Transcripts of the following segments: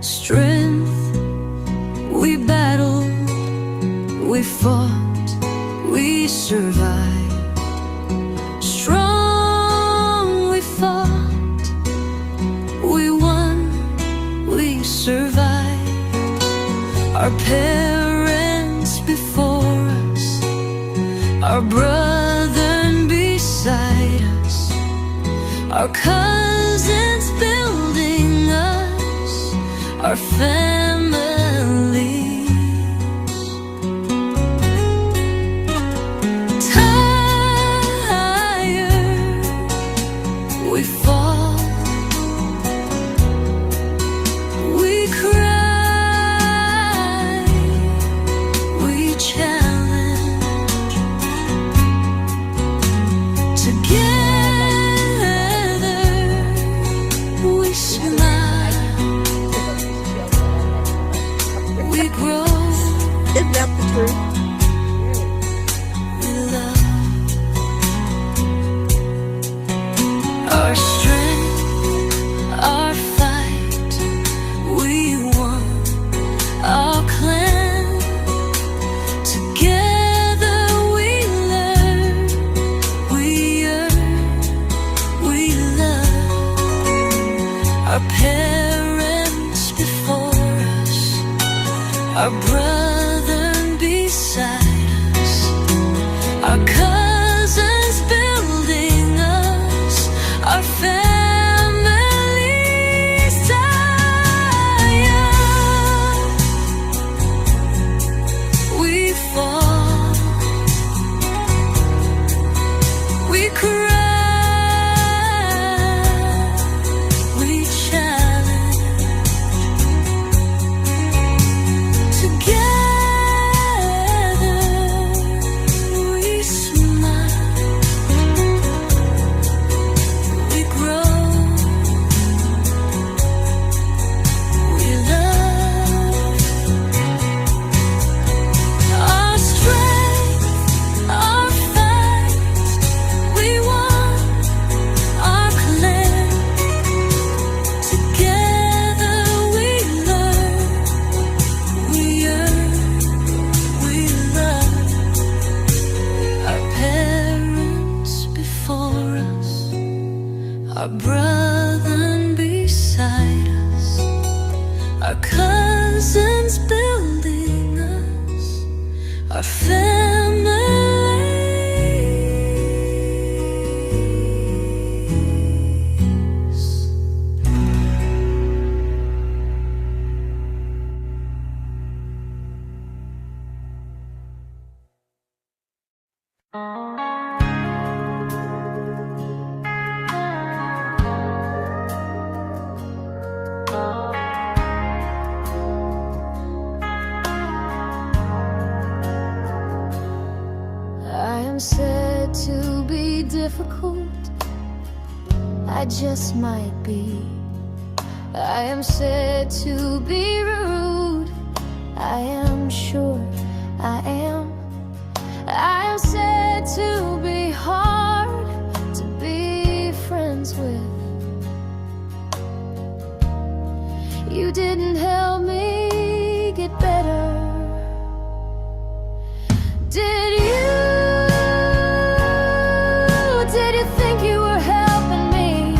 strength. We battled, we fought, we survived. Strong we fought, we won, we survived. Our parents before us, our brother beside us, our cousins building us, our family. Tired, we fall, we cry, we challenge. Together we smile, we grow, Isn't that the truth? we love. Our strength, our fight, we won, our clan. Together we learn, we earn, we love. Our parents before us, our brother beside us, our cousins building us, our families. Tired, we fall, we cry, we challenge. Together we smile, we grow, we love. Our strength, our fight, we won, our clan. Together we learn, we earn, we love. Our parents before us, our brother beside us, our cousins building us, our families. I am said to be difficult, I just might be. I am said to be rude, I am sure I am. I am said to be hard to be friends with. You didn't help me get better. Did you? Did you think you were helping me?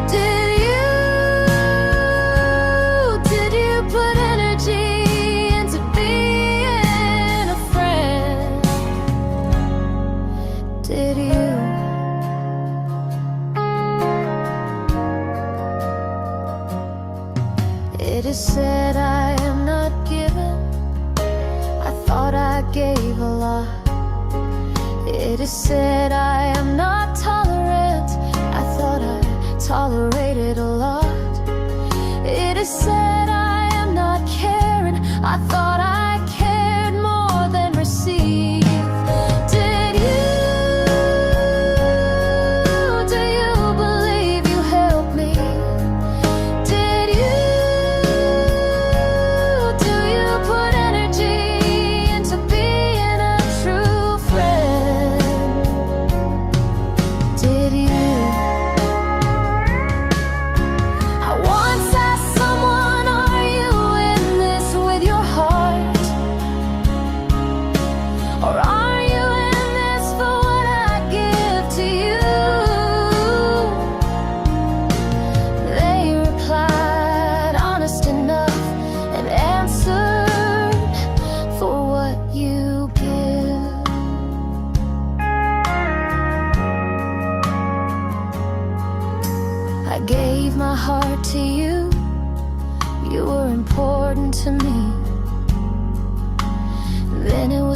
Did you? Did you put energy into being a friend? Did you? It is said I am not given. I thought I gave a lot. It is said I am not tolerant. I thought I tolerated a lot. It is said I am not caring. I thought I cared more than received. Did you? Do you believe you helped me? Did you? Do you put energy into being a true friend? Did you?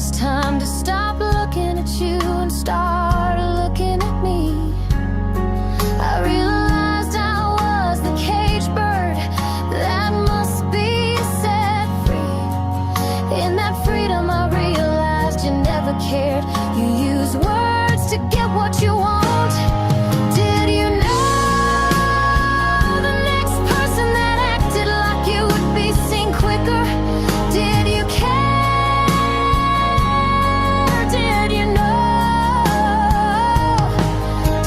it's time to stop looking at you and start looking at me. I realized I was the caged bird that must be set free. In that freedom I realized you never cared. You use words to get what you want. Did you know the next person that acted like you would be seen quicker? Did you care? Did you know?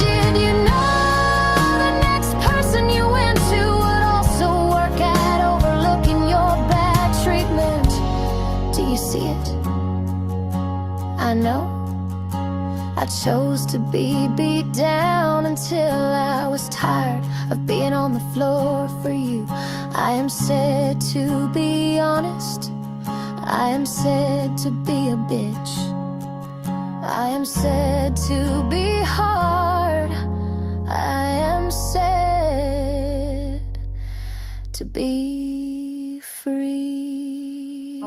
Did you know the next person you went to would also work at overlooking your bad treatment? Do you see it? I know I chose to be beat down until I was tired of being on the floor for you. I am said to be honest, I am said to be a bitch, I am said to be hard, I am said to be free.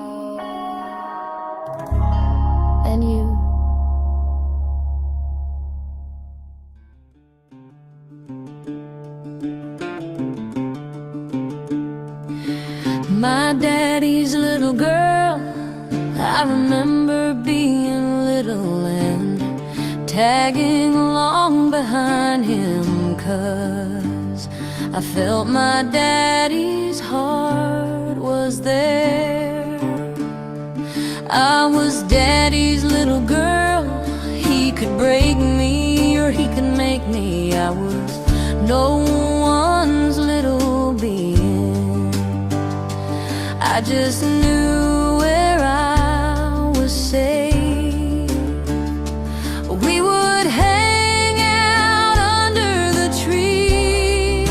And you? My daddy's little girl, I remember being little and tagging along behind him, 'cause I felt my daddy's heart was there. I was daddy's little girl, he could break me or he could make me. I was no one's little being. I just knew where I was safe. We would hang out under the tree,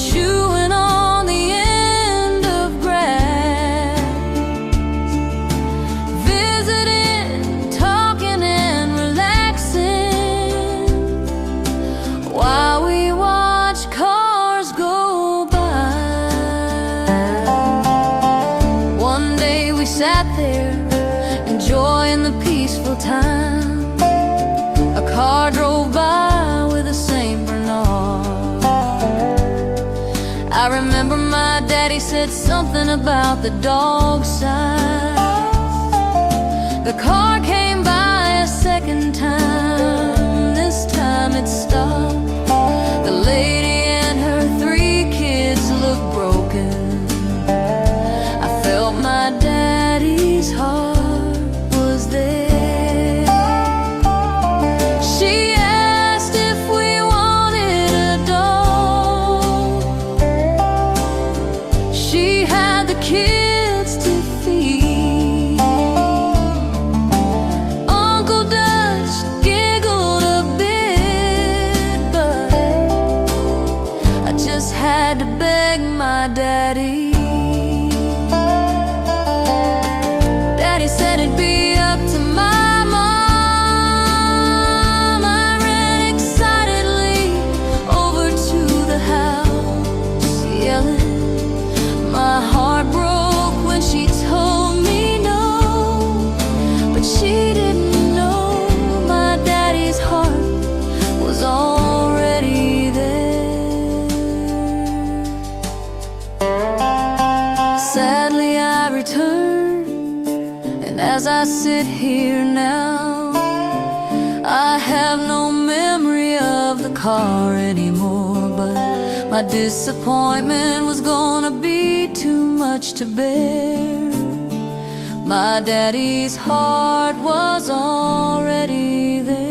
chewing on the end of grass, visiting, talking and relaxing while we watch cars go by. We sat there, enjoying the peaceful time. A car drove by with a Saint Bernard. I remember my daddy said something about the dog size. The car came by a second time. This time it stopped. The lady and her 3 kids looked broken. I felt my daddy's heart was there. She asked if we wanted a dog. She had the kids to feed. Uncle Dutch giggled a bit, but I just had to beg my daddy. Daddy said it'd be up to my mom. I ran excitedly over to the house, yelling. My heart broke when she told me no, but she didn't know my daddy's heart was already there. Sadly I returned, and as I sit here now, I have no memory of the car anymore. But my disappointment was gonna be too much to bear. My daddy's heart was already there.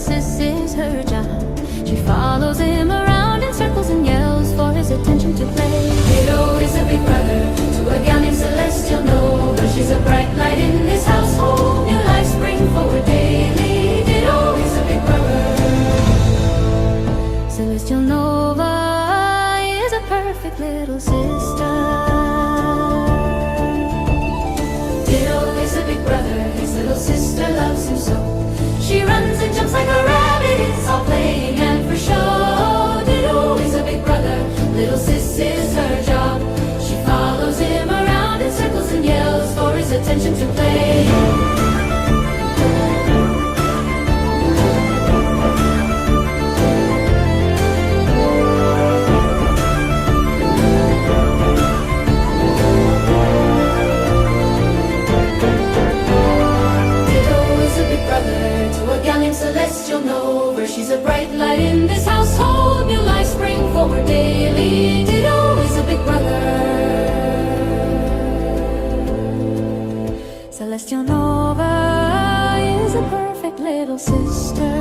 sis is her job. She follows him around in circles and yells for his attention to play. Ditto is a big brother to a gal named Celestial Nova. She's a bright light in this household, new life spring forward daily. Ditto is a big brother. Celestial Nova is a perfect little sister. Ditto is a big brother, his little sister loves him so. She runs and jumps like a rabbit, it's all playing and for show. Ditto is a big brother, little sis is her job. She follows him around in circles and yells for his attention to play. Celestial Nova, she's a bright light in this household, new life spring forward daily. Ditto is a big brother. Celestial Nova is a perfect little sister.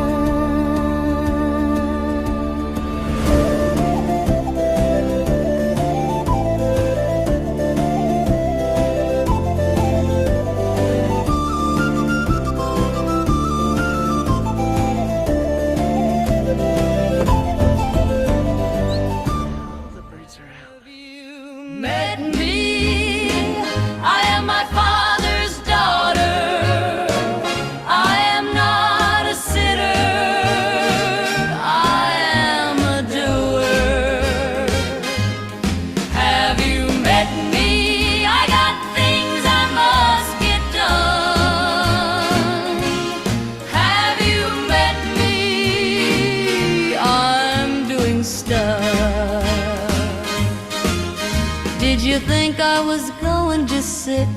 Did you think I was going to sit?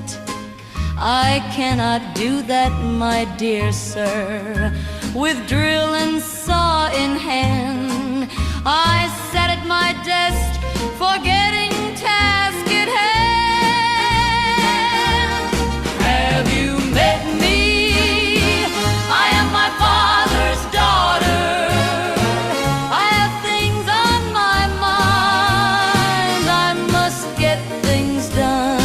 I cannot do that, my dear sir. With drill and saw in hand, I sat at my desk, forgetting task at hand. Have you met me? I am my father's daughter. I have things on my mind, I must get things done.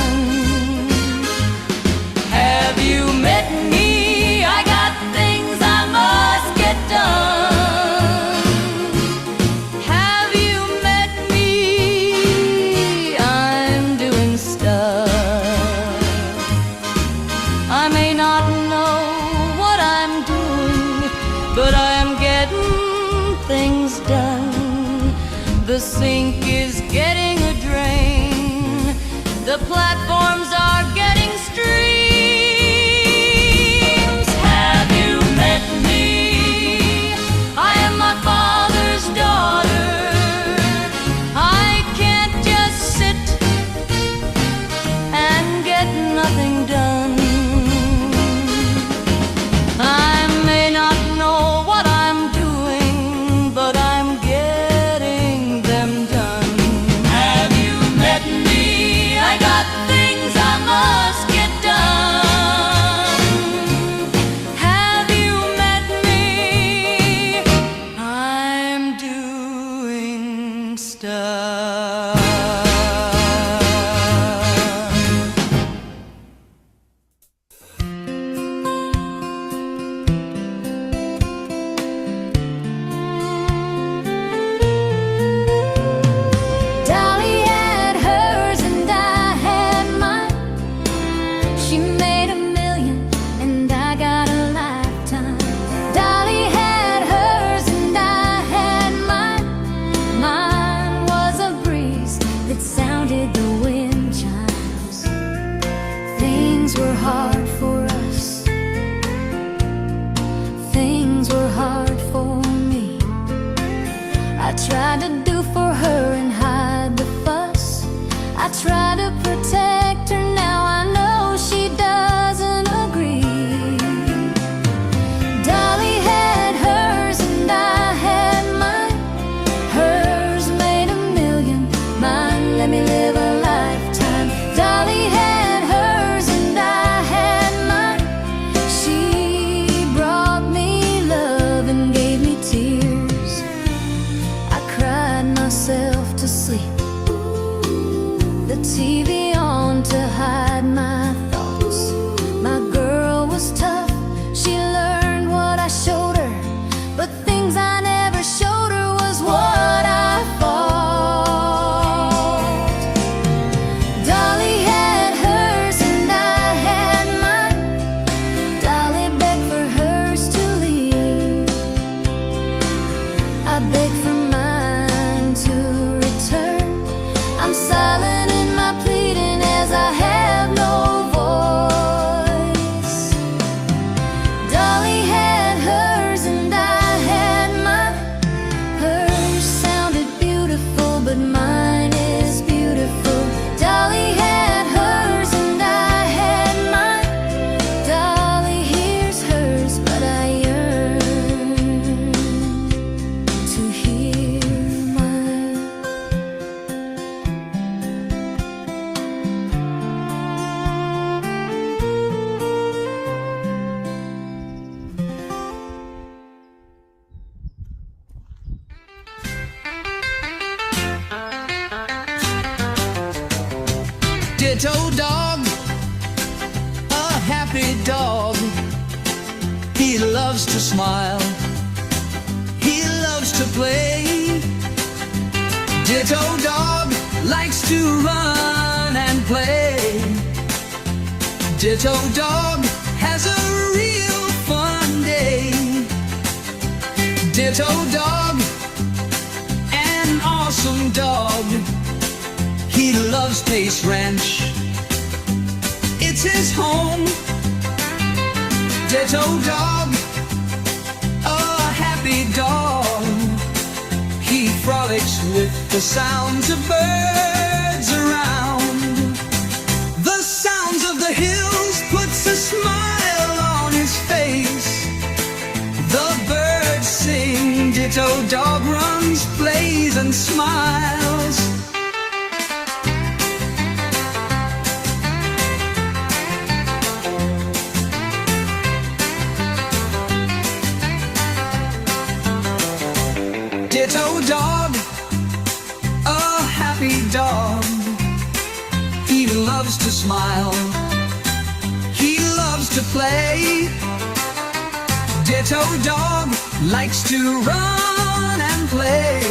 Have you met me? I got things I must get done. Have you met me? I'm doing stuff. I may not know what I'm doing, but I'm getting things done. The sink is getting a drain, the platforms are getting streams. Have you met me? I am my father's daughter. I can't just sit and get nothing done. I may not know what I'm doing, but I'm getting them done. Have you met me? I got things I must get done. Have you met me? I'm doing stuff. Dolly had hers and I had mine. She made $1 million and I got a lifetime. Dolly had hers and I had mine. Mine was a breeze that sounded the wind chimes. Things were hard for us. Things were hard for me. I tried to do for her and hide the fuss. I tried to protect her, now I know she doesn't agree. Dolly had hers and I had mine. Hers made $1 million, mine let me live a lifetime. Dolly had hers and I had mine. She brought me love and dog, a happy dog. He loves to smile, he loves to play. Ditto dog likes to run and play. Ditto dog has a real fun day. Ditto dog, an awesome dog. He loves Pace Ranch, it's his home. Ditto dog, a happy dog. He frolics with the sounds of birds around. The sounds of the hills puts a smile on his face. The birds sing, Ditto dog runs, plays and smiles. Ditto dog, a happy dog. He loves to smile, he loves to play. Ditto dog likes to run and play.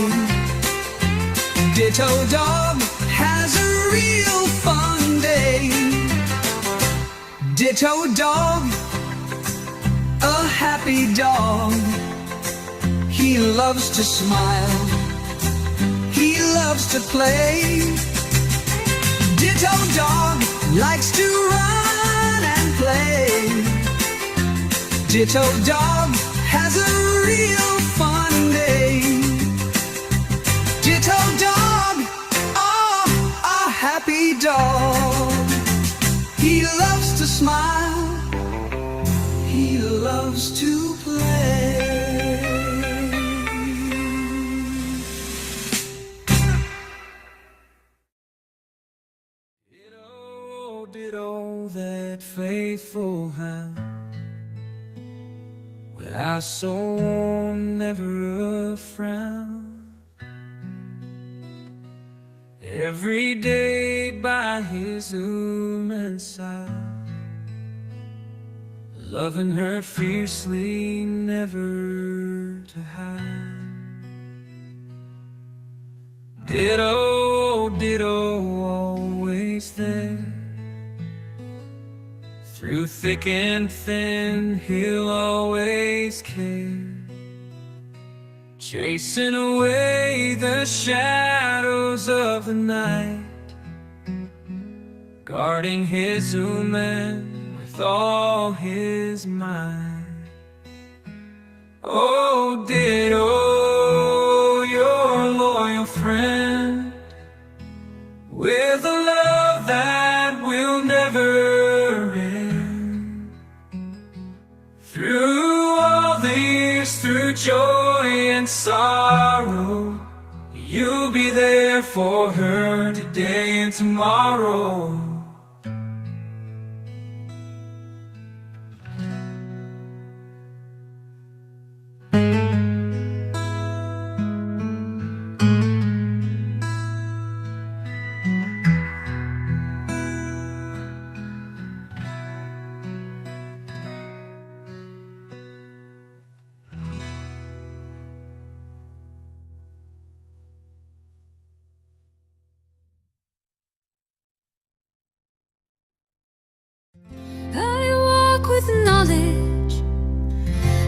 Ditto dog has a real fun day. Ditto dog, a happy dog. He loves to smile, he loves to play. Ditto dog likes to run and play. Ditto dog has a real fun day. Ditto dog, oh, a happy dog. He loves to smile, he loves to play. Ditto, that faithful hound, without soul, never a frown. Every day by his woman's side, loving her fiercely, never to hide. Ditto, ditto, always there. Through thick and thin, he'll always care, chasing away the shadows of the night, guarding his woman with all his might. Oh, Ditto, your loyal friend, with a love that will never end. Through all the years, through joy and sorrow, you'll be there for her today and tomorrow. I walk with knowledge,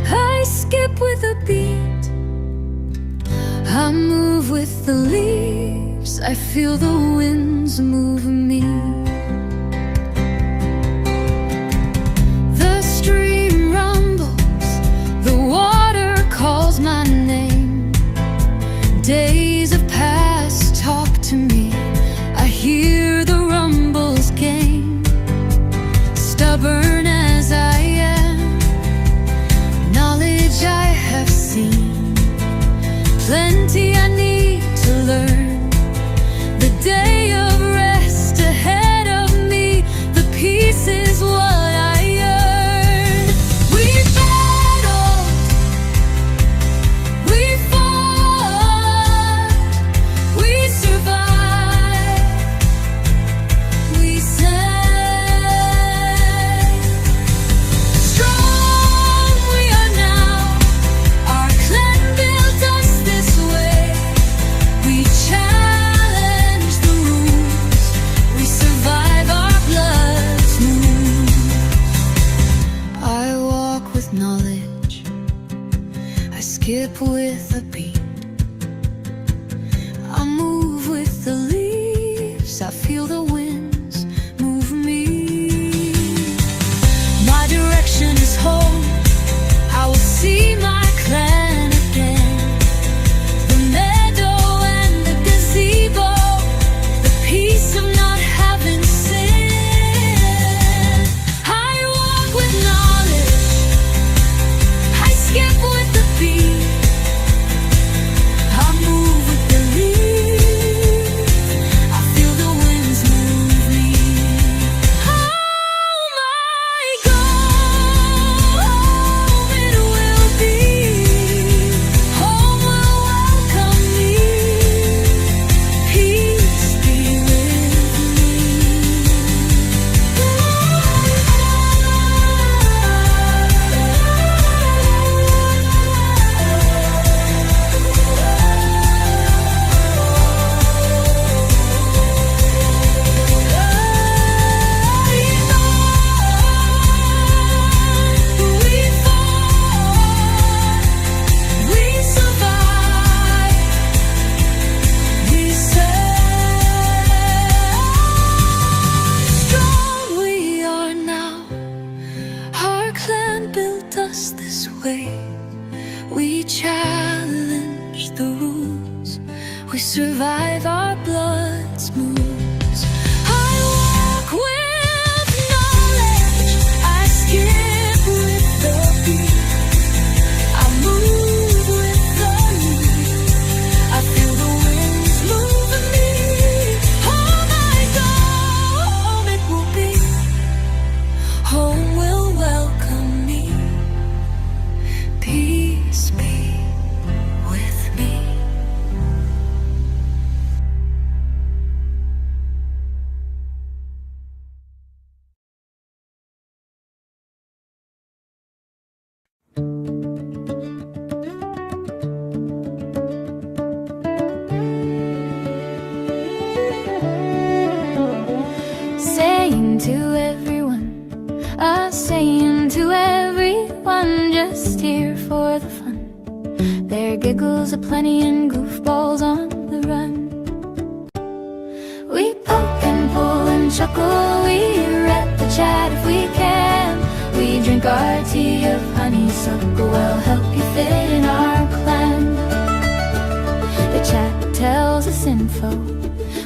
I skip with a beat, I move with the leaves, I feel the winds move me. The stream rumbles, the water calls my name. Days of past talk to me, I hear the rumbles gain. Stubborn as I am, knowledge I have seen, plenty I need to learn. The day of rest ahead saying to everyone just here for the fun. There are giggles aplenty and goofballs on the run. We poke and pull and chuckle, we read the chat if we can. We drink our tea of honeysuckle, we'll help you fit in our clan. The chat tells us info,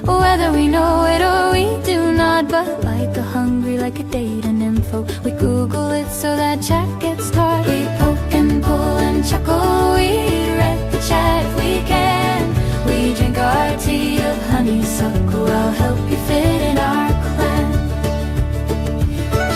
whether we know it or we do not. But like a hungry, like a data info, we Google it so that chat gets taught. We poke and pull and chuckle, we read the chat if we can. We drink our tea of honeysuckle, I'll help you fit in our clan.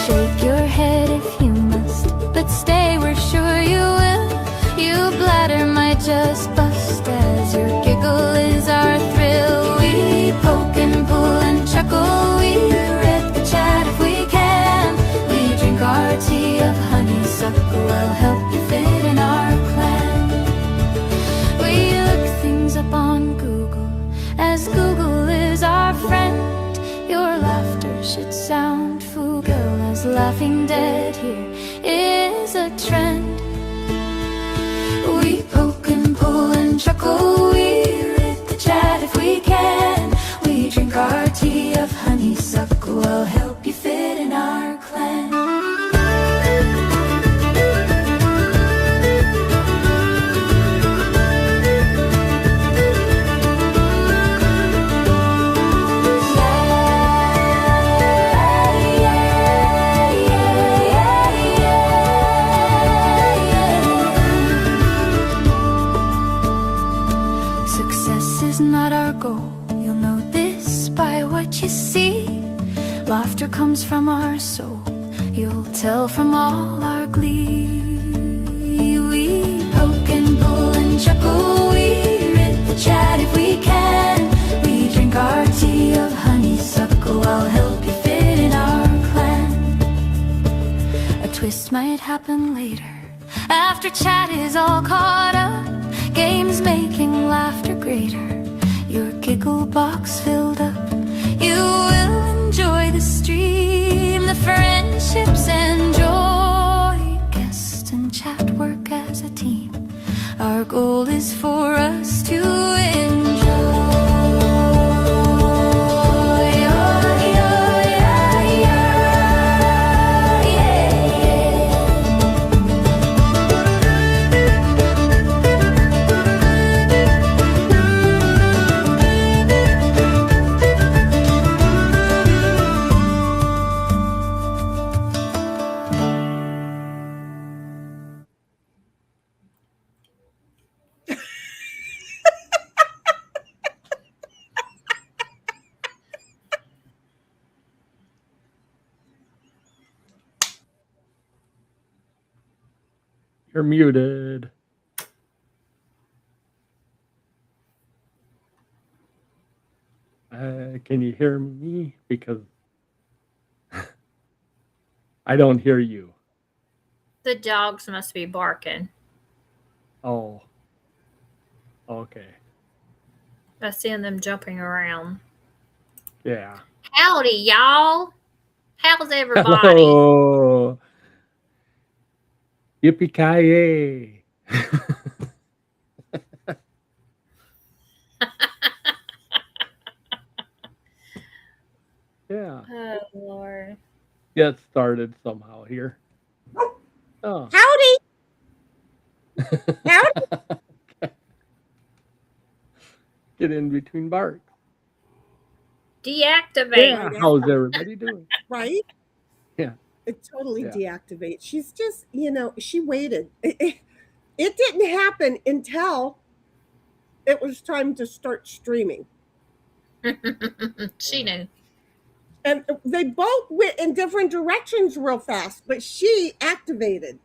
Shake your head if you must, but stay, we're sure you will. Your bladder might just bust as your giggle is our thrill. We poke and pull and chuckle, we read the chat if we can. We drink our tea of honeysuckle, I'll help you fit in our clan. We look things up on Google, as Google is our friend. Your laughter should sound fugal, as laughing dead here is a trend. We poke and pull and chuckle, we read the chat if we can. We drink our tea of honeysuckle, I'll help you fit in our clan. Success is not our goal, you'll know this by what you see. Laughter comes from our soul, you'll tell from all our glee. We poke and pull and chuckle, we read the chat if we can. We drink our tea of honeysuckle, I'll help you fit in our clan. A twist might happen later, after chat is all caught up. Games making laughter greater, your giggle box filled up. You will enjoy the stream, the friendships and joy. Guest and chat work as a team, our goal is for us to enjoy. You're muted. Can you hear me? Because I don't hear you. The dogs must be barking. Oh. Okay. I see them jumping around. Yeah. Howdy, y'all. How's everybody? Hello. Yippee-ki-yay. Yeah. Oh, Lord. Get started somehow here. Oh. Howdy. Howdy. Get in between barks. Deactivate. Yeah. How's everybody doing? Right? Yeah. It totally deactivates. She's just, she waited. It didn't happen until it was time to start streaming. She knew. And they both went in different directions real fast, but she activated.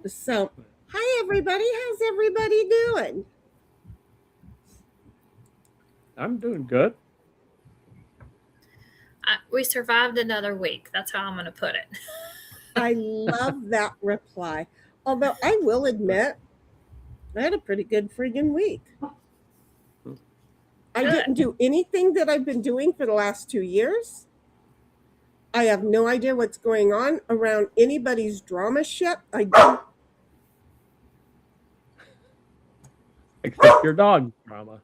So, hi everybody. How's everybody doing? I'm doing good. We survived another week. That's how I'm going to put it. I love that reply. Although I will admit, I had a pretty good friggin' week. I didn't do anything that I've been doing for the last 2 years. I have no idea what's going on around anybody's drama ship. I don't. Except your dog drama.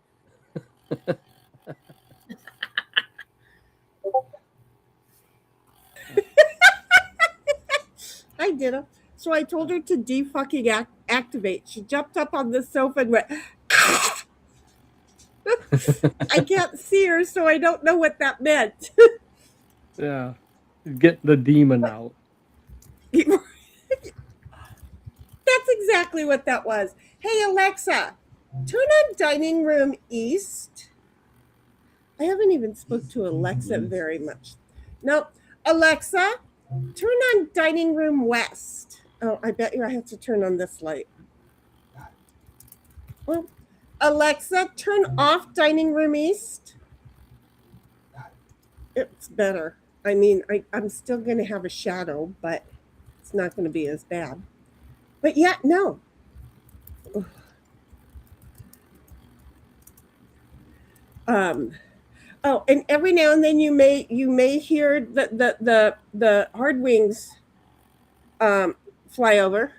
I did it. So I told her to de-fucking activate. She jumped up on the sofa and went. I can't see her, so I don't know what that meant. Yeah. Get the demon out. That's exactly what that was. Hey, Alexa, turn on dining room east. I haven't even spoke to Alexa very much. No, Alexa, turn on dining room west. Oh, I bet you I have to turn on this light. Well, Alexa, turn off dining room east. It's better. I mean, I'm still going to have a shadow, but it's not going to be as bad. But yeah, no. Oh, and every now and then you may hear the hard wings fly over.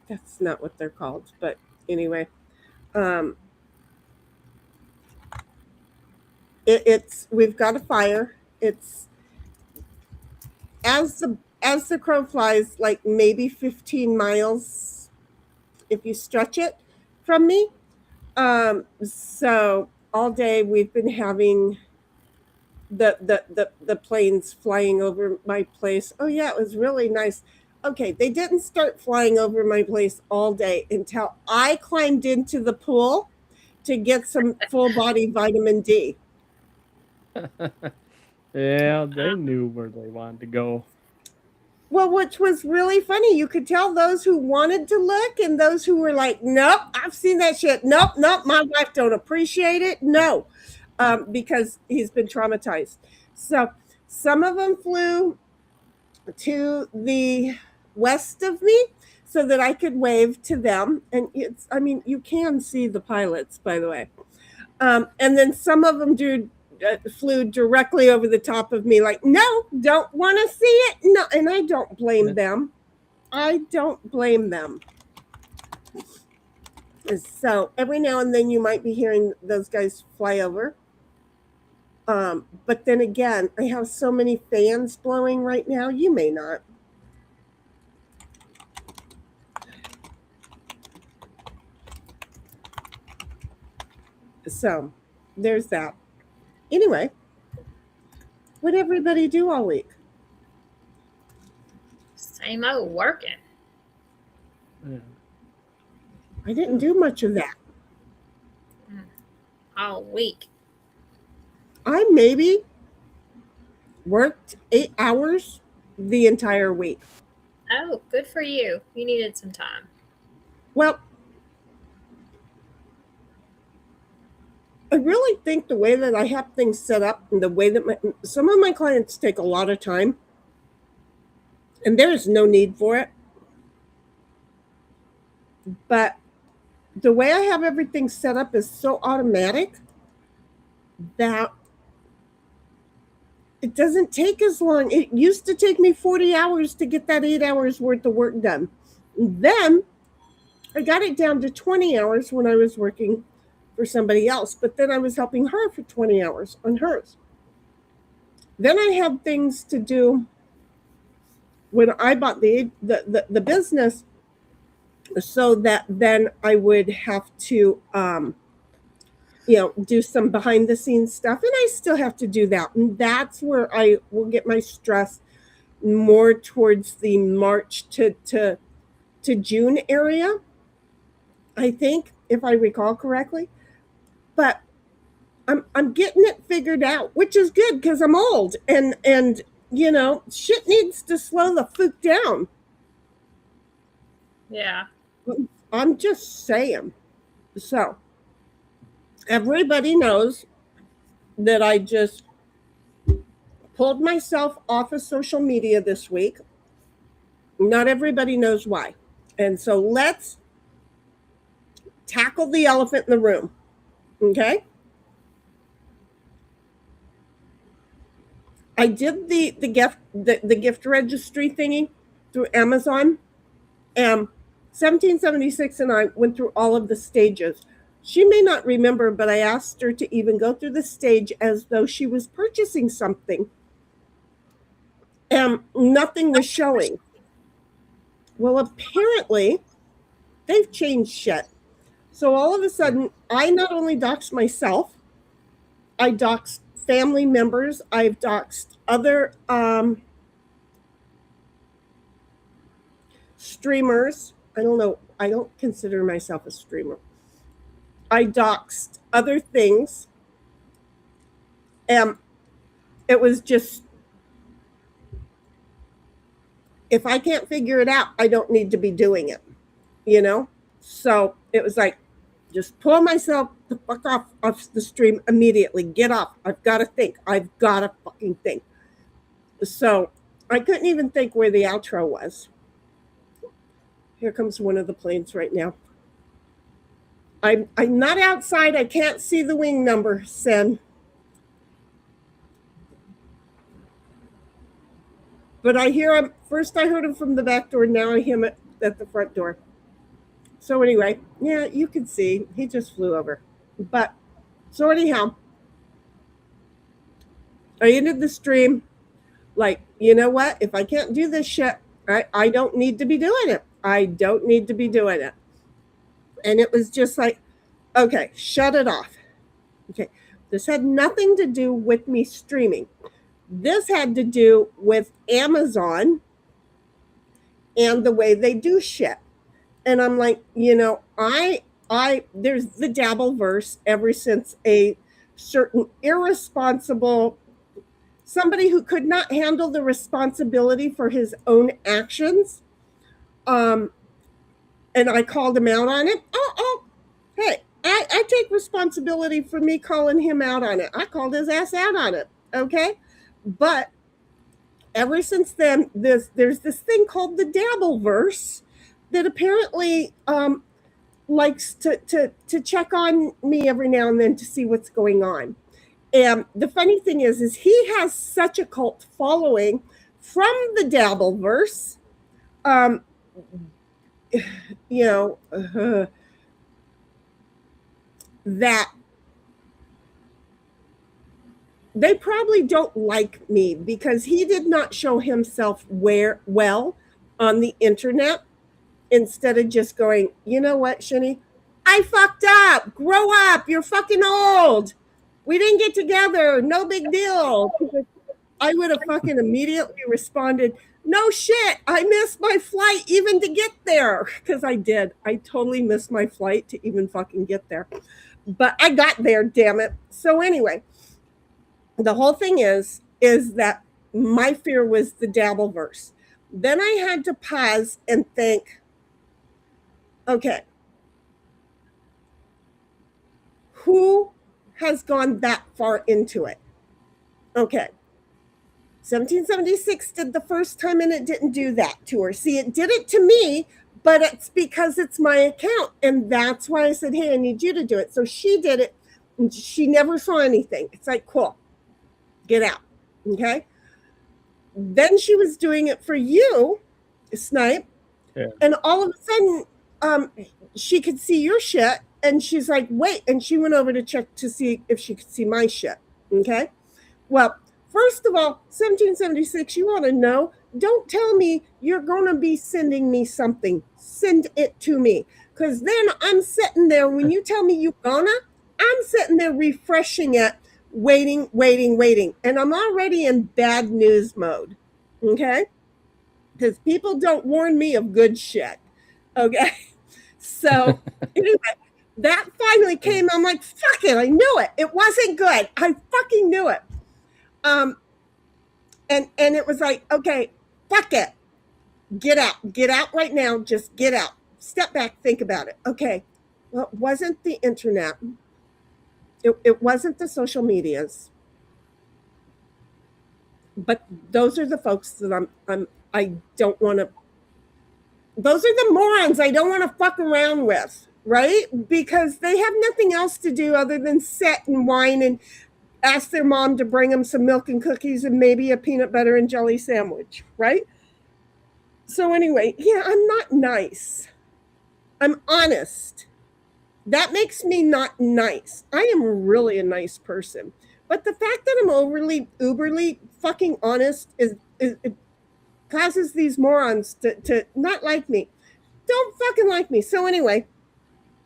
That's not what they're called, but anyway, it's we've got a fire. It's as the crow flies, like maybe 15 miles if you stretch it from me. So all day we've been having the planes flying over my place. Oh yeah, it was really nice. Okay, they didn't start flying over my place all day until I climbed into the pool to get some full body vitamin D. Yeah, they knew where they wanted to go. Well, which was really funny. You could tell those who wanted to look and those who were like, nope, I've seen that shit. Nope, my wife don't appreciate it. No, because he's been traumatized. So some of them flew to the west of me so that I could wave to them. And you can see the pilots, by the way. And then some of them flew directly over the top of me like, no, don't want to see it. No, and I don't blame them. So every now and then you might be hearing those guys fly over. But then again, I have so many fans blowing right now, you may not. So there's that. Anyway, what'd everybody do all week? Same old working. Yeah. I didn't do much of that. All week. I maybe worked 8 hours the entire week. Oh, good for you. You needed some time. Well, I really think the way that I have things set up and the way that some of my clients take a lot of time, and there is no need for it. But the way I have everything set up is so automatic that it doesn't take as long. It used to take me 40 hours to get that 8 hours worth of work done. Then I got it down to 20 hours when I was working for somebody else, but then I was helping her for 20 hours on hers. Then I had things to do when I bought the business, so that then I would have to do some behind the scenes stuff, and I still have to do that. And that's where I will get my stress more towards the March to June area, I think, if I recall correctly. But I'm getting it figured out, which is good because I'm old and shit needs to slow the fuck down. Yeah. I'm just saying. So everybody knows that I just pulled myself off of social media this week. Not everybody knows why. And so let's tackle the elephant in the room. Okay? I did the gift registry thingy through Amazon, and 1776 and I went through all of the stages. She may not remember, but I asked her to even go through the stage as though she was purchasing something, and nothing was showing. Well, apparently, they've changed shit. So all of a sudden, I not only doxed myself, I doxed family members, I've doxed other streamers. I don't know. I don't consider myself a streamer. I doxed other things. And it was just, if I can't figure it out, I don't need to be doing it, you know? So it was like, just pull myself the fuck off the stream immediately. Get off. I've got to think. I've got to fucking think. So I couldn't even think where the outro was. Here comes one of the planes right now. I'm not outside. I can't see the wing number, Sen. But I hear him. First I heard him from the back door. Now I hear him at the front door. So anyway, yeah, you can see. He just flew over. But, so anyhow, I ended the stream like, you know what? If I can't do this shit, I don't need to be doing it. I don't need to be doing it. And it was just like, okay, shut it off. Okay, this had nothing to do with me streaming. This had to do with Amazon and the way they do shit. And I'm like, you know, there's the Dabbleverse ever since a certain irresponsible, somebody who could not handle the responsibility for his own actions. And I called him out on it. Hey, I take responsibility for me calling him out on it. I called his ass out on it. Okay. But ever since then, there's this thing called the Dabbleverse that apparently likes to check on me every now and then to see what's going on. And the funny thing is he has such a cult following from the Dabbleverse, you know, that they probably don't like me because he did not show himself well on the internet. Instead of just going, you know what, Shinny? I fucked up. Grow up. You're fucking old. We didn't get together. No big deal. I would have fucking immediately responded, no shit. I missed my flight even to get there. Because I did. I totally missed my flight to even fucking get there. But I got there, damn it. So anyway, the whole thing is that my fear was the Dabbleverse. Then I had to pause and think, okay, who has gone that far into it? Okay, 1776 did the first time and it didn't do that to her. See, it did it to me, but it's because it's my account. And that's why I said, hey, I need you to do it. So she did it and she never saw anything. It's like, cool, get out, okay? Then she was doing it for you, Snipe, yeah. And all of a sudden, she could see your shit, and she's like, wait, and she went over to check to see if she could see my shit, okay? Well, first of all, 1776, you want to know, don't tell me you're going to be sending me something. Send it to me, because then I'm sitting there, when you tell me you're gonna, I'm sitting there refreshing it, waiting, and I'm already in bad news mode, okay? Because people don't warn me of good shit, okay? So anyway, that finally came. I'm like, fuck it, I knew it. It wasn't good. I fucking knew it. And it was like, okay, fuck it. Get out right now. Just get out. Step back, think about it. Okay, well, it wasn't the internet. It wasn't the social medias. But those are the folks that I don't want to, those are the morons I don't want to fuck around with, right? Because they have nothing else to do other than sit and whine ask their mom to bring them some milk and cookies and maybe a peanut butter and jelly sandwich, right? So anyway, yeah, I'm not nice. I'm honest. That makes me not nice. I am really a nice person. But the fact that I'm uberly fucking honest is it causes these morons to not like me. Don't fucking like me. So anyway,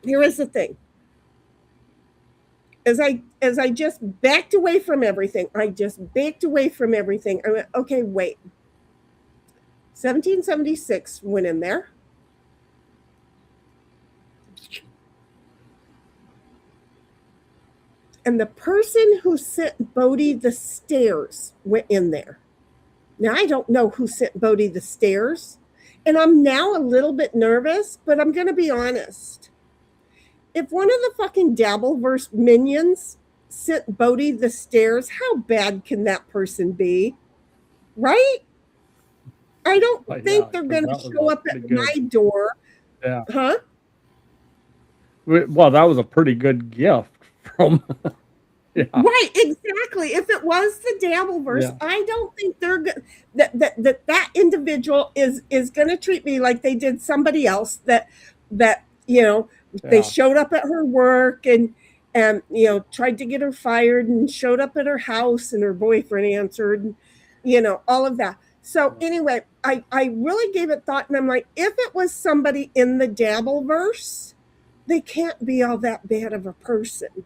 here is the thing. As I just backed away from everything, I went, okay, wait. 1776 went in there. And the person who sent Bodie the stairs went in there. Now, I don't know who sent Bodie the stairs. And I'm now a little bit nervous, but I'm going to be honest. If one of the fucking Dabbleverse minions sent Bodie the stairs, how bad can that person be? Right? I don't think they're going to show up at my door. Yeah. Huh? Well, that was a pretty good gift from. Yeah. Right, exactly. If it was the Dabbleverse, Yeah. I don't think they're that individual is going to treat me like they did somebody else that you know they showed up at her work and you know tried to get her fired and showed up at her house and her boyfriend answered and you know all of that. So anyway, I really gave it thought and I'm like, if it was somebody in the Dabbleverse, they can't be all that bad of a person.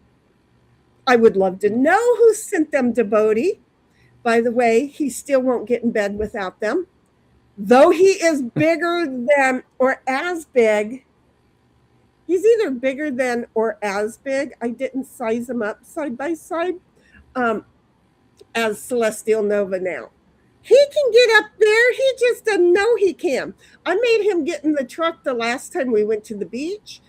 I would love to know who sent them to Bodie. By the way, he still won't get in bed without them. Though he is bigger than or as big. He's either bigger than or as big. I didn't size him up side by side as Celestial Nova now. He can get up there. He just doesn't know he can. I made him get in the truck the last time we went to the beach.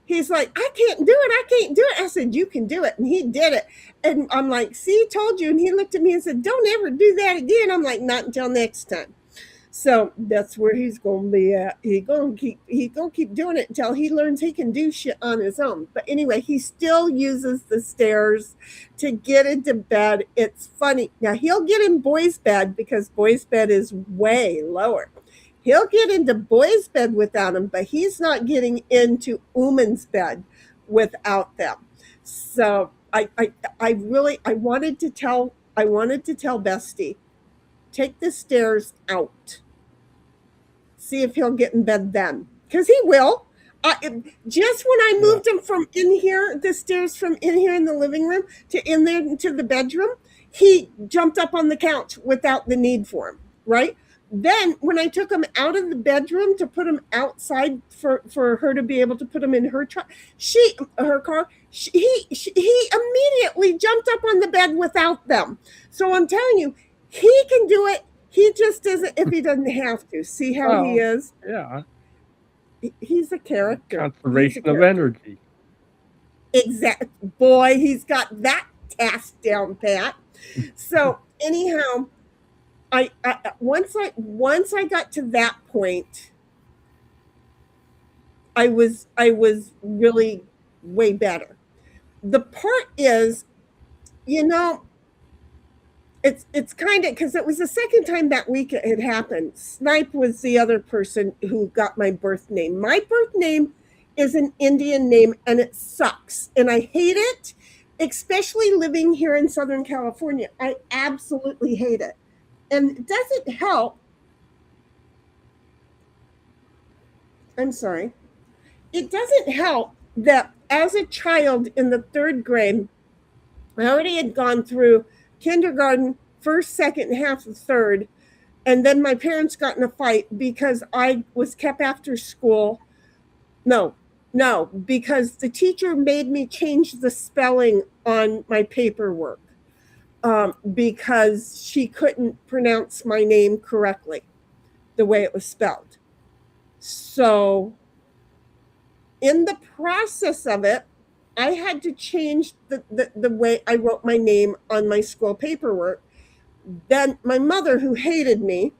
He's like, I can't do it. I said, you can do it. And he did it. And I'm like, see, told you. And he looked at me and said, don't ever do that again. I'm like, not until next time. So that's where he's going to be at. He's going to keep doing it until he learns he can do shit on his own. But anyway, he still uses the stairs to get into bed. It's funny. Now, he'll get in boys' bed because boys' bed is way lower. He'll get into boys' bed without him, but he's not getting into woman's bed without them. So I wanted to tell Bestie, take the stairs out. See if he'll get in bed then, because he will. Just when I moved him from in here, the stairs from in here in the living room to in there into the bedroom, he jumped up on the couch without the need for him. Right. Then when I took him out of the bedroom to put him outside for her to be able to put him in her truck, her car, he immediately jumped up on the bed without them. So I'm telling you, he can do it. He just doesn't if he doesn't have to. See how he is? Yeah. He's a character. Conservation of energy. Exactly. Boy, he's got that task down pat. So anyhow, I once I got to that point, I was really way better. The part is, you know, it's kind of because it was the second time that week it had happened. Snipe was the other person who got my birth name. My birth name is an Indian name and it sucks and I hate it, especially living here in Southern California. I absolutely hate it. And it doesn't help. I'm sorry. It doesn't help that as a child in the 3rd grade, I already had gone through kindergarten, 1st, 2nd, half of 3rd. And then my parents got in a fight because I was kept after school. No, because the teacher made me change the spelling on my paperwork. Because she couldn't pronounce my name correctly, the way it was spelled. So in the process of it, I had to change the way I wrote my name on my school paperwork. Then my mother, who hated me,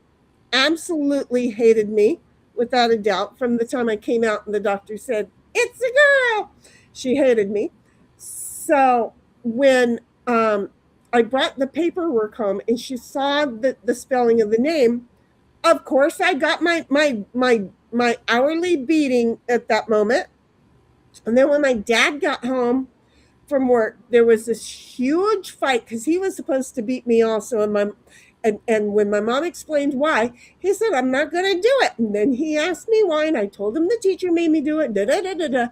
absolutely hated me, without a doubt, from the time I came out and the doctor said, it's a girl. She hated me. So when I brought the paperwork home, and she saw the spelling of the name. Of course, I got my hourly beating at that moment. And then when my dad got home from work, there was this huge fight because he was supposed to beat me also. And when my mom explained why, he said, I'm not going to do it. And then he asked me why, and I told him the teacher made me do it. Da, da, da, da, da.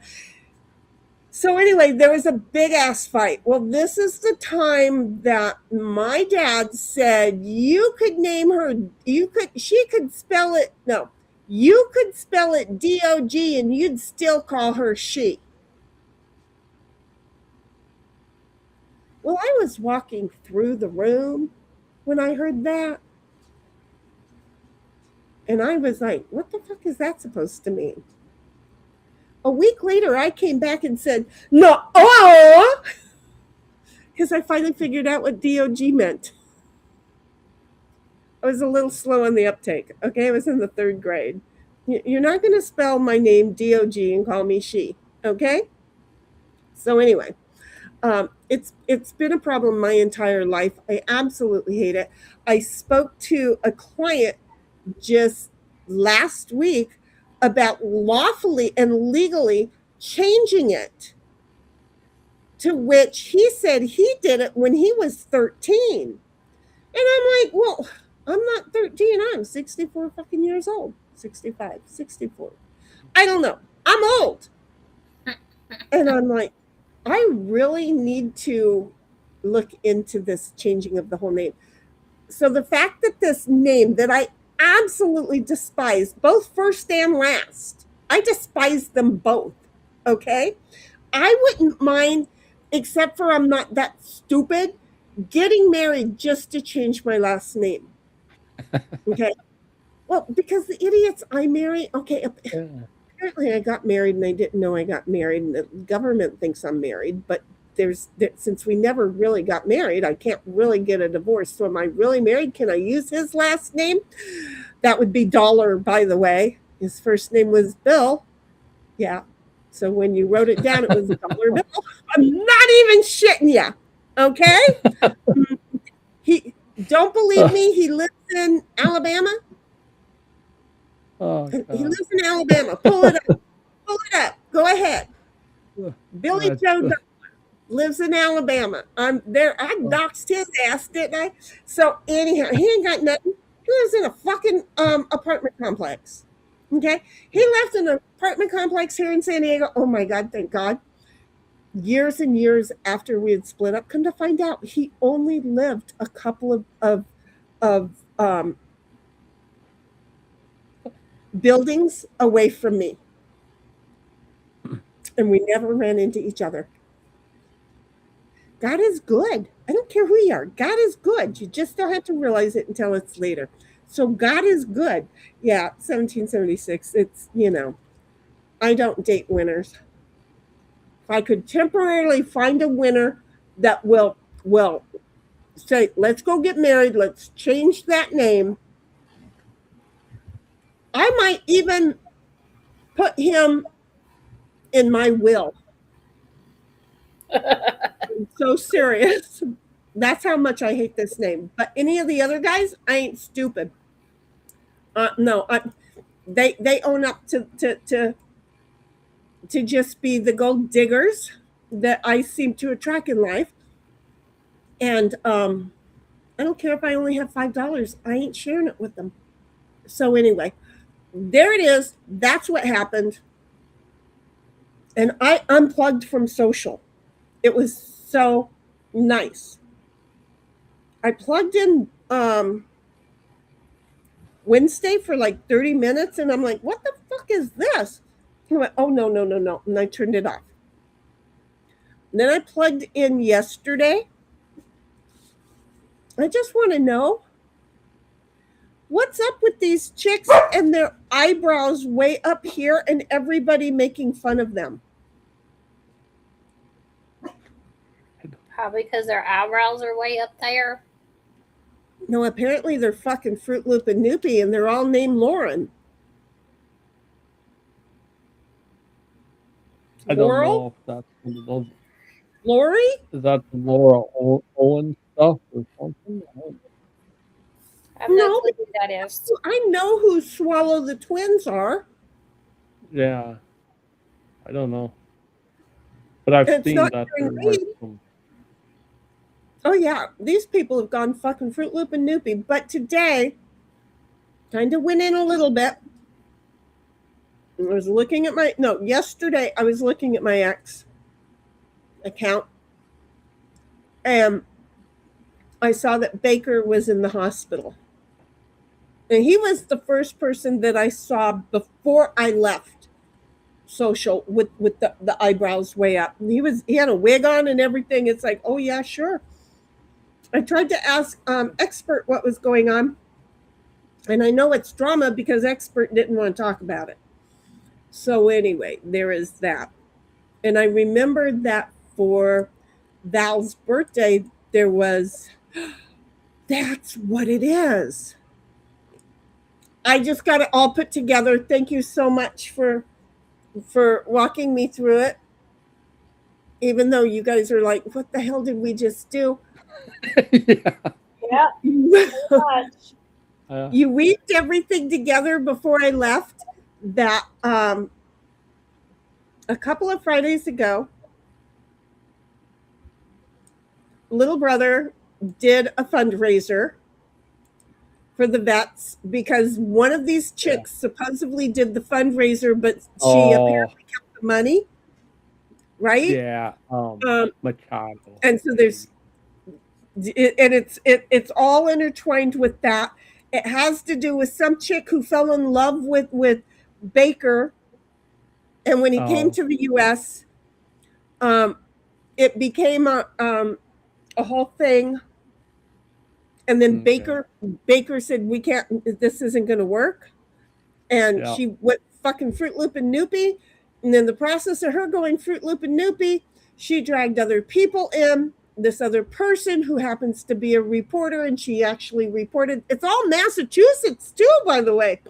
So anyway, there was a big ass fight. Well, this is the time that my dad said you could name her, she could spell it, no, you could spell it D-O-G and you'd still call her she. Well, I was walking through the room when I heard that. And I was like, what the fuck is that supposed to mean? A week later, I came back and said, no, oh, because I finally figured out what D-O-G meant. I was a little slow on the uptake. Okay, I was in the 3rd grade. You're not going to spell my name D-O-G and call me she. Okay? So anyway, it's been a problem my entire life. I absolutely hate it. I spoke to a client just last week about lawfully and legally changing it, to which he said he did it when he was 13. And I'm like, well, I'm not 13. I'm 64 fucking years old. 65, 64. I don't know. I'm old. And I'm like, I really need to look into this changing of the whole name. So the fact that this name that I absolutely despise, both first and last, I despise them both. Okay? I wouldn't mind, except for I'm not that stupid, getting married just to change my last name. Okay? Well, because the idiots I marry, okay, apparently I got married and I didn't know I got married, and the government thinks I'm married, but since we never really got married, I can't really get a divorce. So am I really married? Can I use his last name? That would be Dollar, by the way. His first name was Bill. Yeah. So when you wrote it down, it was Dollar Bill. I'm not even shitting you. Okay? Don't believe me, he lives in Alabama. Oh, He God. lives in Alabama. Pull it up. Pull it up. Go ahead. Billy Joe Dollar lives in Alabama. I'm there. I doxed his ass, didn't I? So anyhow, he ain't got nothing. He lives in a fucking apartment complex. Okay? He left an apartment complex here in San Diego. Oh my God, thank God. Years and years after we had split up, come to find out he only lived a couple of buildings away from me. And we never ran into each other. God is good. I don't care who you are. God is good. You just don't have to realize it until it's later. So God is good. Yeah, 1776. It's, I don't date winners. If I could temporarily find a winner that will say, let's go get married, let's change that name, I might even put him in my will. I'm so serious. That's how much I hate this name. But any of the other guys, I ain't stupid. No, they own up to just be the gold diggers that I seem to attract in life. And I don't care if I only have $5. I ain't sharing it with them. So anyway, there it is. That's what happened. And I unplugged from social. It was so nice. I plugged in Wednesday for like 30 minutes, and I'm like, what the fuck is this? And I went, oh, no. And I turned it off. And then I plugged in yesterday. I just want to know, what's up with these chicks and their eyebrows way up here and everybody making fun of them? Probably because their eyebrows are way up there. No, apparently they're fucking Fruit Loop and Noopy, and they're all named Lauren. I don't Laurel? know if that's one of those. Lori? Is that the Laura Owen stuff or something? I don't I have no No, clue who that is. I know who Swallow the Twins are. Yeah, I don't know. But I've It's seen not that Karen there are Reed. some. Oh yeah, these people have gone fucking Fruit Loop and Noopy. But today, kind of went in a little bit. I was looking at yesterday I was looking at my ex account, and I saw that Baker was in the hospital. And he was the first person that I saw before I left social with the eyebrows way up. And he had a wig on and everything. It's like, oh yeah, sure. I tried to ask Expert what was going on. And I know it's drama because Expert didn't want to talk about it. So anyway, there is that. And I remembered that for Val's birthday, there was, that's what it is. I just got it all put together. Thank you so much for walking me through it. Even though you guys are like, what the hell did we just do? Yeah. Yeah, pretty much. You weaved everything together before I left. That a couple of Fridays ago, little brother did a fundraiser for the vets because one of these chicks supposedly did the fundraiser, but she apparently kept the money, right? Yeah. Machado. And so there's, it's all intertwined with that. It has to do with some chick who fell in love with Baker, and when he came to the U.S., it became a whole thing. And then Baker said, "We can't. This isn't going to work." And she went fucking Fruit Loop and Noopy. And then the process of her going Fruit Loop and Noopy, she dragged other people in. This other person who happens to be a reporter, and she actually reported. It's all Massachusetts too, by the way.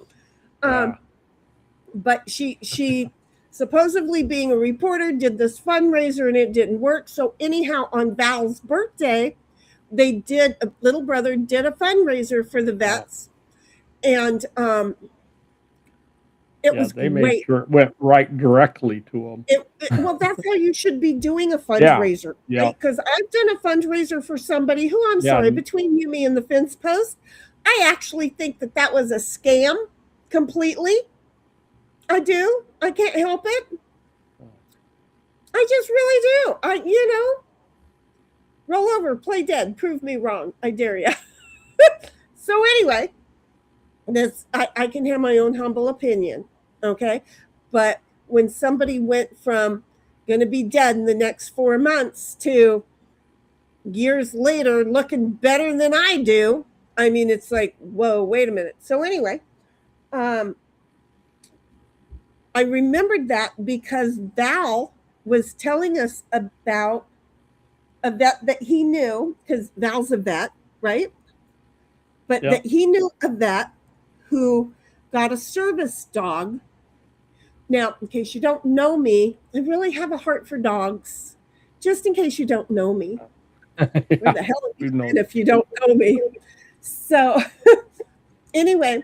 But she supposedly being a reporter did this fundraiser and it didn't work. So anyhow, on Val's birthday, little brother did a fundraiser for the vets, and it was they great. made sure it went right directly to them. Well, that's how you should be doing a fundraiser. Yeah. Because I've done a fundraiser for somebody who, I'm sorry, between you, me, and the fence post, I actually think that was a scam completely. I do. I can't help it. I just really do. Roll over, play dead, prove me wrong. I dare you. So anyway, I can have my own humble opinion, okay? But when somebody went from going to be dead in the next 4 months to years later looking better than I do, I mean, it's like, whoa, wait a minute. So anyway, I remembered that because Val was telling us about a vet that he knew, because Val's a vet, right? But that he knew a vet who got a service dog. Now, in case you don't know me, I really have a heart for dogs. Just in case you don't know me. Where the hell are you been if you don't know me? So anyway,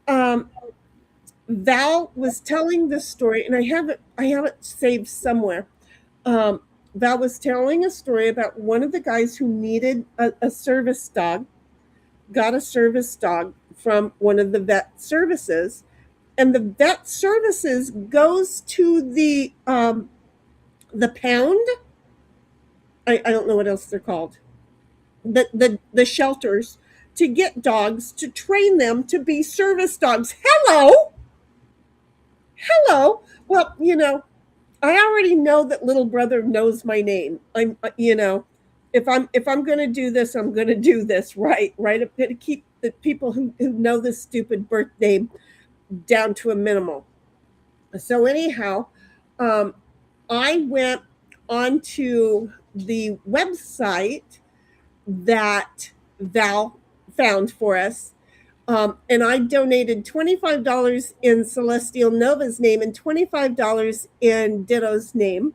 Val was telling this story, and I have it saved somewhere. Val was telling a story about one of the guys who needed a service dog, got a service dog from one of the vet services, and the vet services goes to the pound. I don't know what else they're called. The shelters to get dogs to train them to be service dogs. Hello. Well, I already know that little brother knows my name. I'm, if I'm going to do this, I'm going to do this right. I'm going to keep the people who know this stupid birth name down to a minimal. So anyhow, I went onto the website that Val found for us. And I donated $25 in Celestial Nova's name and $25 in Ditto's name.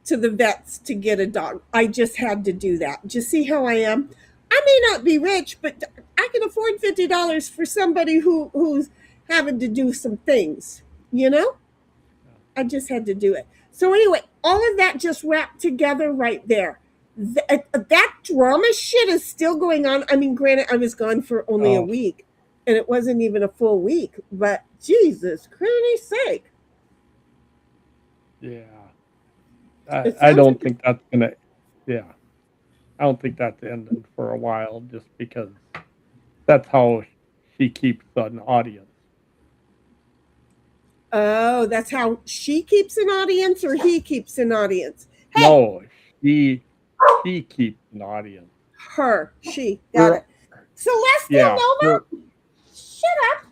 to the vets to get a dog. I just had to do that. Just see how I am. I may not be rich, but I can afford $50 for somebody who's having to do some things, you know? I just had to do it. So anyway, all of that just wrapped together right there. That drama shit is still going on. I mean, granted, I was gone for only a week, and it wasn't even a full week, but Jesus Christ's sake. Yeah. I don't think that's gonna. Yeah. I don't think that's ending for a while, just because that's how she keeps an audience. Oh, that's how she keeps an audience, or he keeps an audience? Hey, No, she keeps an audience. she got it. Celestial Nova, shut up,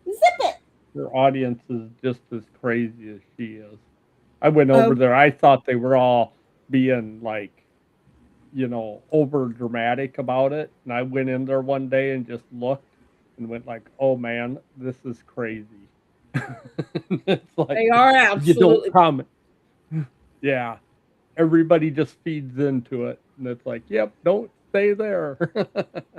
zip it. Her audience is just as crazy as she is. I went over there. I thought they were all being like, over dramatic about it. And I went in there one day and just looked and went like, oh man, this is crazy. It's like, They are absolutely. you don't comment. Yeah. Everybody just feeds into it. And it's like, yep, don't stay there.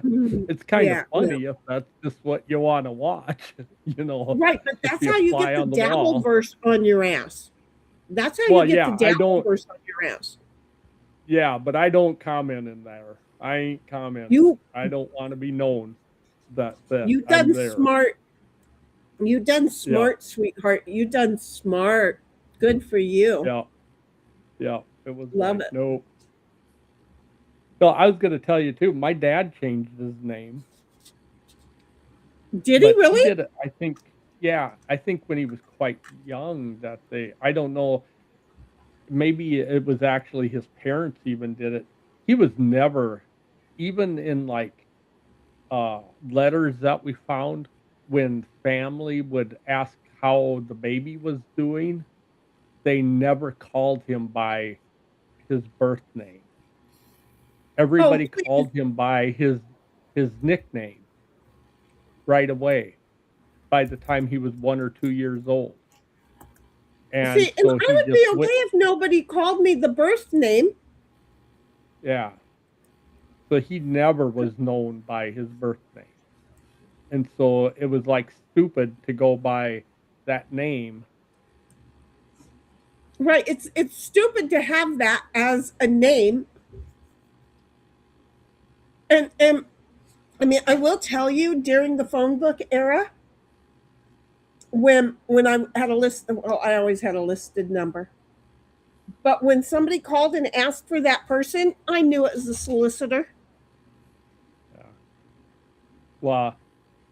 It's kind of funny if that's just what you want to watch, Right, but that's how you get the Dabbleverse on your ass. That's how you get the Dabbleverse on your ass. Yeah, but I don't comment in there. I ain't commenting. I don't want to be known that you done smart. You done smart, sweetheart. You done smart. Good for you. Yeah. It was love it. Nope. So I was going to tell you too. My dad changed his name. Did he really? He did it, I think. Yeah, I think when he was quite young. I don't know. Maybe it was actually his parents even did it. He was never, even in like letters that we found, when family would ask how the baby was doing, they never called him by his birth name. Everybody called him by his nickname right away by the time he was 1 or 2 years old. And see, and I would be okay if nobody called me the birth name. Yeah. So he never was known by his birth name. And so it was like stupid to go by that name. Right. It's stupid to have that as a name. And I mean, I will tell you, during the phone book era, when I had a list, well, I always had a listed number. But when somebody called and asked for that person, I knew it was a solicitor. Yeah. Well,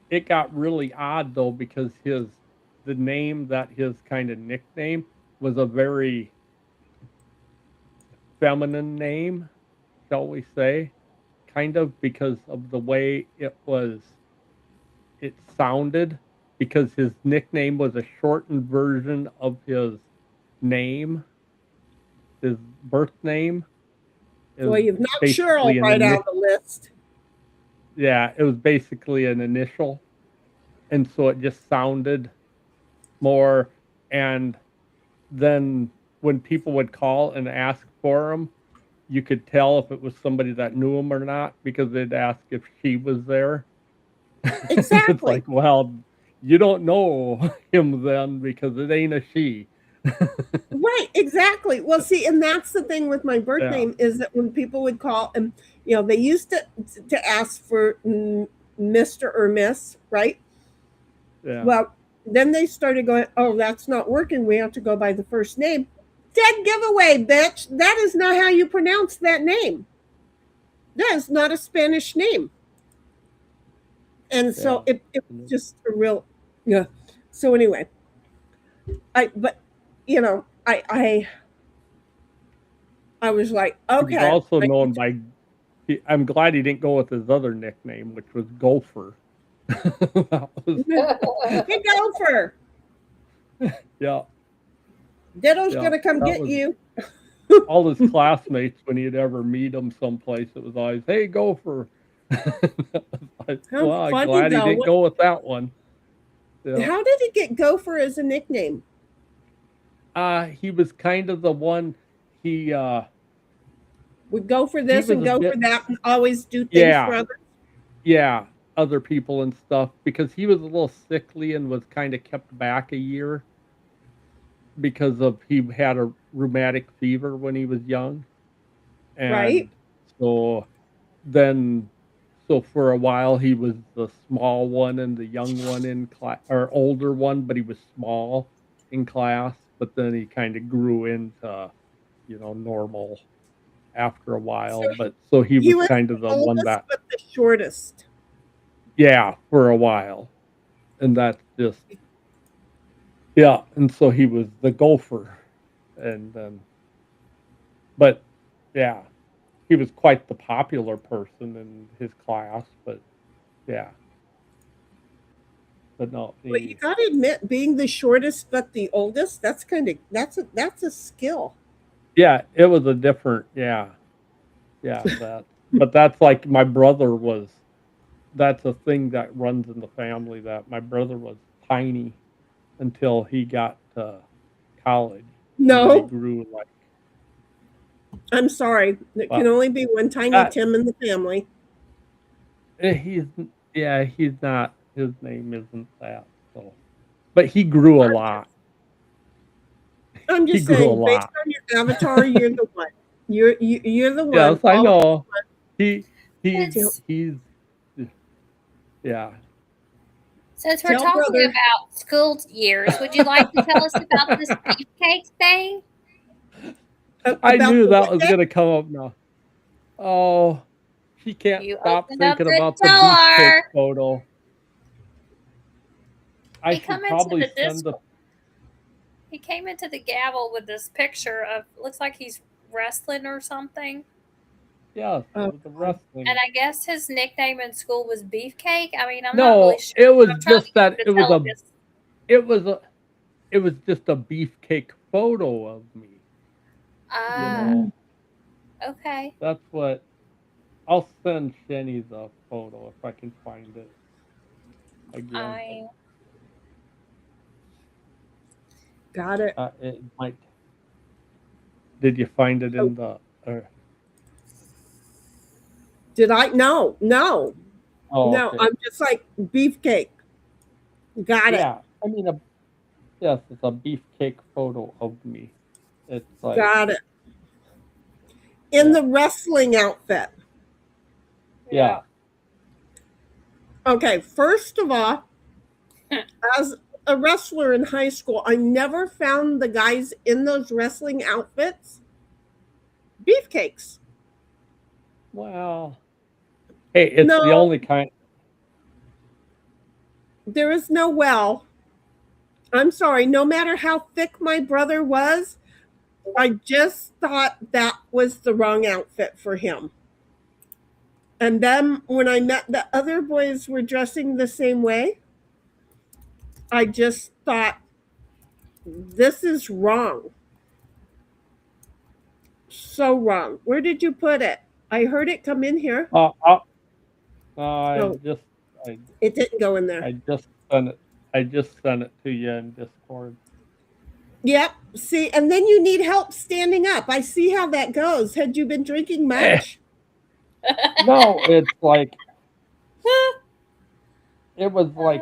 it got really odd though, because the name that his kind of nickname was a very feminine name, shall we say, kind of, because of the way it sounded, because his nickname was a shortened version of his name, his birth name. Well, you've knocked Cheryl right out of the list. Yeah, it was basically an initial. And so it just sounded more. And then when people would call and ask for him, you could tell if it was somebody that knew him or not, because they'd ask if she was there. Exactly. It's like, well, you don't know him then, because it ain't a she. Right, exactly. Well, see, and that's the thing with my birth name, is that when people would call, and they used to ask for Mr. or Miss, right? Yeah. Well, then they started going, oh, that's not working. We have to go by the first name. Dead giveaway, bitch. That is not how you pronounce that name. That is not a Spanish name. And so it was just a real, So anyway, I was like, okay. He's also known by, I'm glad he didn't go with his other nickname, which was Gopher. Hey, Gopher. Yeah. Ditto's gonna come get you. All his classmates, when he'd ever meet him someplace, it was always, hey, Gopher. Well, I'm glad he didn't go with that one. Yeah. How did he get Gopher as a nickname? He was kind of the one. he Would go for he this was and a go bit for that and always do things for yeah, others. yeah, other people and stuff because he was a little sickly and was kind of kept back a year because of he had a rheumatic fever when he was young. Right? And so then so for a while he was the small one and the young one in class or older one, but he was small in class, but then he kind of grew into, normal after a So while, but so he he was was kind the of the one oldest that but the shortest. yeah, for a while. And that's just yeah, and so he was the gopher. And then but yeah, he was quite the popular person in his class, but yeah. But no, But you gotta admit, being the shortest but the oldest, that's a skill. yeah, it was a different yeah, but that's like my brother was that's a thing that runs in the family that my brother was tiny until he got to college, and then he No, grew like I'm sorry. There can well, only be one tiny that Tim in the family. he's yeah, he's not his name isn't that, so but he grew a lot. I'm He just grew a saying, based lot. on your avatar, you're the one. You're the Yes, one. I Always know. He he's tell, It's he's yeah. since we're tell talking brother about school years, would you like to tell us about this beefcake thing? I about knew the that what was day? gonna come up now. Oh, she can't You stop opened up thinking the about the beefcake door. photo. I He come should into probably the send the Discord. He came into the gavel with this picture of looks like he's wrestling or something. yes, it Oh, was the And wrestling. I guess his nickname in school was Beefcake. I mean, I'm not really No, sure. it was I'm trying to just get that him to tell him this. it was a it was just a beefcake photo of me, you Ah, know. okay. That's what I'll send Shenny the photo if I can find it again. I got it. It might. Did you find it Oh, in the? did I? No, no, Oh, no. okay. I'm just like beefcake. Got it. Yeah, I mean, yes, it's a beefcake photo of me. It's like, Got it. In yeah, the wrestling outfit. yeah. yeah. Okay, first of all, as a wrestler in high school, I never found the guys in those wrestling outfits beefcakes. Well, hey, it's the No, only kind. there is no well. I'm sorry, no matter how thick my brother was, I just thought that was the wrong outfit for him. And then when I met the other boys were dressing the same way, I just thought this is wrong. So wrong. Where did you put it? I heard it come in here. Uh, uh, I No, just, I, it didn't go in there. I just sent it. I just sent it to you in Discord. Yep. See, and then you need help standing up. I see how that goes. Had you been drinking Eh, much? no, it's like it was like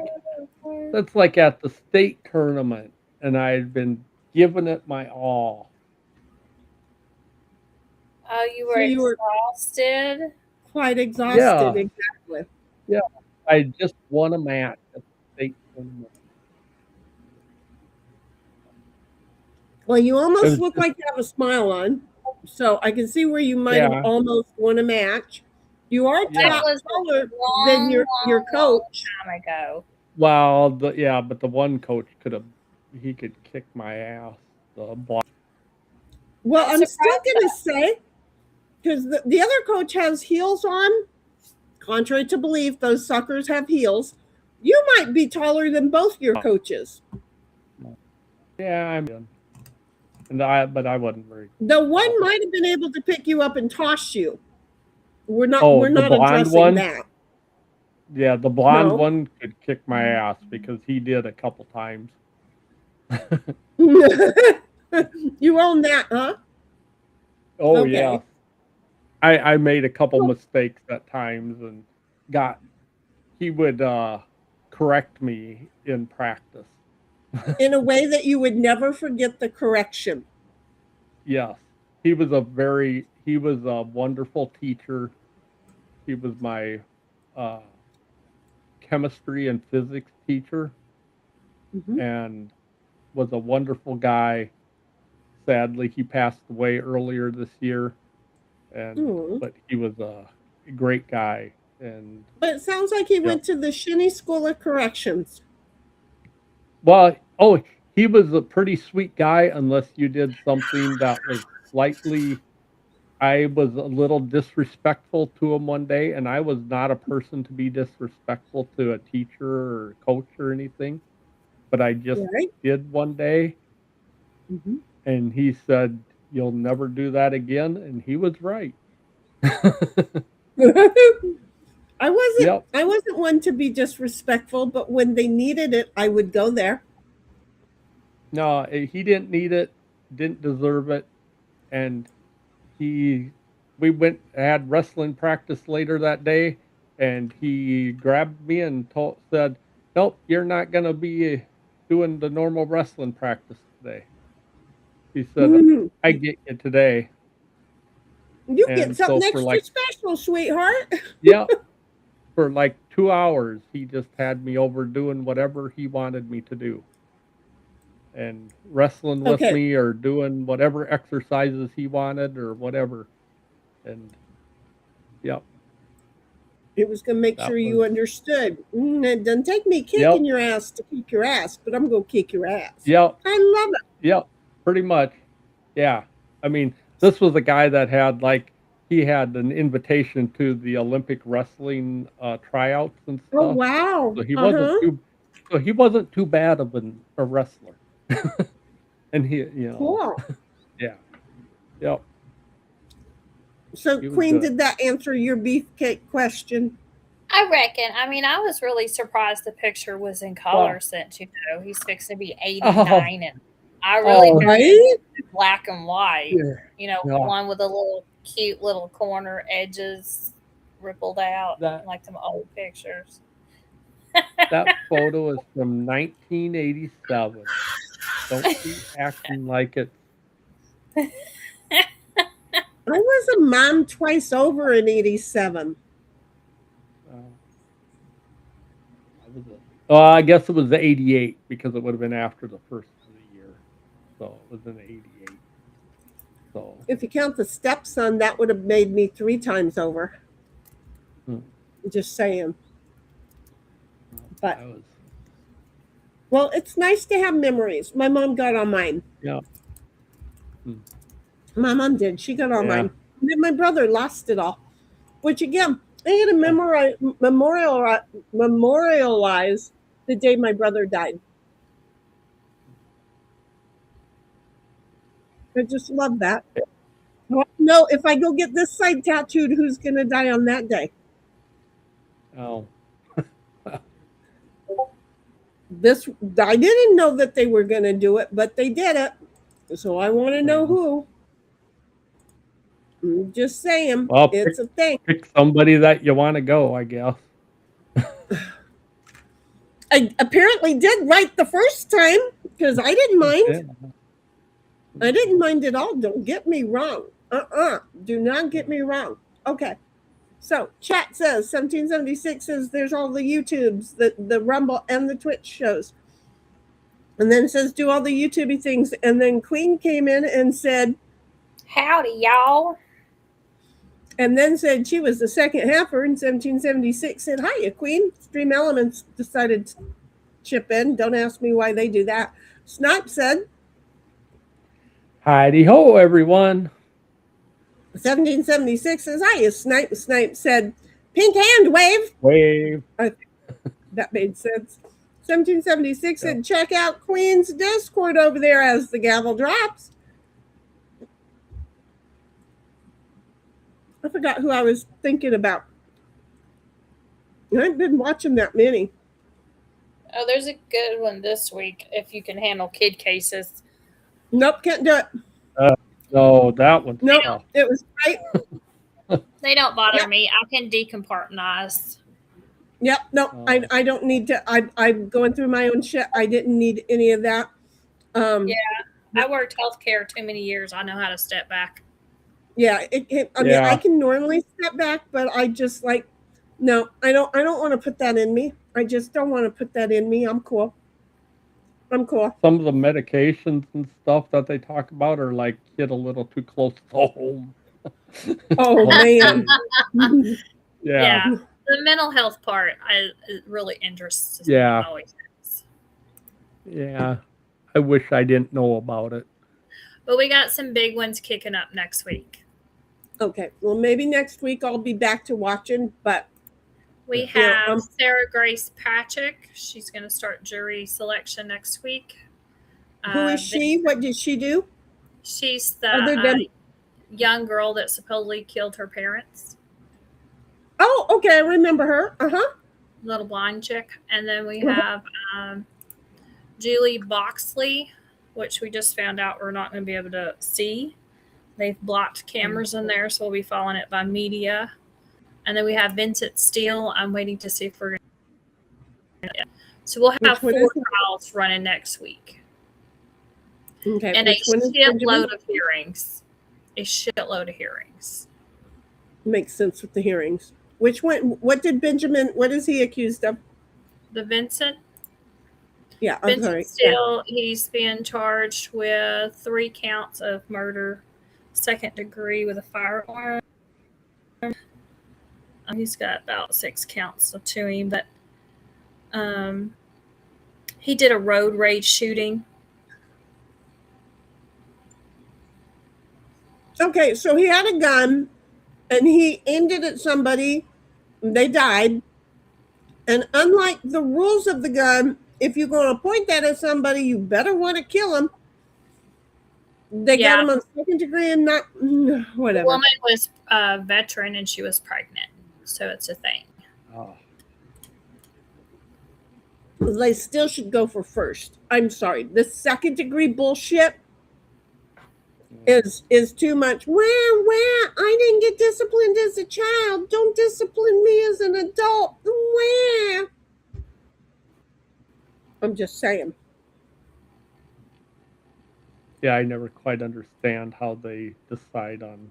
that's like at the state tournament, and I had been giving it my all. Oh, you were So you were exhausted. quite exhausted. Yeah, Exactly. yeah. I just won a match at the state tournament. Well, you It almost was look just like you have a smile on. So I can see where you might have yeah, almost won a match. You are That yeah. was taller a than long, your long, long coach. time ago. Well, but the one coach he could kick my ass. The block. Well, I'm I'm still surprised going to that say, because the other coach has heels on, contrary to belief, those suckers have heels. You might be taller than both your coaches. Yeah, but I wasn't very The one tall. might have been able to pick you up and toss you. Oh, We're the not blonde addressing one. that. Yeah, the blonde No. one could kick my ass because he did a couple times. You own that, huh? Oh yeah. Okay. I made a couple Well, mistakes at times and got he would correct me in practice. in a way that you would never forget the correction. Yes. He was a wonderful teacher. He was my uh chemistry and physics teacher Mhm. and was a wonderful guy. Sadly, he passed away earlier this year, and Mm. but he was a great guy. And But it sounds like he yep. went to the Shinny School of Corrections. Well, oh, he was a pretty sweet guy unless you did something that was slightly. I was a little disrespectful to him one day, and I was not a person to be disrespectful to a teacher or coach or anything, but I just Right? did one day, Mhm. and he said, "You'll never do that again," and he was right. I wasn't Yep. I wasn't one to be disrespectful, but when they needed it, I would go there. No, he didn't need it, didn't deserve it, and he we went had wrestling practice later that day, and he grabbed me and said, "Nope, you're not gonna be doing the normal wrestling practice today." He said, Mhm. "I get you today." You get And so something for extra like, special, sweetheart. yeah, for like 2 hours, he just had me over doing whatever he wanted me to do, and wrestling with Okay. me or doing whatever exercises he wanted or whatever. And yep, It was going to make that sure was you understood. It doesn't take me yep, kicking your ass to kick your ass, but I'm going to kick your ass. yep, I love it. yep, pretty much. Yeah. I mean, this was a guy that had like he had an invitation to the Olympic wrestling tryouts and Oh, stuff. wow. So he Uh wasn't huh. too so he wasn't too bad of a wrestler. And Cool. yeah. Yep. So, He was Queen, good. did that answer your beefcake question? I reckon. I mean, I was really surprised the picture was in color Well, since, he's fixing to be oh, 89, and I really oh, wanted it Right? in black and white, yeah. Yeah. one with a little cute little corner edges rippled out That like them old pictures. that photo is from 1987. Don't be acting like it's I was a mom twice over in 87. uh, I was I guess it was the 88 because it would have been after the first of the year. So it was in 88. So If you count the stepson, that would have made me 3 times over. hmm, Just saying. But, that was well, it's nice to have memories. My mom got on mine. yeah. Hmm, My mom did. She got on yeah. mine. And then my brother lost it all, which again, I had to Yeah. memorialize the day my brother died. I just love that. I want to know if I go get this side tattooed, who's going to die on that day. Oh. This I didn't know that they were going to do it, but they did it. So I want to know Yeah. who. I'm just saying, Well, it's a thing. pick somebody that you want to go, I guess. I apparently did right the first time because I didn't mind. Yeah. I didn't mind at all. Don't get me wrong. Do not get me wrong. Okay. So chat says 1776 says there's all the YouTubes, the Rumble and the Twitch shows. And then it says do all the YouTubey things. And then Queen came in and said, Howdy, y'all. and then said she was the second halfer in 1776. Said, hiya, Queen. Stream Elements decided to chip in. Don't ask me why they do that. Snipe said, Heidi ho, everyone. 1776 says, hiya, Snipe. Snipe said, pink hand wave. Wave. That made sense. 1776 Yeah. said, check out Queen's Discord over there as the gavel drops. I forgot who I was thinking about. I've been watching that many. Oh, there's a good one this week if you can handle kid cases. Nope, can't do it. No, that one's No, tough. it was right. They don't bother Yep. me. I can decompartmentalize. Yep. No, Oh. I don't need to. I'm going through my own shit. I didn't need any of that. Yeah. I worked healthcare too many years. I know how to step back. Yeah. I mean, Yeah. I can normally step back, but I just like, no, I don't want to put that in me. I just don't want to put that in me. I'm cool. I'm cool. Some of the medications and stuff that they talk about are like hit a little too close to home. Oh man. Yeah. The mental health part, it really interests me. Yeah. It always is. Yeah. I wish I didn't know about it. But we got some big ones kicking up next week. Okay. Well, maybe next week I'll be back to watching, but We Yeah, have Sarah Grace Patrick. She's going to start jury selection next week. who is she? What did she do? She's Other the than- young girl that supposedly killed her parents. Oh, okay. I remember her. Uh-huh. Little blonde chick. And then we have Julie Boxley, which we just found out we're not going to be able to see. They've blocked cameras in there, so we'll be following it by media. And then we have Vincent Steele. I'm waiting to see if we're going to. So we'll have Which one 4 is it? trials running next week. Okay. And a Which one is Benjamin? shitload of hearings. A shitload of hearings. Makes sense with the hearings. Which one? What is he accused of? The Vincent Yeah, I'm sorry. Vincent Steele, he's being charged with 3 counts of murder, 2nd degree with a firearm. He's got about 6 counts to him, but he did a road rage shooting. Okay, so he had a gun and he aimed it at somebody. And they died. And unlike the rules of the gun, if you're going to point that at somebody, you better want to kill him. They got him on 2nd degree and not The whatever. woman was a veteran and she was pregnant, so it's a thing. Oh. They still should go for first. I'm sorry. The 2nd degree bullshit is too much. Wah, I didn't get disciplined as a child. Don't discipline me as an adult. Wah. I'm just saying. Yeah, I never quite understand how they decide on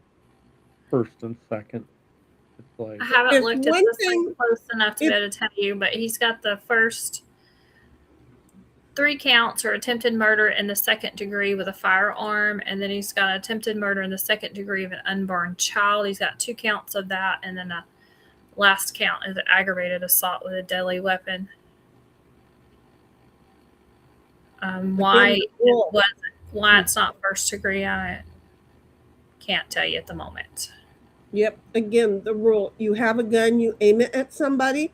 first and second. It's like, I haven't If looked at one this thing- thing close enough to be able to tell you, but he's got the first 3 counts are attempted murder in the 2nd degree with a firearm, and then he's got attempted murder in the 2nd degree of an unborn child. He's got 2 counts of that, and then the last count is aggravated assault with a deadly weapon. Why it's not 1st degree, I can't tell you at the moment. Yep. Again, the rule. You have a gun, you aim it at somebody,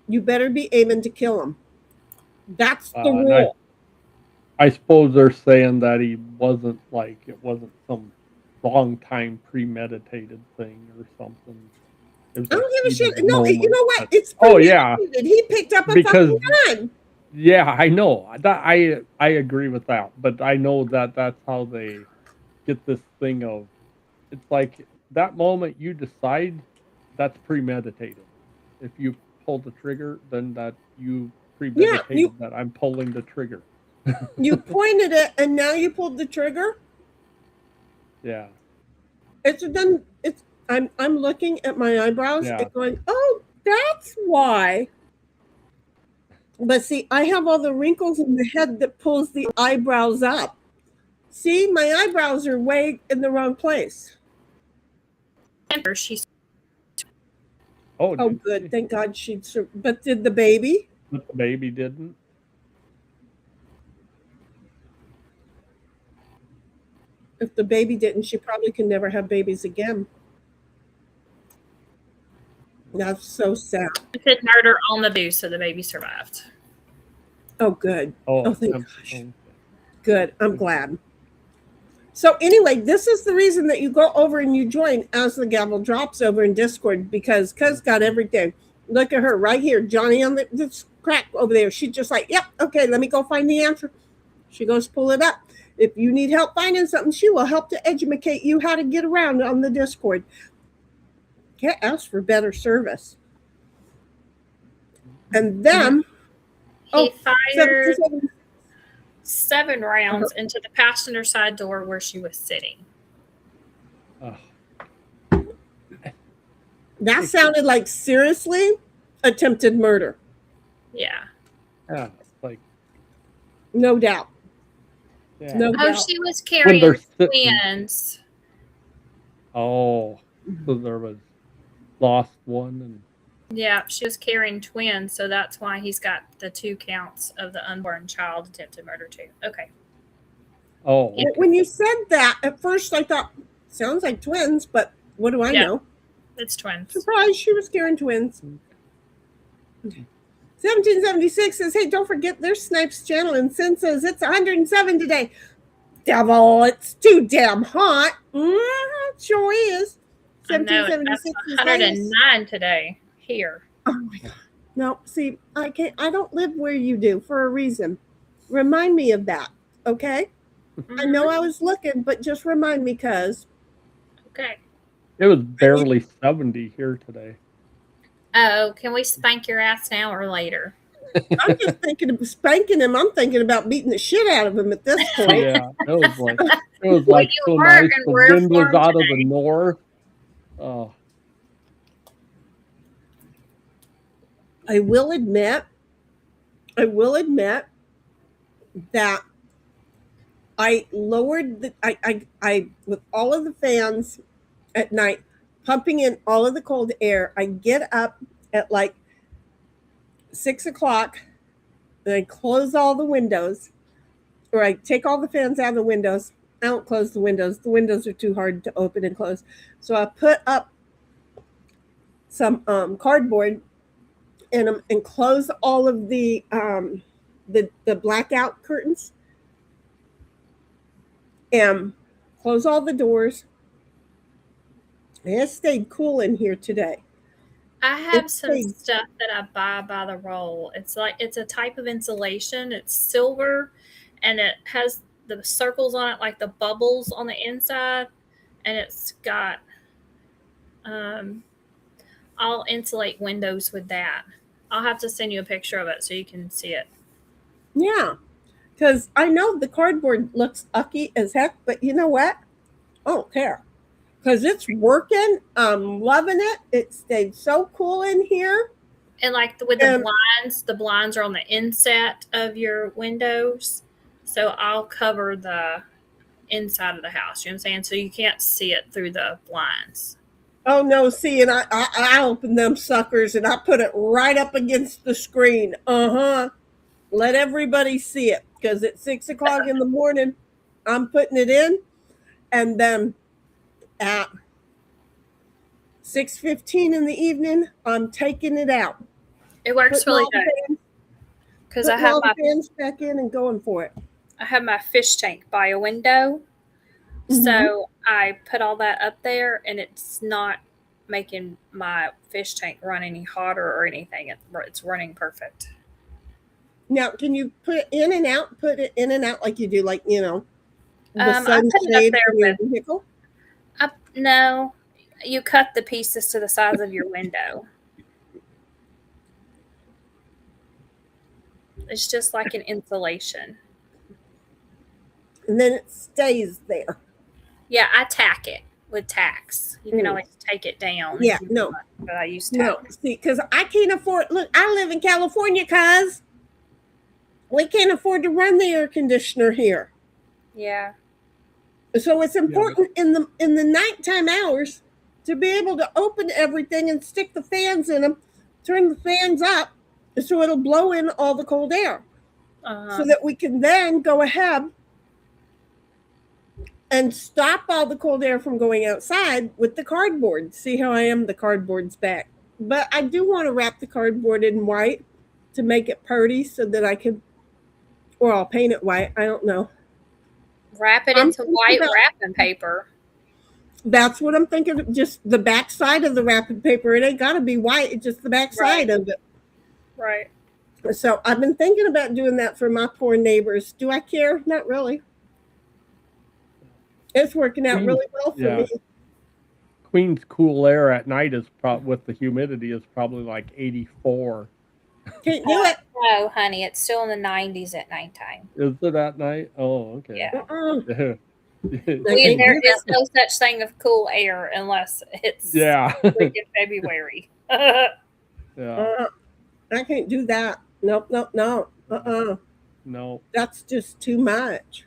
you better be aiming to kill them. That's the and rule. I suppose they're saying that it wasn't some long time premeditated thing or something. It was I don't give a heat shit. of the No, you moment know what? that- It's Oh, yeah. premeditated. He picked up a Because- fucking gun. Yeah, I know. I agree with that, but I know that that's how they get this thing of. It's like that moment you decide that's premeditated. If you pull the trigger, then that you premeditated that I'm pulling the trigger. You pointed it and now you pulled the trigger. Yeah. I'm looking at my eyebrows Yeah. and going, oh, that's why. But see, I have all the wrinkles in the head that pulls the eyebrows up. See, my eyebrows are way in the wrong place. She's Oh, Oh, did good. she? Thank God but did the baby? But the baby didn't. If the baby didn't, she probably can never have babies again. That's so sad. attempted murder on the booth, so the baby survived. Oh, good. Oh, thank I'm- gosh. oh, Good. I'm glad. So anyway, this is the reason that you go over and you join as the gavel drops over in Discord, because Cuz got everything. Look at her right here, Johnny on this crack over there. She's just like, yep, okay, let me go find the answer. She goes pull it up. If you need help finding something, she will help to educate you how to get around on the Discord. Can't ask for better service. And then He fired 77 7 rounds into the passenger side door where she was sitting. That sounded like seriously attempted murder. Yeah. Yeah, like No doubt. yeah. No Oh, doubt. she was they're carrying sitting. twins. Oh, so there was lost one and Yeah, she was carrying twins, so that's why he's got the 2 counts of the unborn child attempted murder too. Okay. oh, Yeah. When you said that, at first I thought, sounds like twins, but what do I Yeah. know? It's twins. Surprise, she was carrying twins. 1776 says, hey, don't forget there's Snipes channel, and Sin says it's 107 today. Devil, it's too damn hot. It sure is. I know, that's 1776 is 109 today here. Oh my god. No, see, I don't live where you do for a reason. Remind me of that, okay? I know I was looking, but just remind me, cuz. Okay. it was barely 70 here today. Oh, can we spank your ass now or later? I'm just thinking of spanking him. I'm thinking about beating the shit out of him at this point. Yeah, it was Well, like you so were nice. in The rare wind was form out of today. the north. Oh, I will admit that I lowered the I with all of the fans at night pumping in all of the cold air. I get up at like 6 o'clock and I close all the windows, or I take all the fans out of the windows. I don't close the windows. The windows are too hard to open and close. So I put up some cardboard and close all of the blackout curtains and close all the doors. It stayed cool in here today. I have It's some big. stuff that I buy by the roll. It's a type of insulation. It's silver and it has the circles on it like the bubbles on the inside, and it's got I'll insulate windows with that. I'll have to send you a picture of it so you can see it. Yeah, because I know the cardboard looks ucky as heck, but you know what? I don't care because it's working. I'm loving it. It stayed so cool in here. And like with the blinds are on the inset of your windows. So I'll cover the inside of the house. You know what I'm saying? So you can't see it through the blinds. Oh no, see, and I open them suckers and I put it right up against the screen. Let everybody see it because at 6 o'clock in the morning, I'm putting it in, and then at 6:15 in the evening, I'm taking it out. It works Putting really all the good fans- because I putting have all my the fans back in and going for it. fish tank by a window. Mhm. So I put all that up there, and it's not making my fish tank run any hotter or anything. It's running perfect. Now, can you put it in and out? Put it in and out like you do, like, you know, the I put it up sunshade there in your with- vehicle? No, you cut the pieces to the size of your window. It's just like an insulation. And then it stays there. Yeah, I tack it with tacks. You can Mm. always take it down. Yeah, if you no. want, but I use No, tack. see, because I can't afford, look, I live in California, cuz we can't afford to run the air conditioner here. Yeah. So it's important in the nighttime hours to be able to open everything and stick the fans in them, turn the fans up so it'll blow in all the cold air, so that we can then go ahead and stop all the cold air from going outside with the cardboard. See how I am? The cardboard's back. But I do want to wrap the cardboard in white to make it pretty so that I could, or I'll paint it white. I don't know. Wrap it I'm into thinking white about- wrapping paper. That's what I'm thinking. Just the back side of the wrapping paper. It ain't got to be white. It's just the back side of it. Right. So I've been thinking about doing that for my poor neighbors. Do I care? Not really. It's working out Queen's, really well for yeah, me. Queen's cool air at night is with the humidity is probably like 84. Can't do it. No, honey, it's still in the 90s at nighttime. Is it at night? Oh, okay. Yeah. Uh-uh. I There can't do is that. no such thing of cool air unless it's Yeah. freaking February. Yeah. I can't do that. Nope, nope, no. No. That's just too much.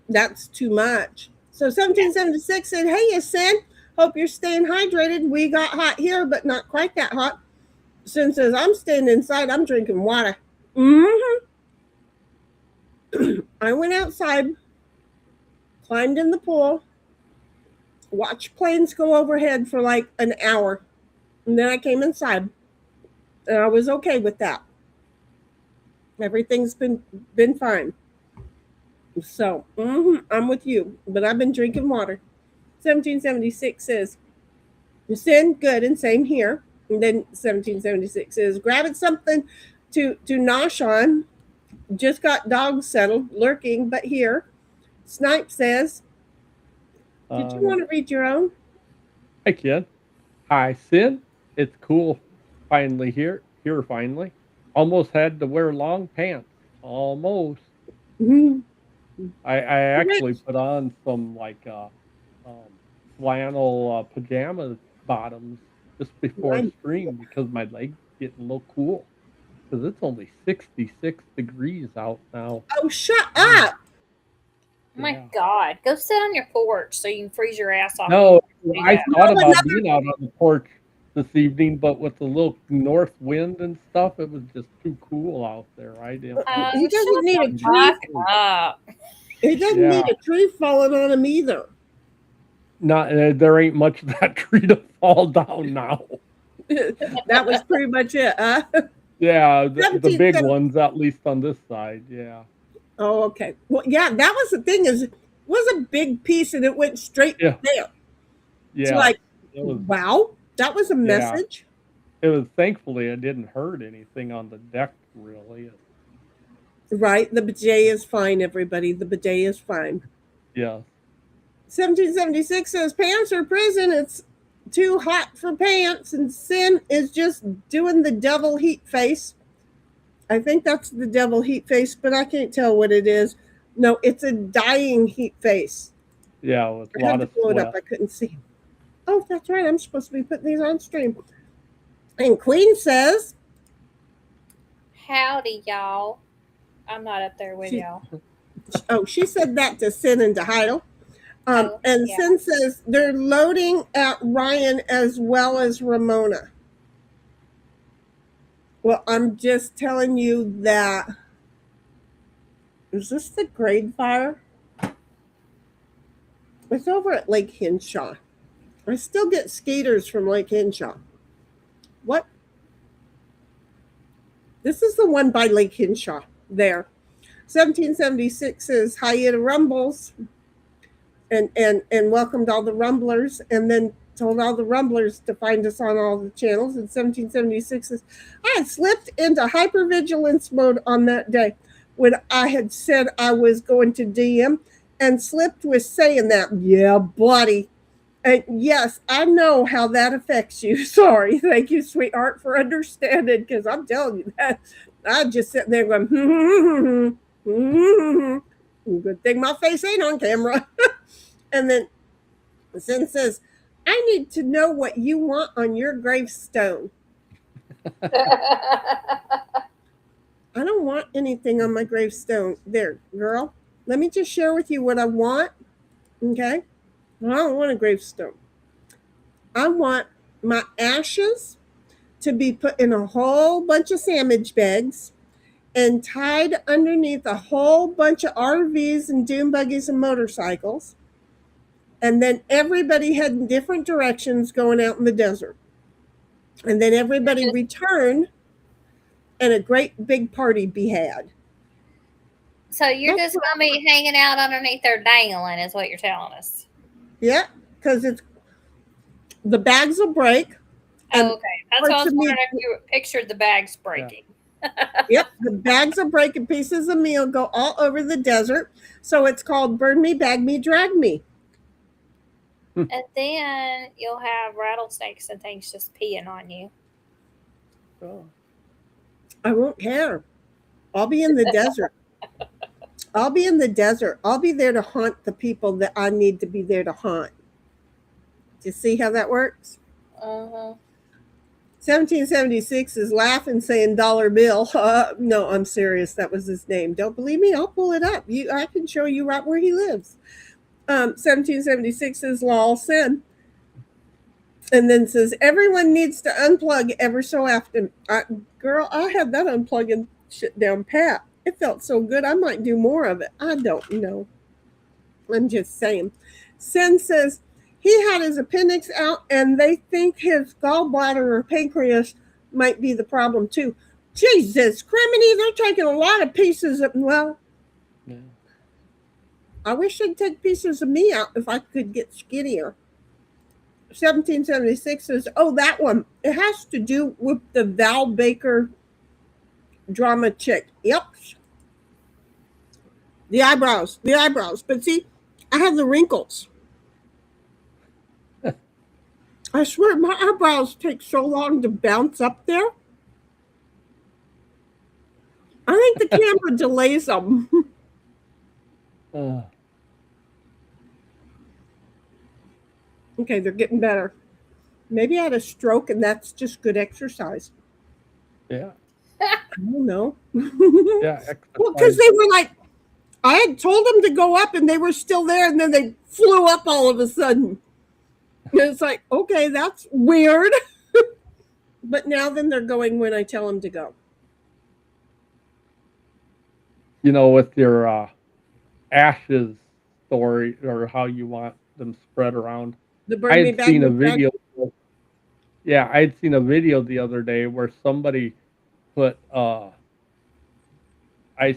That's too much. So 1776 said, "Hey, Yasin, hope you're staying hydrated. We got hot here, but not quite that hot. Sin says, I'm staying inside. I'm drinking water." Mm-hmm. I went outside, climbed in the pool, watched planes go overhead for like an hour, and then I came inside, and I was okay with that. Everything's been fine. So I'm with you, but I've been drinking water. 1776 says, "Sin, good, and same here." And then 1776 says, "Grabbing something to nosh on. Just got dogs settled, lurking, but here." Snipe says, "Did you want to read your own?" Hi, kid. Hi, Sid. It's cool. Finally here. Here, finally. Almost had to wear long pants. Almost. Mhm. I actually put on some like flannel pajama bottoms just before Nice. stream because my legs getting a little cool. Because it's only 66 degrees out now. Oh, shut up. Oh my Yeah. God. Go sit on your porch so you can freeze your ass off. No, Yeah. I thought No, about another- being out on the porch this evening, but with the little north wind and stuff, it was just too cool out there. I didn't. He doesn't need a tree. Fuck up. He doesn't Yeah. need a tree falling on him either. Not there ain't much of that tree to fall down now. That was pretty much it. Yeah, the 17, big ones at least on this side. Yeah, Oh, okay. Well, yeah, that was the thing. Is it was a big piece and it went straight Yeah. there. It's yeah. like, It was. wow, that was a message. It was thankfully it didn't hurt anything on the deck really. Right. The bidet is fine, everybody. The bidet is fine. Yeah. 1776 says pants are prison. It's too hot for pants, and Sin is just doing the devil heat face. I think that's the devil heat face, but I can't tell what it is. No, it's a dying heat face. Yeah, with a I had lot to of blow it up. I sweat. couldn't see. Oh, that's right. I'm supposed to be putting these on stream. And Queen says, Howdy, y'all. I'm not up there with She- y'all. oh, she said that to Sin and to Heidel. And yeah. Sin says they're loading at Ryan as well as Ramona. Well, I'm just telling you that. Is this the grade fire? It's over at Lake Henshaw. I still get skaters from Lake Henshaw. What? This is the one by Lake Henshaw there. 1776 says Hyena Rumbles and welcomed all the Rumblers and then told all the Rumblers to find us on all the channels. And 1776 says, I had slipped into hypervigilance mode on that day when I had said I was going to DM and slipped with saying that. Yeah, buddy. And yes, I know how that affects you. Sorry. Thank you, sweetheart, for understanding, because I'm telling you that. I'm just sitting there going, good thing my face ain't on camera. And then Sin says, I need to know what you want on your gravestone. I don't want anything on my gravestone. There, girl. Let me just share with you what I want. Okay? I don't want a gravestone. I want my ashes to be put in a whole bunch of sandwich bags and tied underneath a whole bunch of RVs and dune buggies and motorcycles. And then everybody heading different directions going out in the desert. And then everybody return and a great big party be had. So you're just going to be hanging out underneath there dangling is what you're telling us. Yeah, because it's the bags will break. And Oh, okay. That's what I parts was of me- wondering if you pictured the bags breaking. Yep, the bags of breaking pieces of meal go all over the desert. So it's called burn me, bag me, drag me. And then you'll have rattlesnakes and things just peeing on you. Oh. I won't care. I'll be in the desert. I'll be in the desert. I'll be there to haunt the people that I need to be there to haunt. Do you see how that works? Uh-huh. 1776 is laughing, saying dollar bill. No, I'm serious. That was his name. Don't believe me? I'll pull it up. I can show you right where he lives. 1776 is lol sin. And then says, everyone needs to unplug ever so often. Girl, I had that unplugging shit down pat. It felt so good. I might do more of it. I don't know. I'm just saying. Sen says he had his appendix out and they think his gallbladder or pancreas might be the problem too. Jesus, criminy, they're taking a lot of pieces of, well, Yeah. I wish they'd take pieces of me out if I could get skinnier. 1776 says, oh, that one. It has to do with the Val Baker drama chick. Yep. The eyebrows. But see, I have the wrinkles. I swear my eyebrows take so long to bounce up there. I think the camera delays them. Okay, they're getting better. Maybe I had a stroke and that's just good exercise. Yeah. I don't know. Yeah. Well, because they were like, I had told them to go up and they were still there and then they flew up all of a sudden. And it's like, okay, that's weird. But now then they're going when I tell them to go. You know, with your ashes story or how you want them spread around. The I burn me had back. seen a video. Yeah, I had seen a video the other day where somebody put I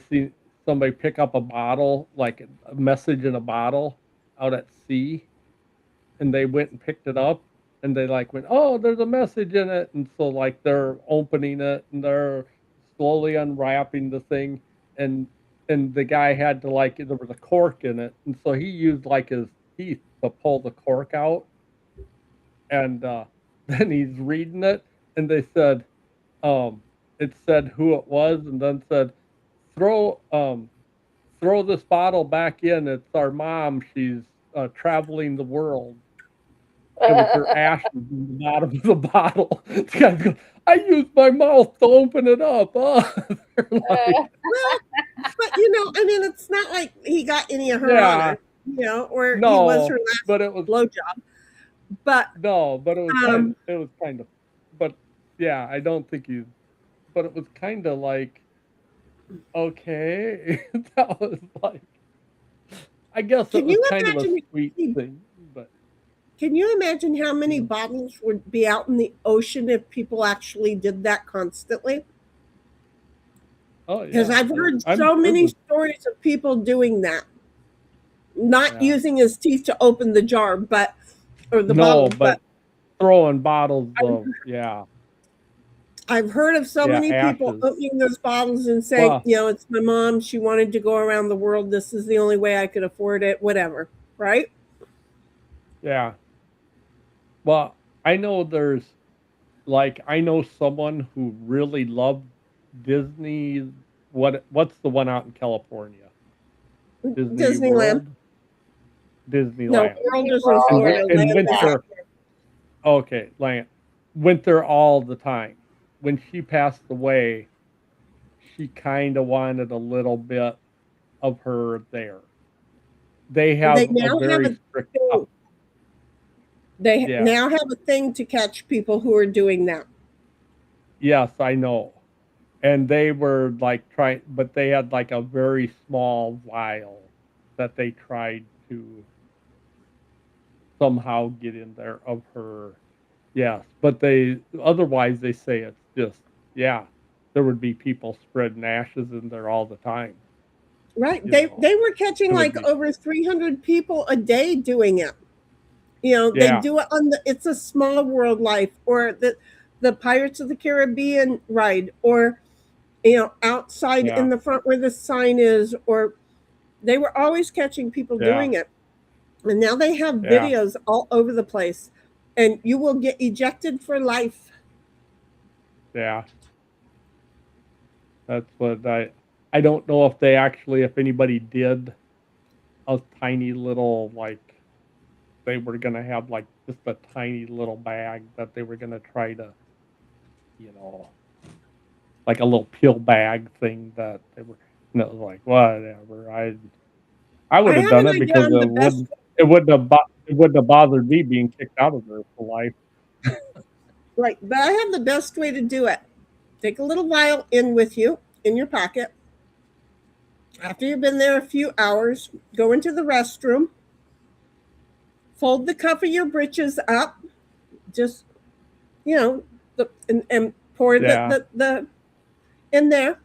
see somebody pick up a bottle, like a message in a bottle out at sea, and they went and picked it up and they like went, oh, there's a message in it. And so like they're opening it and they're slowly unwrapping the thing and the guy had to like there was a cork in it. And so he used like his teeth to pull the cork out. And then he's reading it and they said, it said who it was and then said, throw this bottle back in. It's our mom. She's traveling the world. It was her ashes in the bottom of the bottle. The guy goes, I used my mouth to open it up. Oh. They're like, But you know, I mean, it's not like he got any of her on yeah, her, you know, or he no, was her last but it was blowjob. But no, but it was kind of, but yeah, I don't think you, but it was kind of like, okay, that was like, I guess it can was you kind of a imagine? sweet thing, but Can you imagine how many bottles would be out in the ocean if people actually did that constantly? oh Because yeah, I've heard I'm so sure many that, stories of people doing that, not yeah, using his teeth to open the jar, but or the no, bottle. But but throwing bottles of, yeah, I've heard of so yeah, many people ashes. opening those bottles and saying, Well, you know, it's my mom. She wanted to go around the world. This is the only way I could afford it. Whatever, right? yeah. Well, I know there's like I know someone who really loved Disney. What's the one out in California? Disney Disneyland. World, No, Disneyland, world is in and Florida. and Land went is there. out here. Okay, land went there all the time. When she passed away, she kind of wanted a little bit of her there. They They have a now have very a strict, thing. They yeah, now have a thing to catch people who are doing that. yes, I know. And they were like trying, but they had like a very small vial that they tried to somehow get in there of her. Yes, but they otherwise they say it's just, yeah, there would be people spreading ashes in there all the time. Right. You know, They were catching it would like be, over 300 people a day doing it. You know, they yeah, do it on the It's a Small World Life or the Pirates of the Caribbean ride or outside Yeah. in the front where the sign is, or they were always catching people Yeah. doing it. And now they have Yeah. videos all over the place, and you will get ejected for life. Yeah. That's what I don't know if they actually, if anybody did a tiny little, like, they were gonna have, like, just a tiny little bag that they were gonna try to, you know, like a little pill bag thing that they were, and it was like, whatever. I would I have have done an it idea because on the best. it wouldn't have bothered me being kicked out of there for life. Right, but I have the best way to do it. Take a little vial in with you in your pocket. After you've been there a few hours, go into the restroom, fold the cuff of your breeches up, just and pour Yeah. the in there.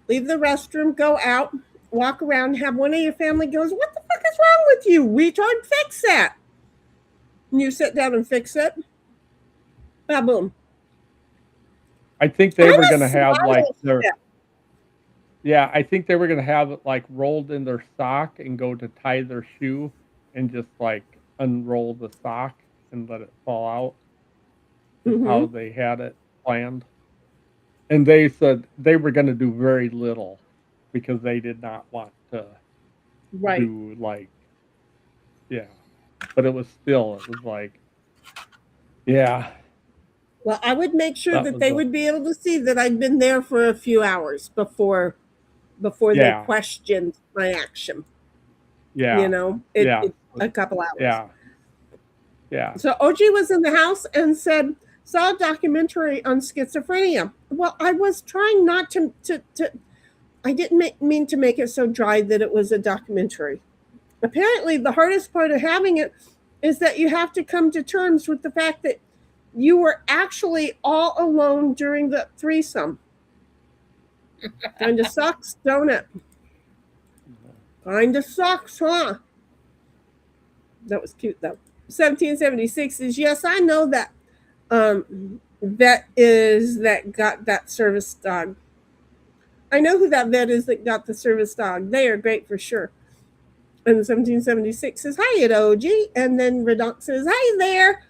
Leave the restroom, go out, walk around, have one of your family goes, "What the fuck is wrong with you? Retard, fix that." And you sit down and fix it. Ba-boom. I think they I'm were a gonna have, like, smile their step. yeah, I think they were gonna have it, like, rolled in their sock and go to tie their shoe and just, like, unroll the sock and let it fall out, is how Mhm. they had it planned. And they said they were gonna do very little because they did not want to Right. do, like, yeah. But it was like, yeah, Well, I would make sure that that was they a would be able to see that I'd been there for a few hours before they yeah, questioned my action. yeah, yeah, It a couple hours. yeah, yeah, So OG was in the house and said, saw a documentary on schizophrenia. Well, I was trying not to I didn't mean to make it so dry that it was a documentary. Apparently, the hardest part of having it is that you have to come to terms with the fact that you were actually all alone during the threesome. Kind of sucks, don't it? Kind of sucks, huh? That was cute, though. 1776 is, yes, I know that that got that service dog. I know who that vet is that got the service dog. They are great for sure. And 1776 says, "Hi, at OG." And then Redonk says, "Hi there.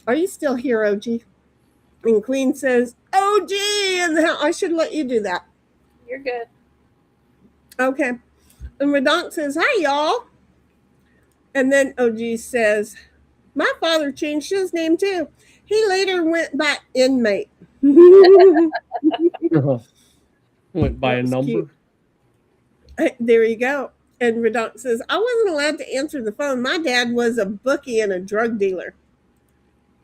Are you still here, OG?" And Queen says, "OG." And I should let you do that. You're good. Okay. And Redonk says, "Hi, y'all." And then OG says, "My father changed his name too. He later went by inmate." went by That a was cute. number. There you go. And Redonk says, "I wasn't allowed to answer the phone. My dad was a bookie and a drug dealer."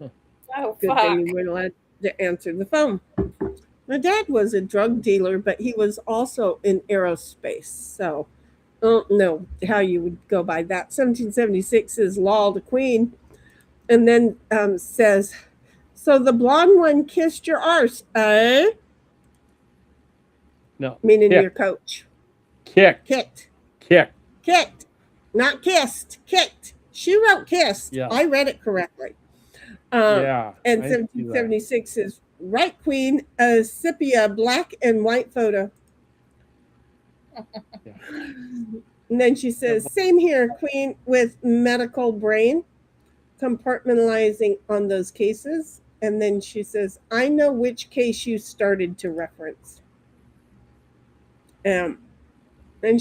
Oh, Good fuck. thing you weren't allowed to answer the phone. My dad was a drug dealer, but he was also in aerospace. So I don't know how you would go by that. 1776 is Law to Queen. And then says, "So the blonde one kissed your arse, eh?" No, Meaning your kicked, coach. kicked, Kicked. kicked. Kicked. Not kissed. Kicked. She wrote kissed. Yeah, I read it correctly. yeah, And I see that. 1776 is right, Queen, a sepia black and white photo. Yeah. And then she says, "Same here, Queen, with medical brain, compartmentalizing on those cases." And then she says, "I know which case you started to reference." And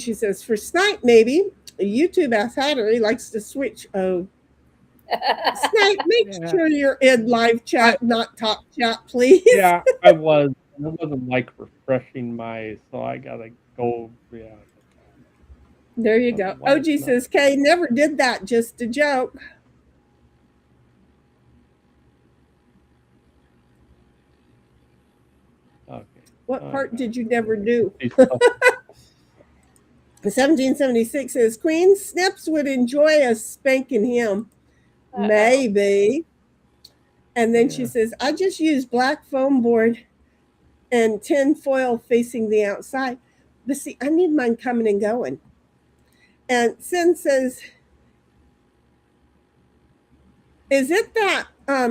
she says, "For Snipe, maybe. YouTube ass Hattery likes to switch. Oh, Snipe, make Yeah, sure you're in live I chat, not top chat, please." yeah, I was. It wasn't like refreshing so I gotta go. Yeah, There you go. why OG it's not. says, "Kay, never did that. Just a joke." Okay, What I part got did you never do? these stuff. 1776 says, "Queen Snips would enjoy us spanking him." Uh-oh. Maybe. And then she Yeah, says, "I just used black foam board and tin foil facing the outside. But see, I need mine coming and going." And Sin says, "Is it that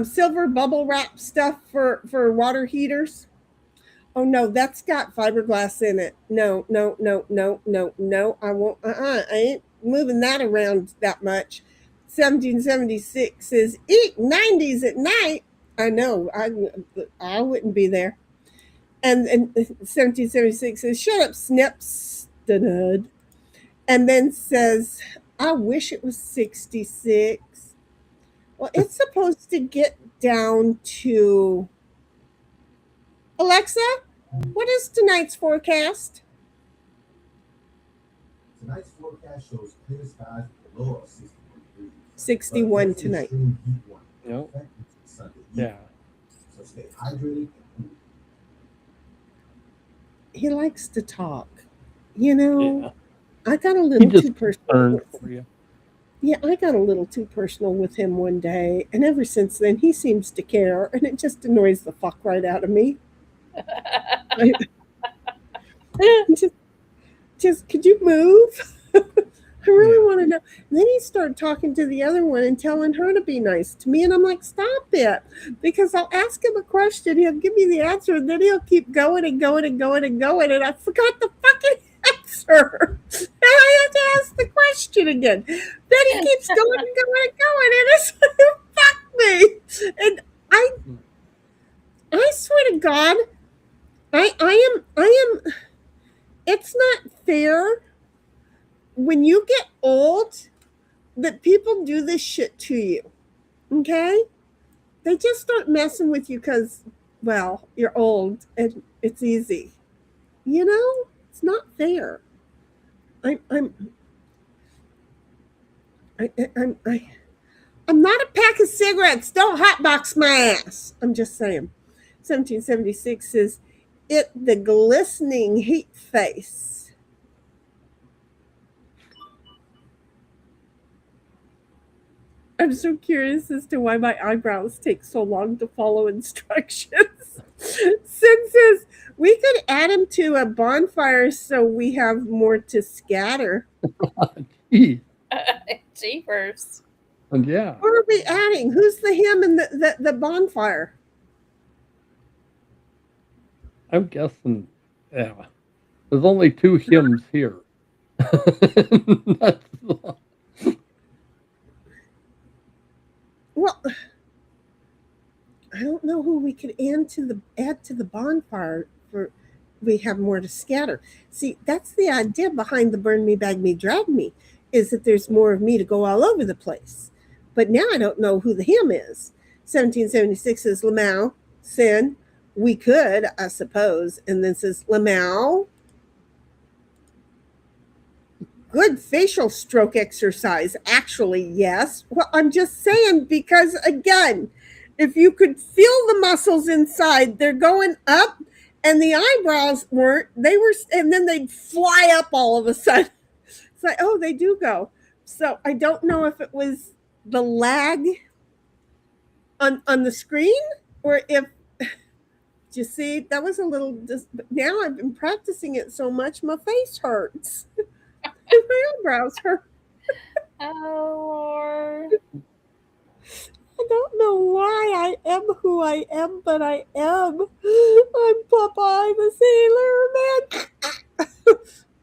silver bubble wrap stuff for water heaters?" Oh no, that's got fiberglass in it. No, no, no, no, no, no. I won't. I ain't moving that around that much. 1776 says eat 90s at night. I know. I wouldn't be there. And 1776 says shut up, snips. Dud. And then says I wish it was 66. Well, it's supposed to get down to Alexa. What is tonight's forecast? Tonight's forecast shows clear skies with a low of 61 degrees. 61 tonight. Extreme heat warning Yep. affecting Sunday evening. Yeah. So stay hydrated and cool. He likes to talk. You know, Yeah. I got a He little just too personal. concerned for you. Yeah, I got a little too personal with him one day, and ever since then, he seems to care, and it just annoys the fuck right out of me. I, just could you move? I really want to know. And then he started talking to the other one and telling her to be nice to me, and I'm like, stop it, because I'll ask him a question, he'll give me the answer, and then he'll keep going and going and going and going, and I forgot the fucking answer. And I have to ask the question again. Then he keeps going and going and going, and it's like, fuck me. And I swear to God, I am. It's not fair when you get old that people do this shit to you. Okay, they just start messing with you because, well, you're old and it's easy. You know, it's not fair. I'm not a pack of cigarettes. Don't hotbox my ass. I'm just saying. 1776 says, it the glistening heat face. I'm so curious as to why my eyebrows take so long to follow instructions. Sin says, we could add him to a bonfire so we have more to scatter. Jeez. Jeepers. Yeah. What are we adding? Who's the him in the bonfire? I'm guessing, yeah. There's only 2 hymns here. That's all. Well, I don't know who we could add to the bonfire for we have more to scatter. See, that's the idea behind the burn me, bag me, drag me, is that there's more of me to go all over the place. But now I don't know who the him is. 1776 says Lamau, sin, we could, I suppose, and then says Lamau. Good facial stroke exercise. Actually, yes. Well, I'm just saying because, again, if you could feel the muscles inside, they're going up, and the eyebrows weren't. They were, and then they'd fly up all of a sudden. It's like, oh, they do go. So I don't know if it was the lag on the screen or if, you see, that was a little, now I've been practicing it so much, my face hurts. My eyebrows hurt. Oh, Lord. I don't know why I am who I am, but I am. I'm Popeye the Sailor Man.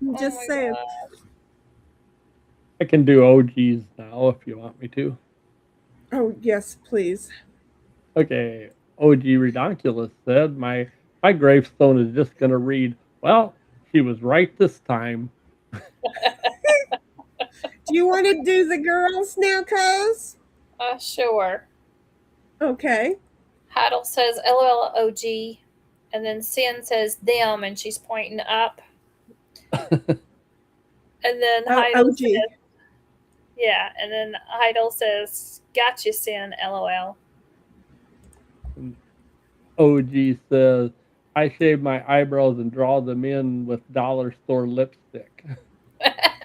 I'm just my saying. God. I can do OGs now if you want me to. Oh, yes, please. Okay. OG Redonkulous said, my gravestone is just going to read, well, she was right this time. Do you want to do the girls now, cuz? Sure. Okay. Heidel says LOL OG, and then Sin says them, and she's pointing up. And then Heidel OG. says, yeah, and then Heidel says, gotcha, Sin, LOL. OG says, I shave my eyebrows and draw them in with dollar store lipstick.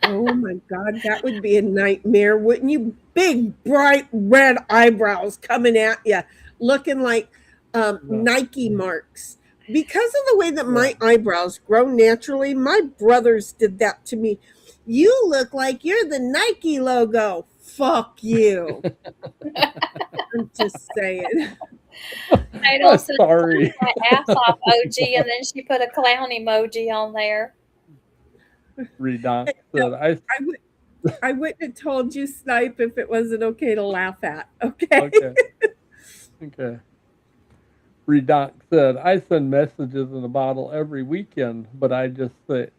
Oh my God, that would be a nightmare, wouldn't you? Big, bright red eyebrows coming at you, looking like Nike marks. Because of the way that my eyebrows grow naturally, my brothers did that to me. You look like you're the Nike logo. Fuck you. I'm just saying. Idol says, Sorry. "My ass off, OG," and then she put a clown emoji on there. Redonk No, said, I wouldn't have told you, Snipe, if it wasn't okay to laugh at. Okay. okay. Okay. Redonk said, I send messages in a bottle every weekend, but it just says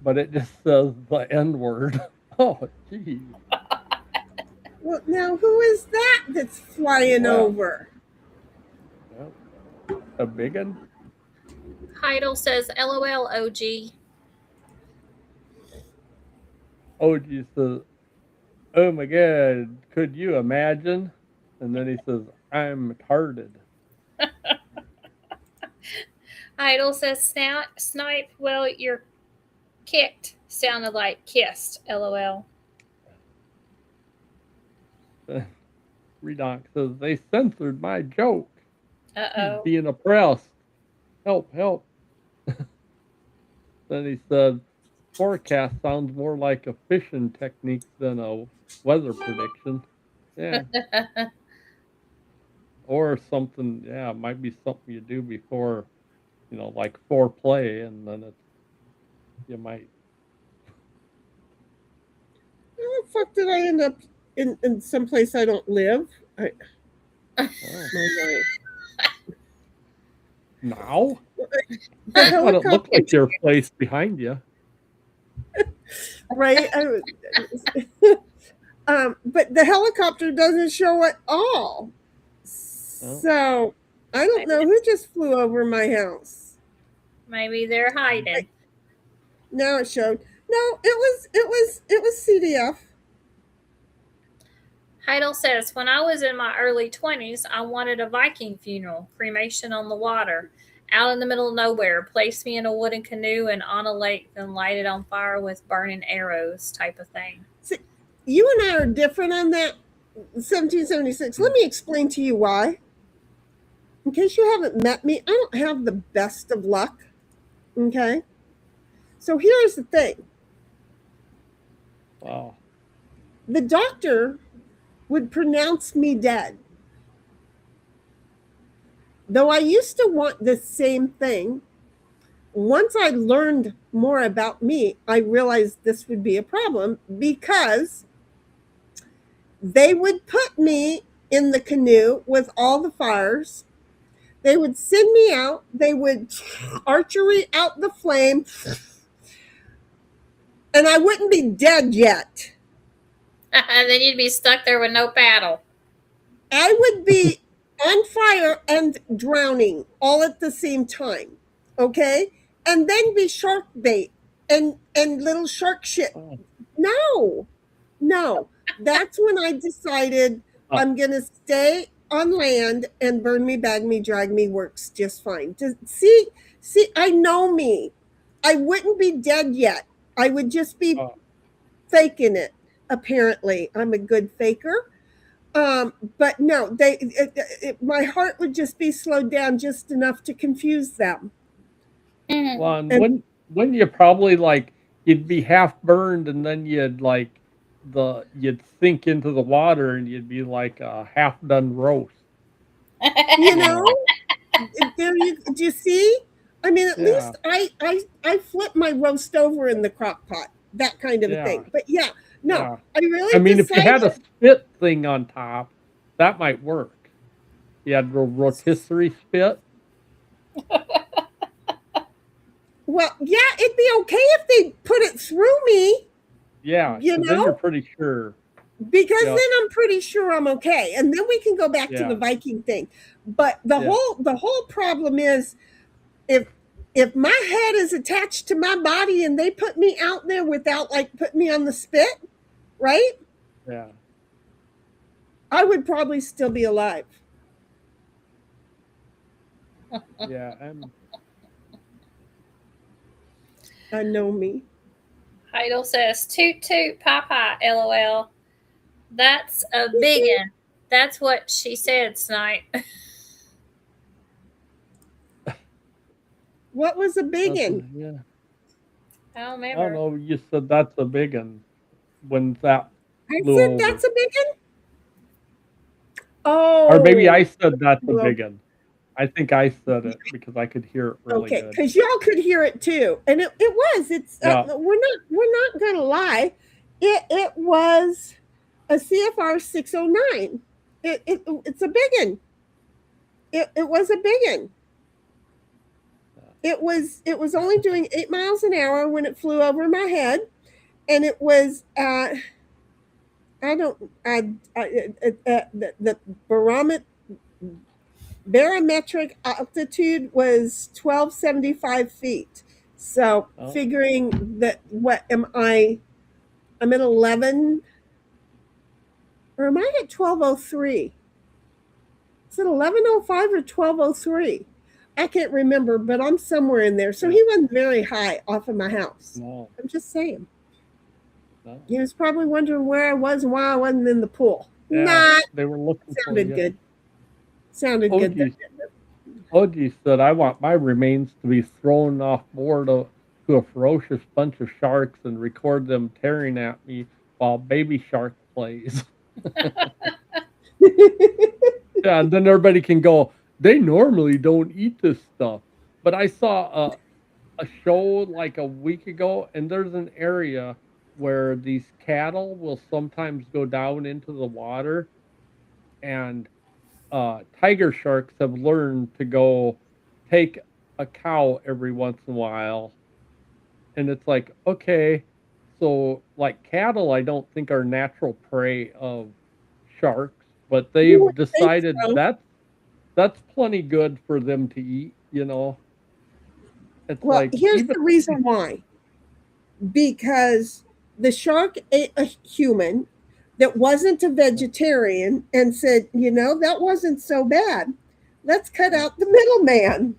the N word. Oh, geez. Well, now who is that that's flying Well. over? Well, a big one? Idol says, "LOL, OG." OG says, oh my God, could you imagine? And then he says, I'm retarded. Idol says, "Snipe, well, you're kicked." Sounded like kissed. LOL. Redonk says, they censored my joke. He's Uh-oh. being oppressed. Help, help. Then he said, forecast sounds more like a fishing technique than a weather prediction. Yeah. Or something, yeah, it might be something you do before, like foreplay, and then you might. How the fuck did I end up in some place I don't live? Oh, My now? the That's what it looked helicopter, like your place behind you. right? But the helicopter doesn't show at all. So I don't know who just flew over my house. Maybe they're hiding. Now it showed. No, it was CDF. Heidel says, "When I was in my early 20s, I wanted a Viking funeral, cremation on the water, out in the middle of nowhere. Place me in a wooden canoe and on a lake, then light it on fire with burning arrows," type of thing. See, you and I are different on that. 1776. Let me explain to you why. In case you haven't met me, I don't have the best of luck. Okay? So here's the thing. Wow. The doctor would pronounce me dead. Though I used to want the same thing, once I learned more about me, I realized this would be a problem because they would put me in the canoe with all the fires. They would send me out. They would archery out the flame. And I wouldn't be dead yet. And then you'd be stuck there with no paddle. I would be on fire and drowning all at the same time. Okay? And then be shark bait and little shark shit. No. That's when I decided I'm going to stay on land, and burn me, bag me, drag me works just fine. See, I know me. I wouldn't be dead yet. I would just be faking it. Apparently, I'm a good faker. But no, my heart would just be slowed down just enough to confuse them. Well, and wouldn't you probably you'd be half burned, and then you'd sink into the water, and you'd be like a half done roast. You know, do you see? I mean, at least I flip my roast over in the crock pot, that kind of a thing. But I really. I mean, if you had a spit thing on top, that might work. You had a rotisserie spit. Well, yeah, it'd be okay if they put it through me. Yeah, then you're pretty sure. Because then I'm pretty sure I'm okay, and then we can go back to the Viking thing. But the whole problem is, if my head is attached to my body and they put me out there without putting me on the spit, right? Yeah. I would probably still be alive. Yeah, I know me. Heidel says, "Toot toot, papa, LOL." That's a biggin. That's what she said, Snipe. What was a biggin? Yeah. I don't I remember. don't know. You said that's a biggin. When that I flew said over. that's a biggin? Or maybe I Oh, said that's a well, big one. I think I said it because I could hear it really okay, good. because y'all could hear it too, and it was. It's Yeah. we're not gonna lie. It was a CFR 609. It's a big one. It was a big one. It was only doing 8 miles an hour when it flew over my head, and it was I don't the barometric altitude was 1275 feet. So Oh, figuring that, what am I? I'm at 11, or am I at 1203? Is it 1105 or 1203? I can't remember, but I'm somewhere in there. So yeah. he wasn't very high off of my house. No, I'm just saying. no. He was probably wondering where I was and why I wasn't in the pool. Yeah, Nah, they were looking for sounded you. good. Sounded good. OG, OG said, I want my remains to be thrown off board to a ferocious bunch of sharks and record them tearing at me while Baby Shark plays. Yeah, and then everybody can go, they normally don't eat this stuff. But I saw a show like a week ago, and there's an area where these cattle will sometimes go down into the water, and tiger sharks have learned to go take a cow every once in a while. And it's like, okay, so like cattle, I don't think are natural prey of sharks, but You they've would think decided so. that's plenty good for them to eat, you know. It's Well, like here's even the reason why. Because the shark ate a human that wasn't a vegetarian and said, that wasn't so bad. Let's cut out the middleman.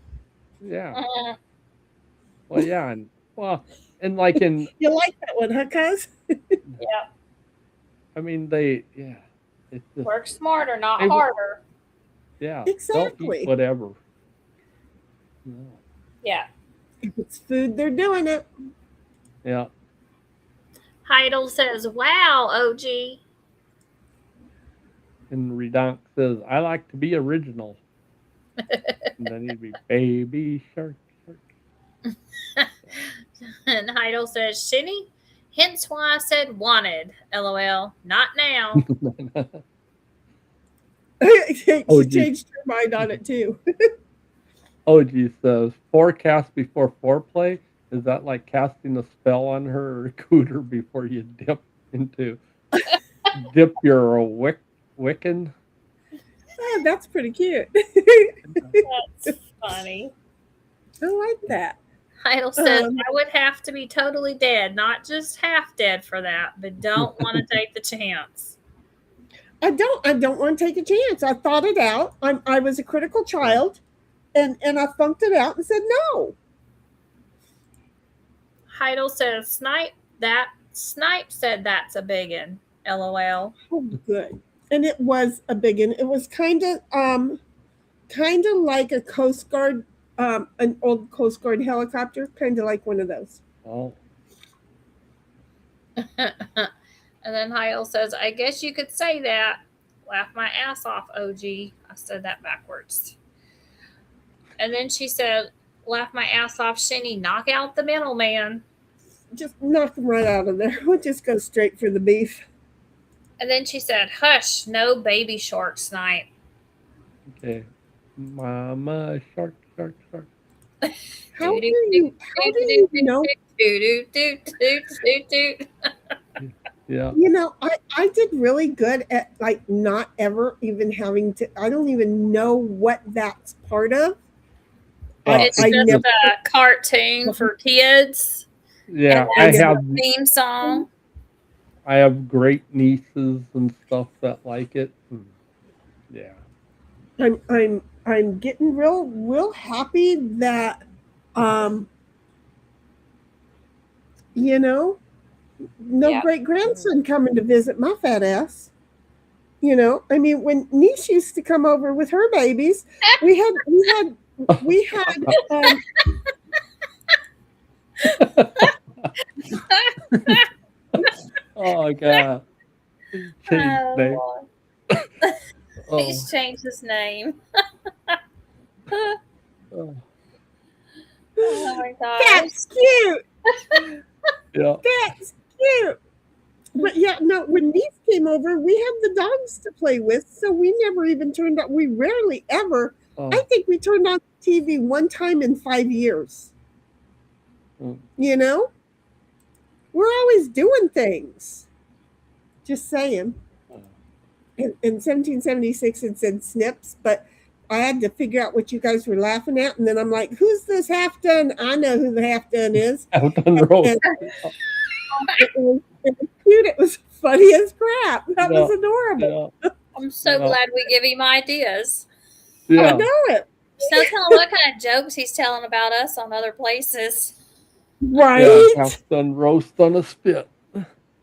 yeah, well, yeah, and well, and like in, You like that one, huh, cuz? Yeah. I mean, they, yeah, it's just, Work smarter, not they, harder. yeah, they'll eat Exactly. whatever. No. Yeah. If it's food, they're doing it. Yeah. Heidel says, wow, OG. And Redonk says, I like to be original. And then he'd be Baby Shark, Shark. And Heidel says, Shinny, hence why I said wanted. LOL. Not now. She OG, changed her mind on it too. OG says, forecast before foreplay. Is that like casting a spell on her or cooter before you dip your Wiccan? Oh, that's pretty cute. That's funny. I like that. Heidel says, Um, I would have to be totally dead, not just half dead for that, but don't want to take the chance. I don't want to take a chance. I thought it out. I was a critical child, and I funked it out and said no. Heidel says, Snipe said that's a biggin. LOL. Oh, good. And it was a big one. It was kind of like a Coast Guard, an old Coast Guard helicopter, kind of like one of those. Oh, And then Heidel says, I guess you could say that. Laugh my ass off, OG. I said that backwards. And then she said, laugh my ass off, Shinny. Knock out the middleman. Just knock them right out of there. We'll just go straight for the beef. And then she said, hush, no baby shark Snipe. okay. Mama Shark, Shark, Shark. How do you know? Yeah. I did really good at like not ever even having to. I don't even know what that's part of. It's I just never- a cartoon for kids. Yeah, And I that's have the theme song. I have great nieces and stuff that like it. Yeah. I'm getting real happy that no Yeah. great grandson coming to visit my fat ass. I mean, when niece used to come over with her babies, we had Oh god. Change name. Oh, He's changed his name. oh, Oh my gosh. That's cute. yeah. That's cute. But yeah, no, when these came over, we had the dogs to play with, so we never even turned on. We rarely ever. I Oh, think we turned on TV one time in 5 years. mm, You know, we're always doing things. Just saying. oh. In 1776, it said Snips, but I had to figure out what you guys were laughing at, and then I'm like, "Who's this half done?" I know who the half done is. Out on the road. And it was cute. It was funny as crap. That was Yeah, adorable. yeah, I'm so yeah, glad we give him ideas. I yeah. know it. Just don't tell him what kind of jokes he's telling about us on other places. Yeah, Right? half done roast on a spit.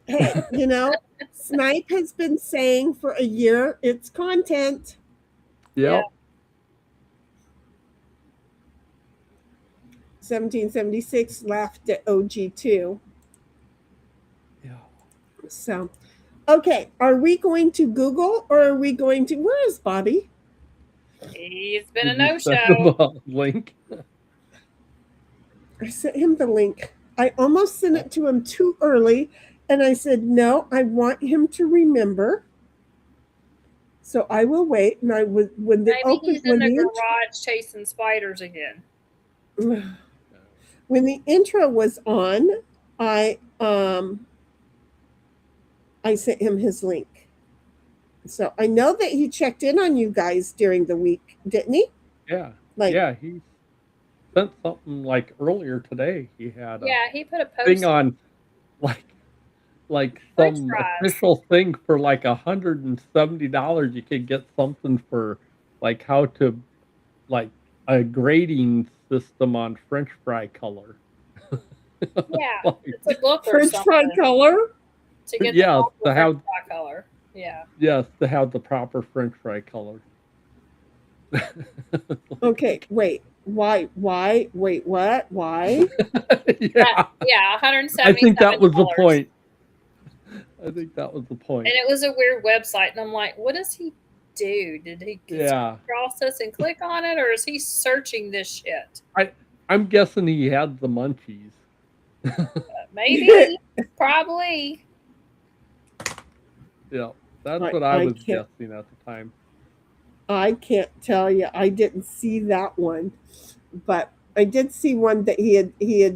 Hey, you know, Snipe has been saying for a year it's content. Yep. 1776 laughed at OG2. Yeah. So, okay, are we going to Google or are we going to? Where is Bobby? He's been a Did you no send show. him a link? I sent him the link. I almost sent it to him too early, and I said, no, I want him to remember. So I will wait. And I would when the Maybe he's in when the the garage chasing spiders again. when the intro was on, I sent him his link. So I know that he checked in on you guys during the week, didn't he? Yeah. Like, Yeah, he sent something like earlier today. He had a Yeah, he put a thing post on like French some fries. official thing for like $170. You could get something for like how to like a grading system on French fry color. Yeah, Like, it's a book or French fry something color. to get yeah, the proper to have French fry color. Yeah. yes, to have the proper French fry color. Okay, wait. Why? Wait, what? Why? Yeah, Yeah, I think that was the $177. point. I think that was the point. And it was a weird website, and I'm like, what does he do? Did he Yeah, cross this and click on it, or is he searching this shit? I'm guessing he had the munchies. Maybe, probably. Yeah, that's I- what I I was can't- guessing at the time. I can't tell you. I didn't see that one, but I did see one that he had. Yeah,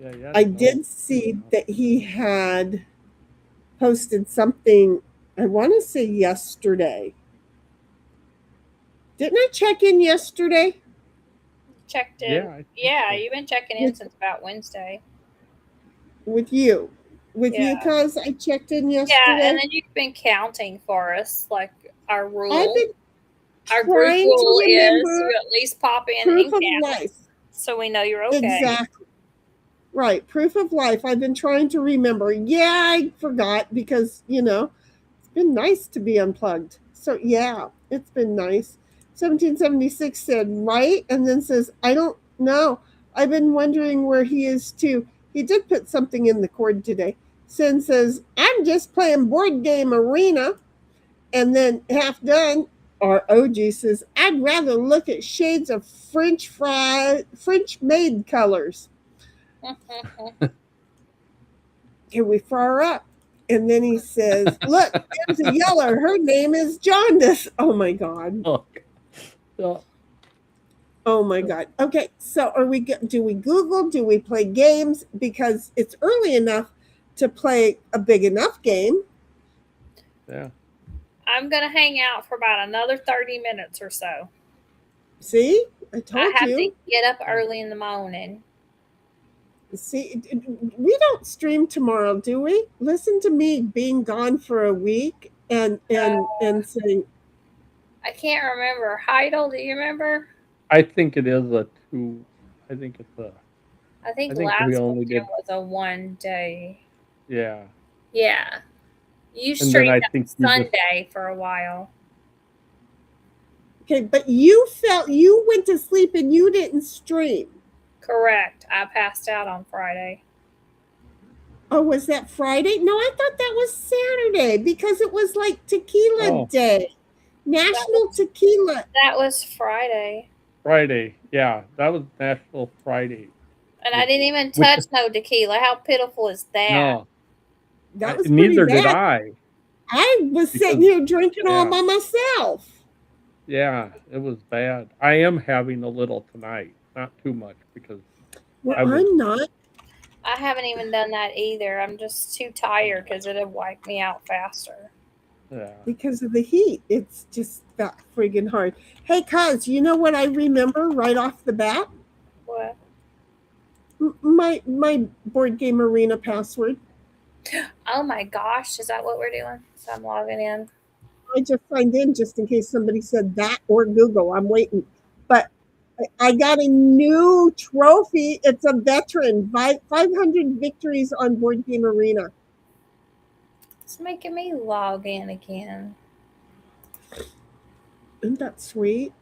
yeah. I did see that he had posted something. I want to say yesterday. Didn't I check in yesterday? Checked in. Yeah, I think Yeah, so. you've been checking in since about Wednesday. With you? With you, Yeah. cuz I checked in yesterday. Yeah, and then you've been counting for us, like our rule. I've been Our group trying to rule is remember to at least pop in proof and of count, life. so we know you're okay. Exactly. Right. Proof of life. I've been trying to remember. Yeah, I forgot because, it's been nice to be unplugged. So, yeah, it's been nice. 1776 said, right? And then says, I don't know. I've been wondering where he is too. He did put something in the cord today. Sin says, I'm just playing board game arena. And then half done, our OG says, I'd rather look at shades of French maid colors. Can we fry her up? And then he says, look, there's a yeller. Her name is Jaundice. Oh my God. Oh, yeah. Oh my God. Okay. So do we Google? Do we play games? Because it's early enough to play a big enough game. Yeah. I'm gonna hang out for about another 30 minutes or so. See, I told I have you. to get up early in the morning. See, we don't stream tomorrow, do we? Listen to me being gone for a week and saying, I can't remember. Heidel, do you remember? I think it is a 2. I think it's a. I think I think last we only weekend did- was a 1 day. Yeah. Yeah. You And then streamed I on think you just- Sunday for a while. okay, but you went to sleep and you didn't stream. Correct. I passed out on Friday. Oh, was that Friday? No, I thought that was Saturday because it was like Tequila Oh, Day, National Tequila. That was Friday. Friday. Yeah, that was National Friday. And I didn't even With touch no tequila. How pitiful is that? no, That was pretty neither did bad. I. I was sitting Because here drinking all yeah, by myself. yeah, it was bad. I am having a little tonight, not too much because Well, I was I'm not I haven't even done that either. I'm just too tired because it'd wipe me out faster. yeah. because of the heat. It's just that friggin' hard. Hey, cuz, you know what I remember right off the bat? What? My board game arena password. Oh my gosh, is that what we're doing? So I'm logging in. I just signed in just in case somebody said that or Google. I'm waiting. But I got a new trophy. It's a veteran, 500 victories on Board Game Arena. It's making me log in again. Isn't that sweet?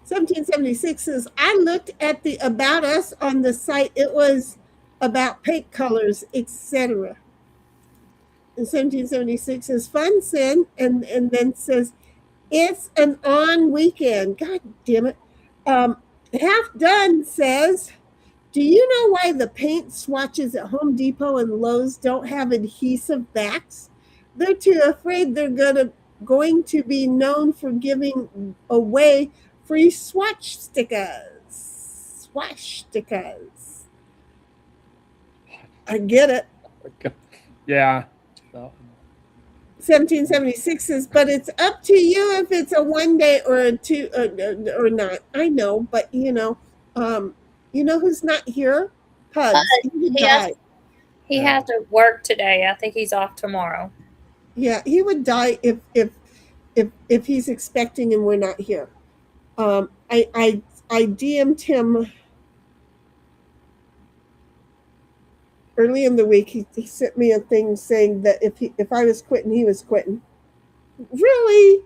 1776 says, I looked at the About Us on the site. It was about paint colors, etc. And 1776 says, fun, Sin. And then says, it's an on weekend. God damn it. Half Done says, do you know why the paint swatches at Home Depot and Lowe's don't have adhesive backs? They're too afraid they're going to be known for giving away free swatch stickers. Swatch stickers. I get it. Yeah. So, 1776 says, but it's up to you if it's a 1 day or a two or not. I know, but you know who's not here? Pugs. He has to work today. I think he's off tomorrow. Yeah, he would die if he's expecting and we're not here. I DM'd him early in the week. He sent me a thing saying that if I was quitting, he was quitting. Really?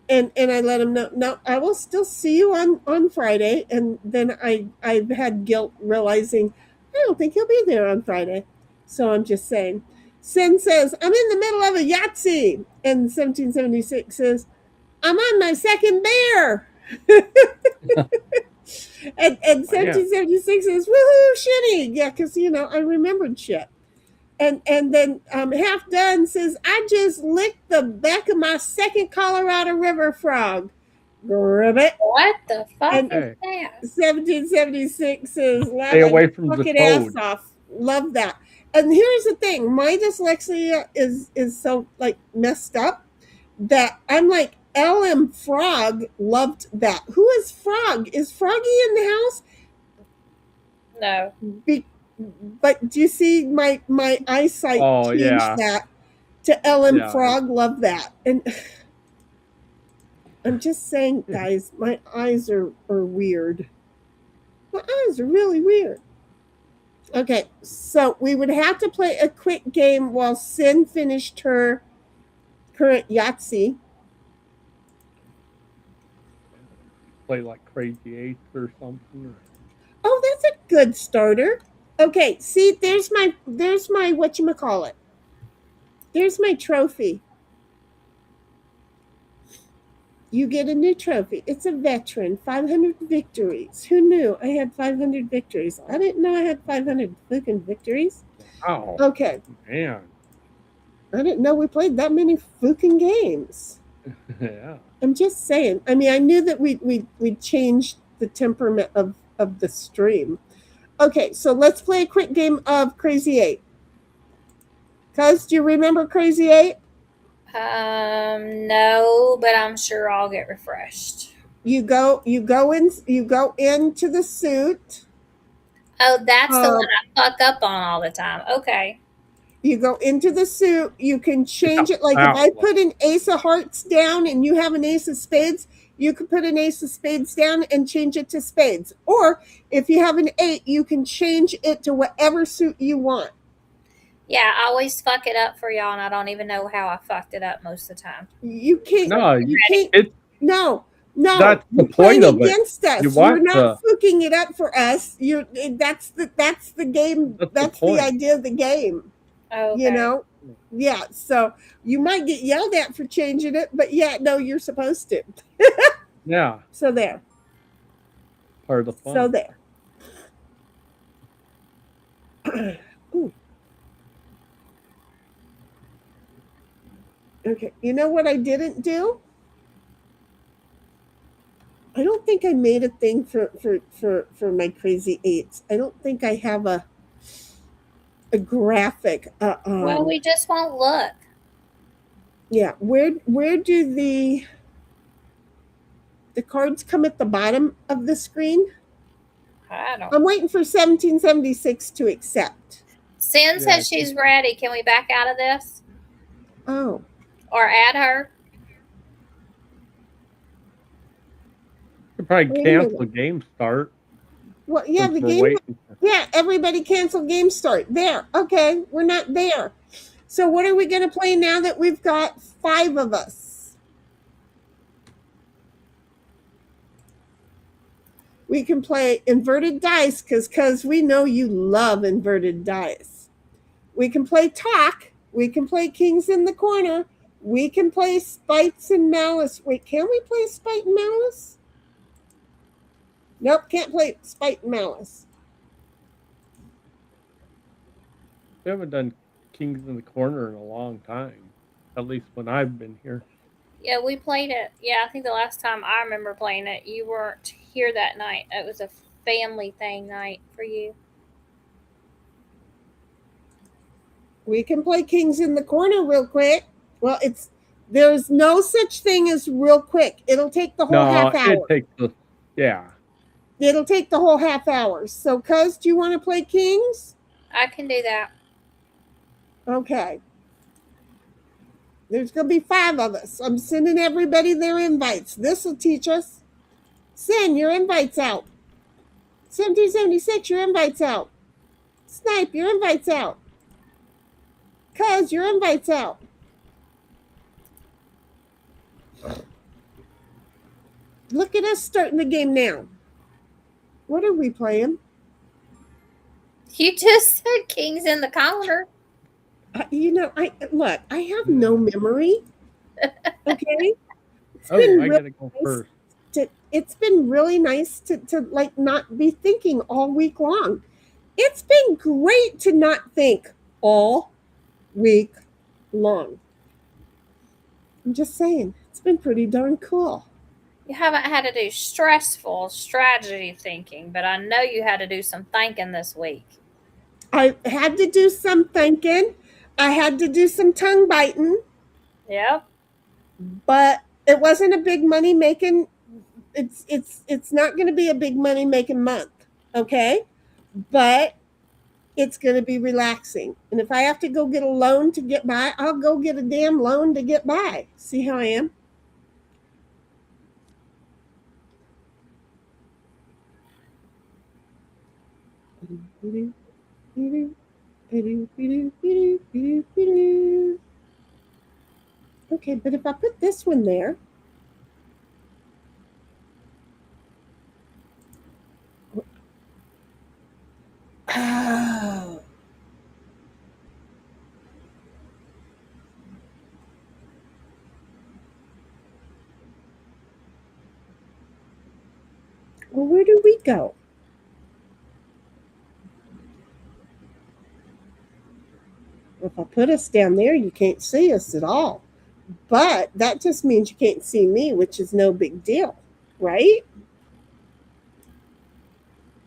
And I let him know, no, I will still see you on Friday. And then I've had guilt realizing I don't think he'll be there on Friday. So I'm just saying. Sin says, I'm in the middle of a Yahtzee. And 1776 says, I'm on my second bear. and 1776 says, woohoo, shitty. Yeah, because, I remembered shit. And then Half Done says, I just licked the back of my second Colorado River frog. Ribbit. What the fuck And is that? 1776 says, stay away from the fucking toad. ass off. Love that. And here's the thing, my dyslexia is so like messed up that I'm like, LM Frog loved that. Who is Frog? Is Froggy in the house? No. But do you see my eyesight changed that to LM Frog? Love that. And I'm just saying, guys, my eyes are weird. My eyes are really weird. Okay, so we would have to play a quick game while Sin finished her current Yahtzee. Play like Crazy Eights or something. Oh, that's a good starter. Okay, see, there's my whatchamacallit. There's my trophy. You get a new trophy. It's a veteran, 500 victories. Who knew I had 500 victories? I didn't know I had 500 fucking victories. Wow. Okay. Man. I didn't know we played that many fucking games. Yeah. I'm just saying. I mean, I knew that we changed the temperament of the stream. Okay, so let's play a quick game of Crazy 8. Cuz, do you remember Crazy 8? No, but I'm sure I'll get refreshed. You go into the suit. Oh, that's the one I fuck up on all the time. Okay. You go into the suit. You can change it. Like if I put an ace of hearts down and you have an ace of spades, you can put an ace of spades down and change it to spades. Or if you have an 8, you can change it to whatever suit you want. Yeah, I always fuck it up for y'all, and I don't even know how I fucked it up most of the time. You can't. No, you can't. No, No, That's the you're playing point of it. against us. You You're want not to. fucking it up for us. That's the game. That's the That's the point. idea of the game. Oh, okay. You know? Yeah. So you might get yelled at for changing it, but yeah, no, you're supposed to. Yeah, So there. part of the fun. So there. Ooh. Okay. You know what I didn't do? I don't think I made a thing for my crazy eights. I don't think I have a graphic. Well, we just won't look. Yeah. Where do the cards come at the bottom of the screen? I don't. I'm waiting for 1776 to accept. Sin Yeah. says she's ready. Can we back out of this Oh. or add her? You could probably Wait a cancel minute. game start. Well, yeah, since the we're game. waiting. Yeah, everybody cancel game start. There. Okay, we're not there. So what are we going to play now that we've got 5 of us? We can play inverted dice because we know you love inverted dice. We can play talk. We can play kings in the corner. We can play spites and malice. Wait, can we play spite and malice? Nope, can't play spite and malice. We haven't done Kings in the Corner in a long time. At least when I've been here. Yeah, we played it. Yeah, I think the last time I remember playing it, you weren't here that night. It was a family thing night for you. We can play kings in the corner real quick. Well, there's no such thing as real quick. It'll take the whole half hour. it takes the. Yeah. It'll take the whole half hour. So, Cuz, do you want to play kings? I can do that. Okay. There's going to be 5 of us. I'm sending everybody their invites. This will teach us. Send your invites out. 1776, your invites out. Snipe, your invites out. Cuz, your invites out. Look at us starting the game now. What are we playing? You just said kings in the corner. I have no memory. Okay. I gotta go first. It's been really nice to like not be thinking all week long. It's been great to not think all week long. I'm just saying, it's been pretty darn cool. You haven't had to do stressful strategy thinking, but I know you had to do some thinking this week. I had to do some thinking. I had to do some tongue biting. Yep. But it wasn't a big money making. It's not going to be a big money making month, okay? But it's going to be relaxing. And if I have to go get a loan to get by, I'll go get a damn loan to get by. See how I am? Okay, but if I put this one there, oh. Well, where do we go? If I put us down there, you can't see us at all. But that just means you can't see me, which is no big deal, right?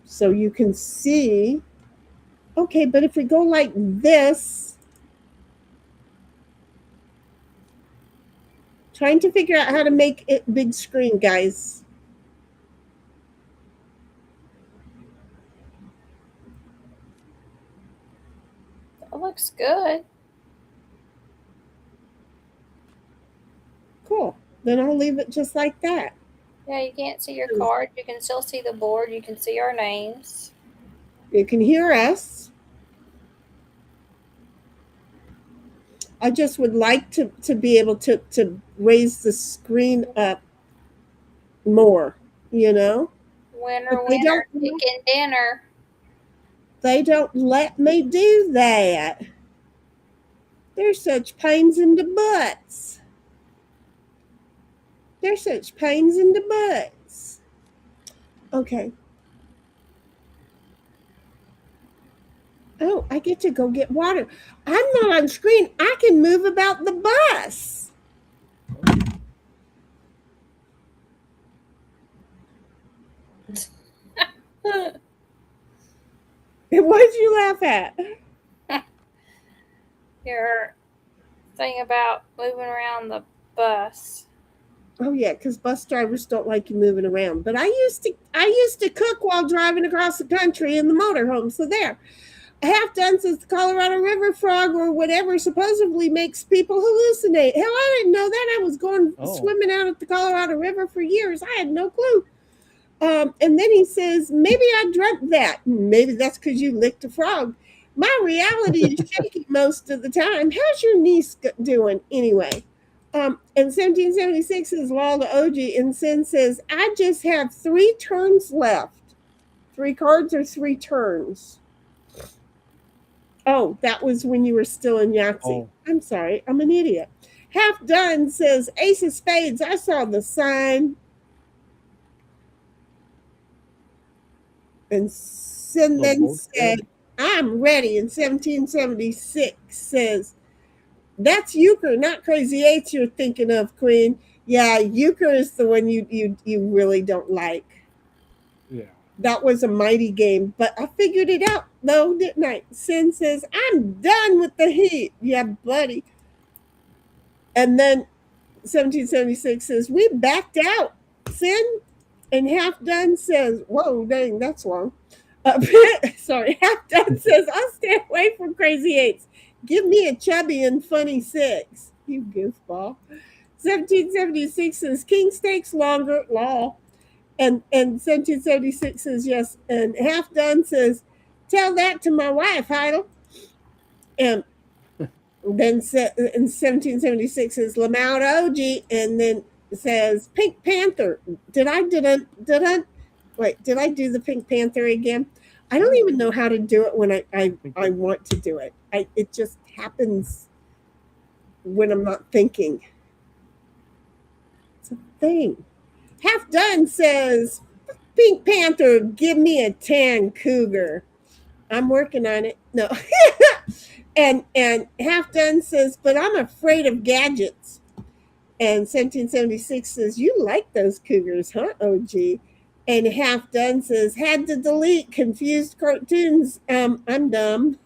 So you can see. Okay, but if we go like this, trying to figure out how to make it big screen, guys. That looks good. Cool. Then I'll leave it just like that. Yeah, you can't see your card. You can still see the board. You can see our names. You can hear us. I just would like to be able to raise the screen up more, you know. Winner, But they winner, don't chicken dinner. let me do that. They're such pains in the butts. They're such pains in the butts. Okay. Oh, I get to go get water. I'm not on screen. I can move about the bus. What did you laugh at? Your thing about moving around the bus. Oh yeah, because bus drivers don't like you moving around. But I used to cook while driving across the country in the motorhome. So there. Half done says the Colorado River frog or whatever supposedly makes people hallucinate. Hell, I didn't know that. I was going swimming out at the Colorado River for years. I had no clue. And then he says, maybe I dreamt that. Maybe that's because you licked a frog. My reality is shaky most of the time. How's your niece doing anyway? In 1776 is Law to OG, and Sin says, I just have 3 turns left. 3 cards or 3 turns? Oh, that was when you were still in Yahtzee. Oh. I'm sorry. I'm an idiot. Half Done says, Ace of Spades. I saw the sign. And Sin then said, I'm ready. In 1776 says, that's Euchre, not Crazy Eights you're thinking of, Queen. Yeah, Euchre is the one you really don't like. Yeah. That was a mighty game, but I figured it out, though, didn't I? Sin says, I'm done with the heat. Yeah, buddy. And then 1776 says, we backed out. Sin, and Half Done says, whoa, dang, that's long. Sorry, Half Done says, I'll stay away from Crazy Eights. Give me a chubby and funny 6. You goofball. 1776 says, King Stakes longer, law. And 1776 says, yes. And Half Done says, tell that to my wife, Heidel. And then in 1776 says, Lamau OG. And then says, Pink Panther. Did I do the Pink Panther again? I don't even know how to do it when I want to do it. It just happens when I'm not thinking. It's a thing. Half Done says, Pink Panther, give me a tan cougar. I'm working on it. No. and Half Done says, but I'm afraid of gadgets. And 1776 says, you like those cougars, huh, OG? And Half Done says, had to delete confused cartoons. I'm dumb.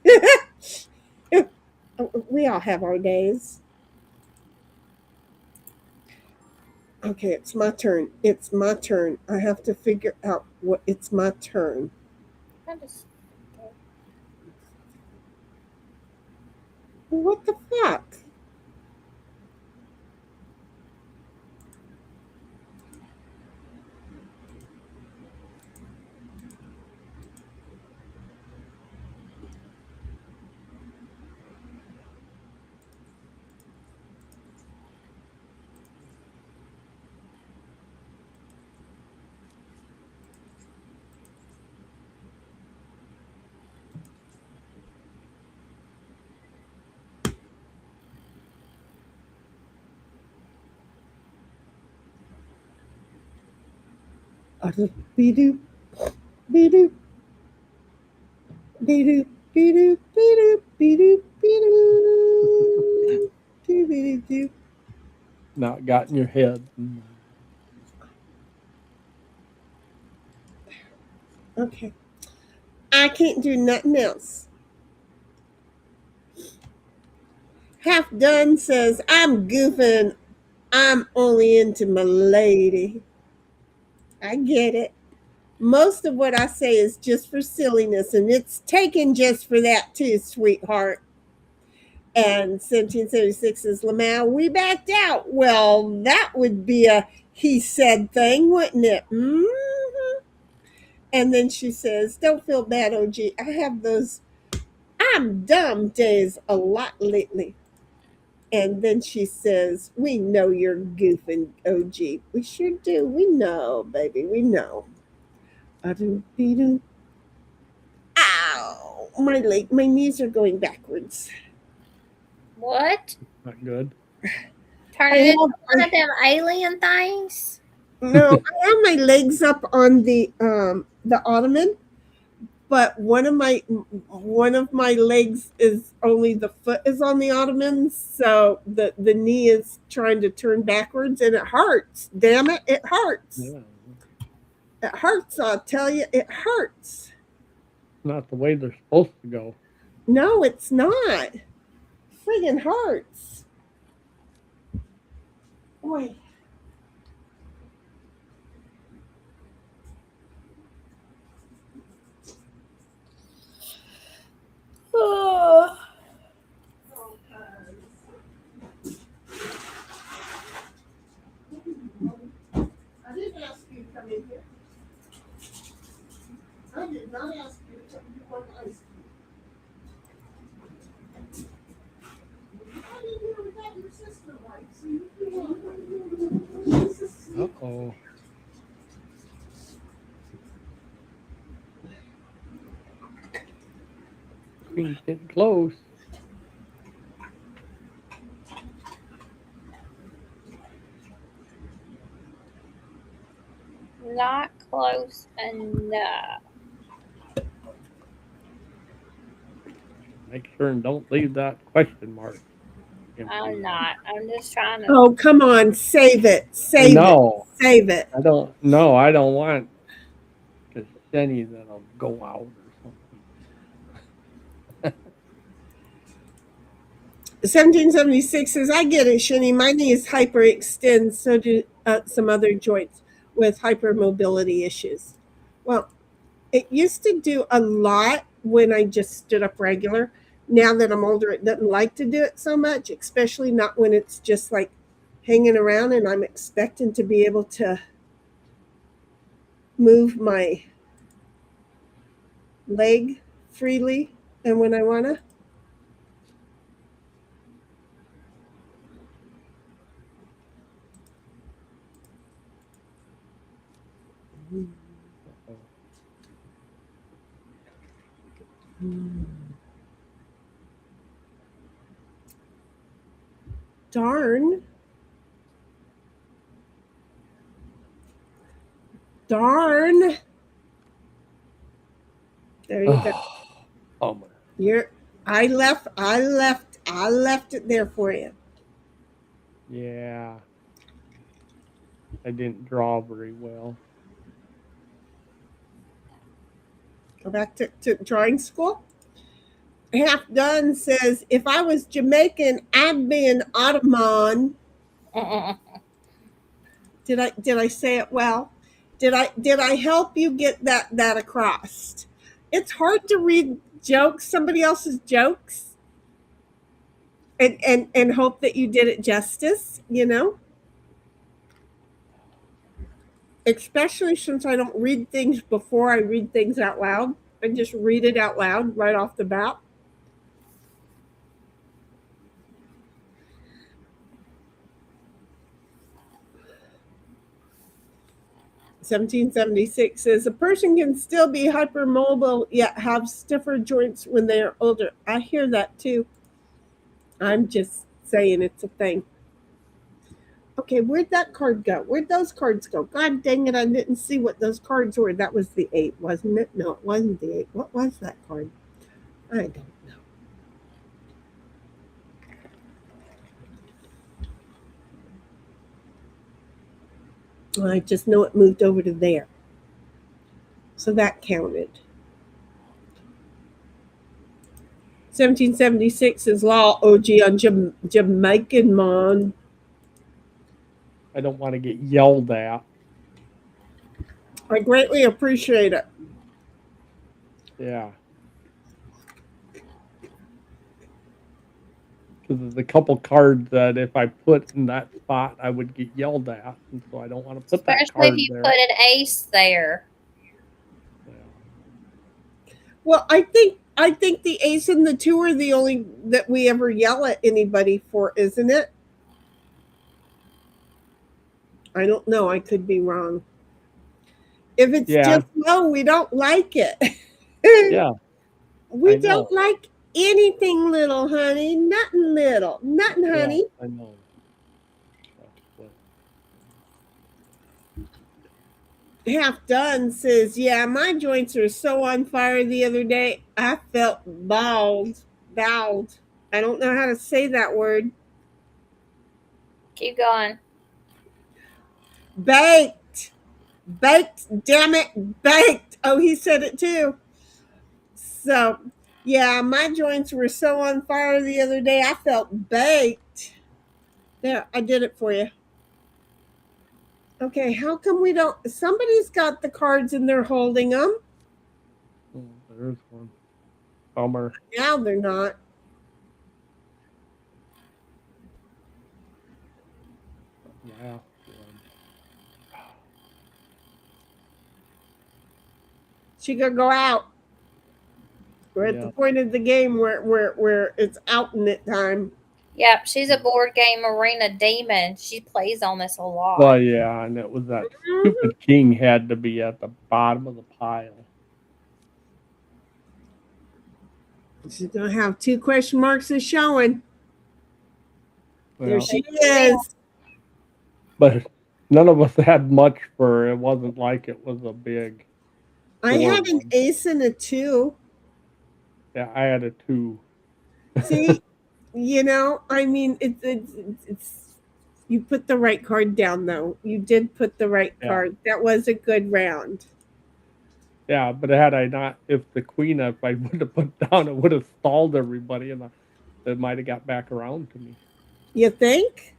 We all have our days. Okay, it's my turn. It's my turn. I have to figure out what it's my turn. What the fuck? Be-doo, be-doo, be-doo, be-doo, be-doo, be-doo, be-doo, be-doo. Not got in your head. Okay. I can't do nothing else. Half Done says, I'm goofing. I'm only into my lady. I get it. Most of what I say is just for silliness, and it's taken just for that too, sweetheart. And 1776 says, Lamau, we backed out. Well, that would be a he said thing, wouldn't it? Mm-hmm. And then she says, don't feel bad, OG. I have those I'm dumb days a lot lately. And then she says, "We know you're goofing, OG. We sure do. We know, baby. We know." Adoo-be-doo. Ow! My leg, my knees are going backwards. What? Not good. Turn I it into have, one of them alien things? no, I have my legs up on the ottoman, but one of my legs is only the foot is on the ottoman, so the knee is trying to turn backwards, and it hurts. Damn it, it hurts. Yeah. It hurts. I'll tell you, it hurts. Not the way they're supposed to go. No, it's not. Friggin' hurts. Boy. Oh. I didn't ask you to come in here. I did not ask you to come in here. Ice cream. I didn't hear without your sister wife, so you Uh-oh. Queen's getting close. Not close enough. Make sure and don't leave that question mark. I'm not. I'm just trying to. Oh, come on. Save it. Save No, it. Save it. I don't. No, I don't want to send you that'll go out or something. 1776 says, "I get it, Shani. My knees hyperextend, so do some other joints with hypermobility issues." Well, it used to do a lot when I just stood up regular. Now that I'm older, it doesn't like to do it so much, especially not when it's just like hanging around and I'm expecting to be able to move my leg freely and when I want to. Darn. Darn. There you go. Bummer. I left it there for you. Yeah. I didn't draw very well. Go back to drawing school. Half Done says, "If I was Jamaican, I'd be an Ottoman." Did I say it well? Did I help you get that across? It's hard to read somebody else's jokes, and hope that you did it justice, you know? Especially since I don't read things before I read things out loud. I just read it out loud right off the bat. (1776) says, "A person can still be hypermobile yet have stiffer joints when they are older." I hear that too. I'm just saying it's a thing. Okay, where'd that card go? Where'd those cards go? God dang it, I didn't see what those cards were. That was the 8, wasn't it? No, it wasn't the 8. What was that card? I don't know. I just know it moved over to there. So that counted. 1776 is law, OG, on Jamaican man. I don't want to get yelled at. I greatly appreciate it. Yeah. Because there's a couple cards that if I put in that spot, I would get yelled at. And so I don't want to put that Especially card if you there. put an ace there. Yeah. Well, I think I think the ace and the two are the only that we ever yell at anybody for, isn't it? I don't know. I could be wrong. If it's Yeah. just low, we don't like it. Yeah. We I know. don't like anything little, honey. Nothing little. Nothing, honey. Yeah, I know. Half Done says, yeah, my joints were so on fire the other day. I felt bald. Bowed. I don't know how to say that word. Keep going. Baked. Baked. Damn it. Baked. Oh, he said it too. So, yeah, my joints were so on fire the other day. I felt baked. There, I did it for you. Okay, how come we don't? Somebody's got the cards and they're holding them. Oh, there's one. Bummer. Now they're not. Yeah. She could go out. We're at the point of the game where it's out in it time. Yep, she's a board game arena demon. She plays on this a lot. Well, yeah, and it was that stupid king had to be at the bottom of the pile. She's gonna have 2 question marks is showing. Well, there she is. But none of us had much for her. It wasn't like it was a big. I had an ace and a 2. Yeah, I had a 2. See, you know, I mean, it's you put the right card down though. You did put the right card. That was a good round. Yeah, but had I not, if the queen, if I would have put down, it would have stalled everybody, and it might have got back around to me. You think?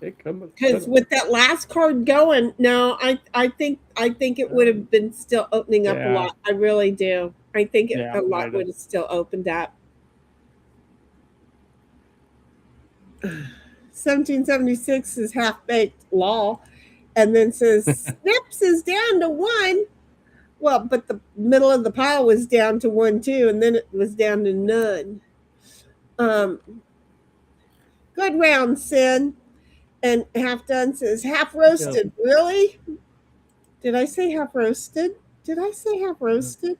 Because with that last card going, no, I think it would have been still opening up a lot. I really do. I think a lot would have still opened up. 1776 is half baked law, and then says Snips is down to 1. Well, but the middle of the pile was down to 1 too, and then it was down to none. Good round, Sin. And Half Done says half roasted. Yeah. Really? Did I say half roasted? Did I say half roasted?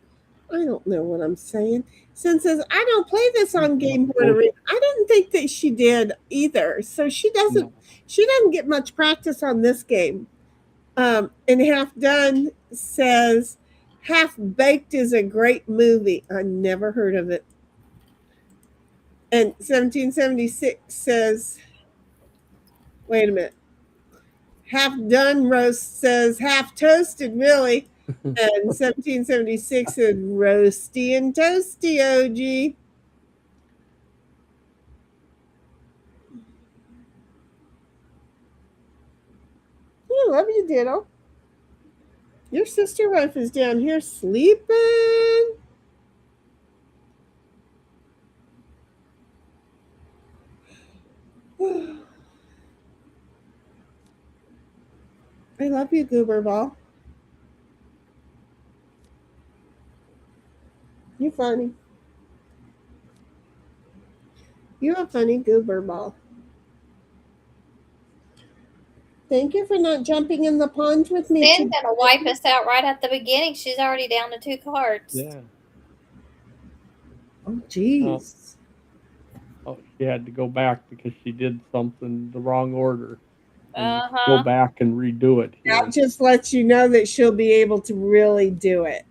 I don't know what I'm saying. Sin says I don't play this on Game Board Arena. I didn't think that she did either. So she doesn't get much practice on this game. And Half Done says Half Baked is a great movie. I never heard of it. And 1776 says, wait a minute. Half Done Roast says half toasted, really. And 1776 said roasty and toasty, OG. I love you, Ditto. Your sister wife is down here sleeping. I love you, Goober Ball. You're funny. You're a funny Goober Ball. Thank you for not jumping in the pond with me. Sin's gonna wipe us out right at the beginning. She's already down to 2 cards. Yeah. Oh, jeez. Oh, she had to go back because she did something the wrong order. Uh-huh. Go back and redo it. That just lets you know that she'll be able to really do it.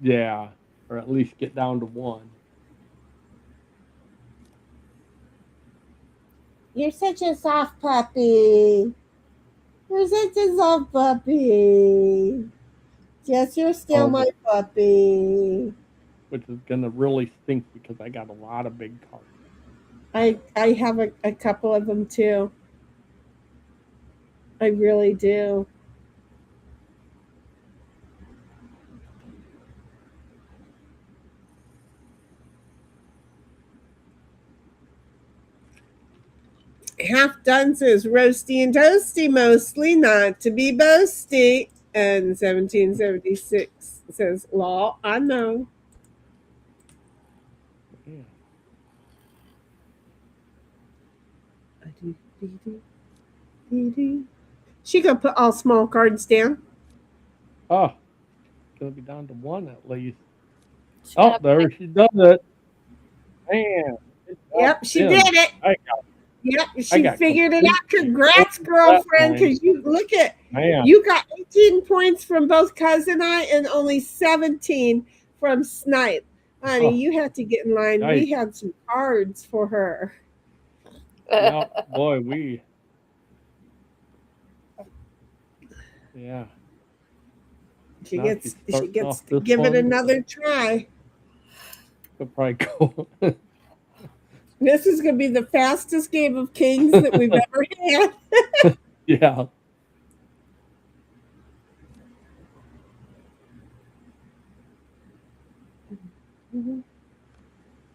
Yeah, or at least get down to 1. You're such a soft puppy. You're such a soft puppy. Yes, you're still my puppy. Which is going to really stink because I got a lot of big cards. I have a couple of them too. I really do. Half Done says roasty and toasty, mostly not to be boasty. And 1776 says law, I know. She could put all small cards down. Oh, gonna be down to one at least. She's Oh, gonna there she does it. Man, good job, Yep, she Jen. did it. I got Yep, she got figured it out. complete Congrats, control of that girlfriend, line. because you look at Man, you got 18 points from both Cuz and I and only 17 from Snipe. Honey, oh, you had to get in line. nice. We had some cards for her. Yeah, boy, yeah. She Now gets she's she starting gets off to this give it one. another try. Could probably go. This is going to be the fastest game of Kings that we've ever had. Yeah.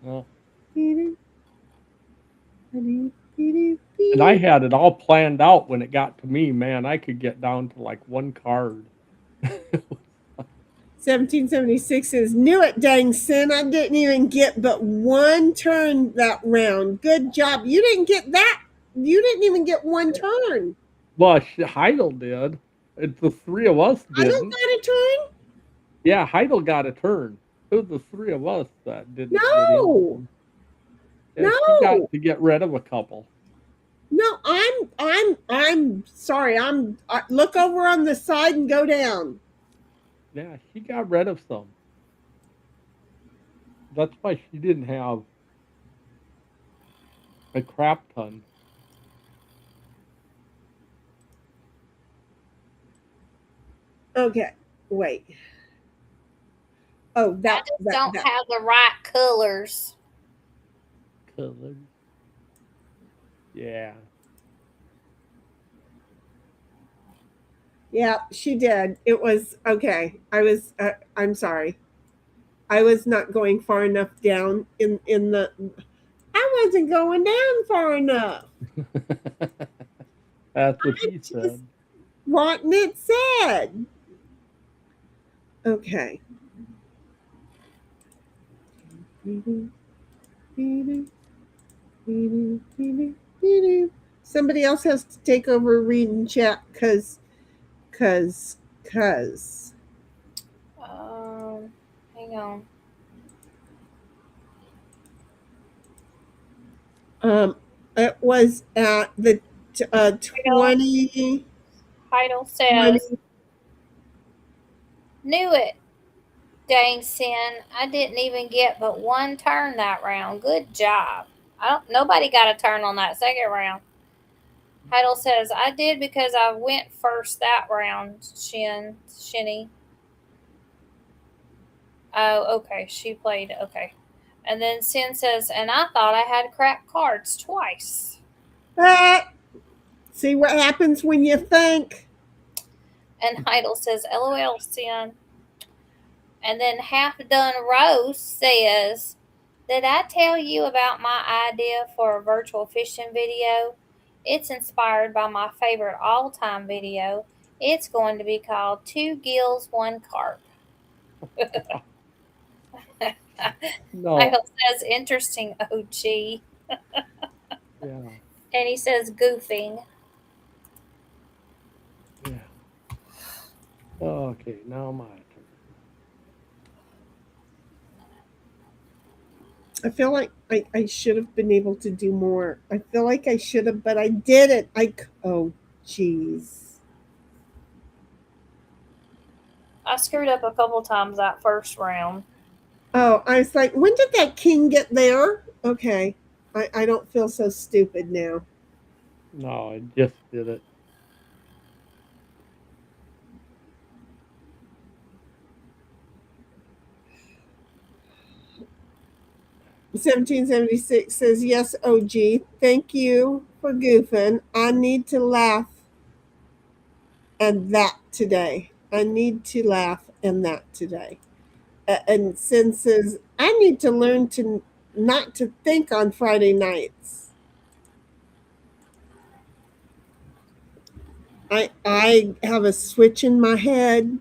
Well, and I had it all planned out when it got to me, man. I could get down to like one card. 1776 says, knew it, dang sin. I didn't even get but one turn that round. Good job. You didn't get that. You didn't even get one turn. Well, Heidel did. It's the three of us I don't didn't. got a turn. Yeah, Heidel got a turn. It was the three of us that didn't get No. in. Yeah, she No. got to get rid of a couple. No, I'm sorry. Look over on the side and go down. Yeah, she got rid of some. That's why she didn't have a crap ton. Okay, wait. Oh, I that just that don't that. have the right colors. Color. Yeah. Yeah, she did. It was okay. I'm sorry. I was not going far enough down in the. I wasn't going down far enough. That's what I he just said. wanting it said. Okay. Somebody else has to take over reading chat cause Hang on. it was at the 20 Heidel says, knew it. Dang sin. I didn't even get but one turn that round. Good job. Nobody got a turn on that second round. Heidel says, I did because I went first that round, Shinny. Oh, okay. She played. Okay. And then Sin says, and I thought I had cracked cards twice. See what happens when you think. And Heidel says, LOL, Sin. And then Half Done Rose says, did I tell you about my idea for a virtual fishing video? It's inspired by my favorite all-time video. It's going to be called 2 Gills, 1 Carp. No. Michael says, interesting, OG. Yeah. And he says, goofing. Yeah. Okay, now my turn. I feel like I should have been able to do more. I feel like I should have, but I didn't. Oh, jeez. I screwed up a couple times that first round. Oh, I was like, when did that king get there? Okay. I don't feel so stupid now. No, I just did it. $17.76 says, yes, OG. Thank you for goofing. I need to laugh and that today. I need to laugh and that today. And Sin says, I need to learn to not to think on Friday nights. I have a switch in my head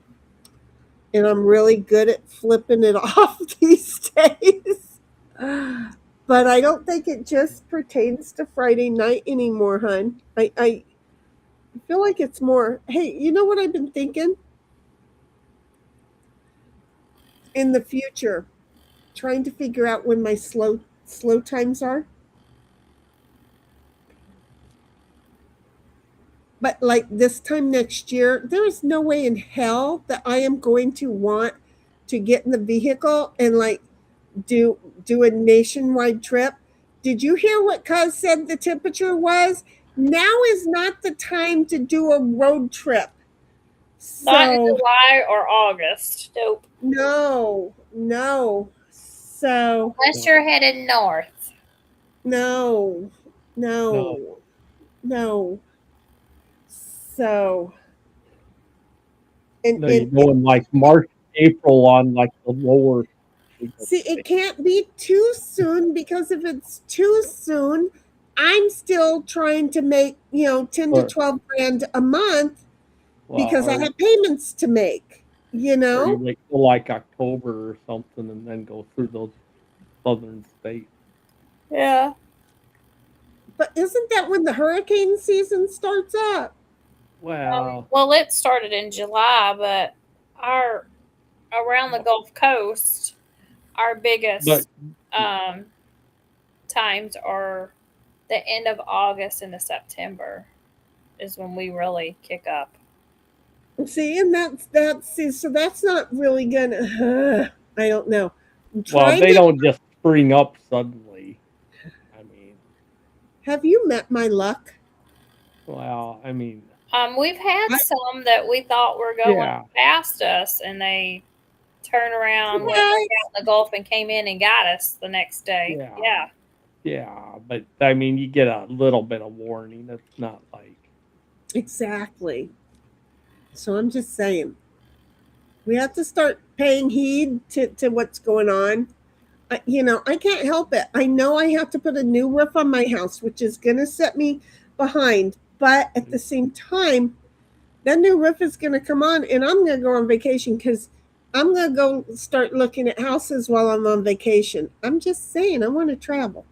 and I'm really good at flipping it off these days. But I don't think it just pertains to Friday night anymore, hon. I feel like it's more, hey, you know what I've been thinking? In the future, trying to figure out when my slow times are. But like this time next year, there is no way in hell that I am going to want to get in the vehicle and like do a nationwide trip. Did you hear what Cuz said the temperature was? Now is not the time to do a road trip. Not in So July or August. Nope. no. So Unless you're headed north. no, No. no, no. So and No, you go in like March, April on like the lower. see, it can't be too soon because if it's too soon, I'm still trying to make, 10 to Or, 12 grand a month well, because I have payments to make, or you know? wait till like October or something and then go through those southern states. Yeah. But isn't that when the hurricane season starts up? Well, Well, it started in July, but our around the Gulf Coast, our but biggest times are the end of August into September is when we really kick up. See, and so that's not really gonna, I don't know. I'm well, trying they to, don't just spring up suddenly. I mean, have you met my luck? well, I mean, We've had I, some that we thought were going yeah, past us, and they turned around, went back surprise! out in the Gulf, and came in and got us the next day. yeah, Yeah. yeah. But I mean, you get a little bit of warning. It's not like, Exactly. So I'm just saying, we have to start paying heed to what's going on. I can't help it. I know I have to put a new roof on my house, which is going to set me behind. But at the same time, that new roof is going to come on, and I'm going to go on vacation because I'm going to go start looking at houses while I'm on vacation. I'm just saying, I want to travel.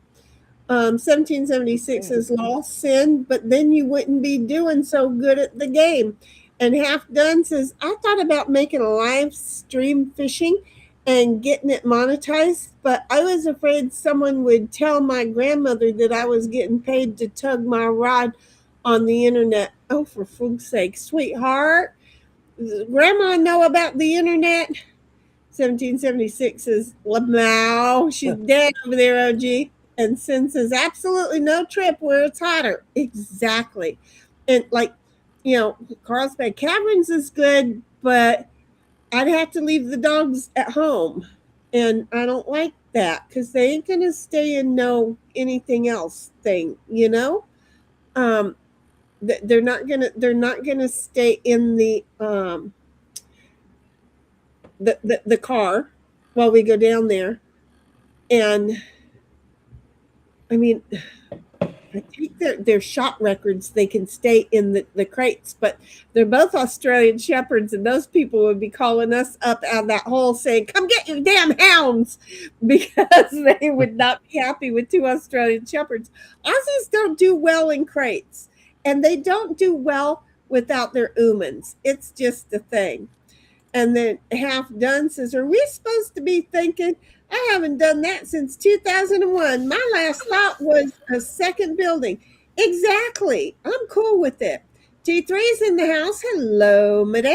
1776 is lost sin, but then you wouldn't be doing so good at the game. And Half Done says, I thought about making a live stream fishing and getting it monetized, but I was afraid someone would tell my grandmother that I was getting paid to tug my rod on the internet. Oh, for food's sake, sweetheart. Does Grandma know about the internet? 1776 says, Lamau, she's dead over there, OG. And Sin says, absolutely no trip where it's hotter. Exactly. And Carlsbad Caverns is good, but I'd have to leave the dogs at home. And I don't like that because they ain't going to stay and know anything else thing, they're not gonna stay in the car while we go down there. And I mean, I think their shot records, they can stay in the crates, but they're both Australian Shepherds, and those people would be calling us up out of that hole saying, come get your damn hounds, because they would not be happy with two Australian Shepherds. Aussies don't do well in crates, and they don't do well without their humans. It's just a thing. And then Half Done says, are we supposed to be thinking, I haven't done that since 2001. My last thought was a second building. Exactly. I'm cool with it. T3's in the house. Hello, madame.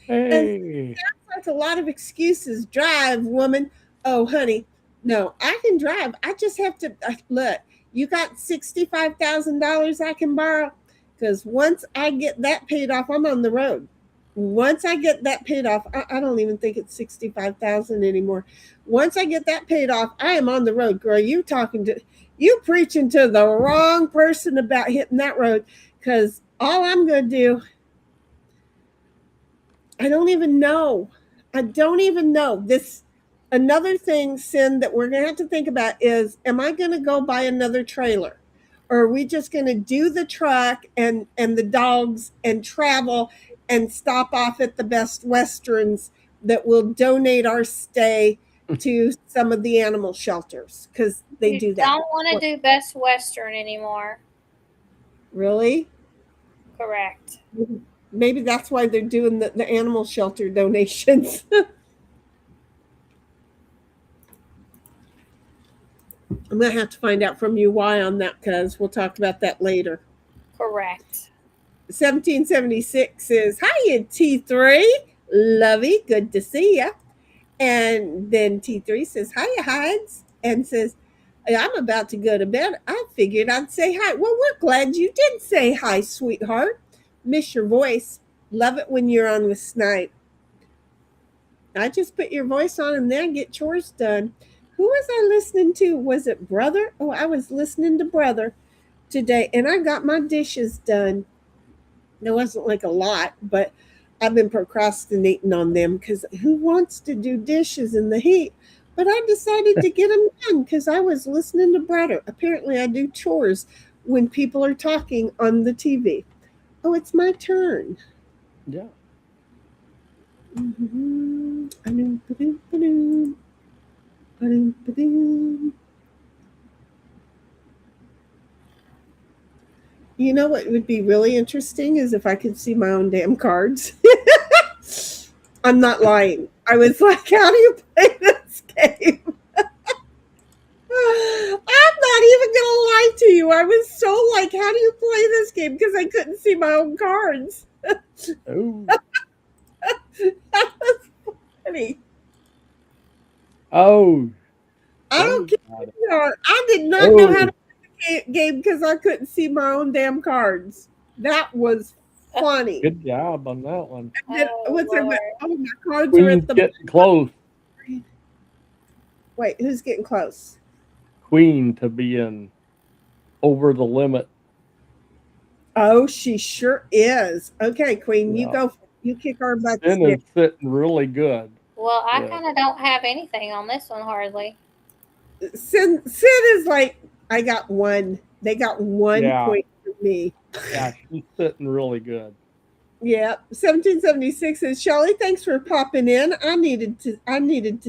And hey, sounds like a lot of excuses. Drive, woman. Oh, honey. No, I can drive. I just have to look. You got $65,000 I can borrow? Because once I get that paid off, I'm on the road. Once I get that paid off, I don't even think it's 65,000 anymore. Once I get that paid off, I am on the road, girl. You preaching to the wrong person about hitting that road, because all I'm going to do, I don't even know. This another thing, Sin, that we're going to have to think about is, am I going to go buy another trailer? Or are we just going to do the truck and the dogs and travel and stop off at the Best Westerns that will donate our stay to some of the animal shelters because they You do that. don't want to do Best Western anymore. Really? Correct. Maybe that's why they're doing the animal shelter donations. I'm going to have to find out from you why on that because we'll talk about that later. Correct. 1776 says, hiya, T3. Lovey, good to see ya. And then T3 says, hiya, Hides. And says, I'm about to go to bed. I figured I'd say hi. Well, we're glad you did say hi, sweetheart. Miss your voice. Love it when you're on with Snipe. I just put your voice on and then get chores done. Who was I listening to? Was it Brother? Oh, I was listening to Brother today, and I got my dishes done. There wasn't like a lot, but I've been procrastinating on them because who wants to do dishes in the heat? But I decided to get them done because I was listening to Brother. Apparently, I do chores when people are talking on the TV. Oh, it's my turn. Yeah. You know what would be really interesting is if I could see my own damn cards. I'm not lying. I was like, how do you play this game? I'm not even going to lie to you. I was so like, how do you play this game? Because I couldn't see my own cards. Oh. That was funny. Oh. I don't care. I did not know how to play the game because I couldn't see my own damn cards. That was funny. Good job on that one. Then, my cards are Queen's at the getting close. Wait, who's getting close? Queen to being over the limit. Oh, she sure is. Okay, Queen, you Yeah. go. You kick our butts. Sin Nick. is sitting really good. Well, I Yeah. kind of don't have anything on this one hardly. Sin is like, I got one. They got 1 Yeah. point for me. Yeah, she's sitting really good. Yeah, 1776 says, Shelley, thanks for popping in. I needed to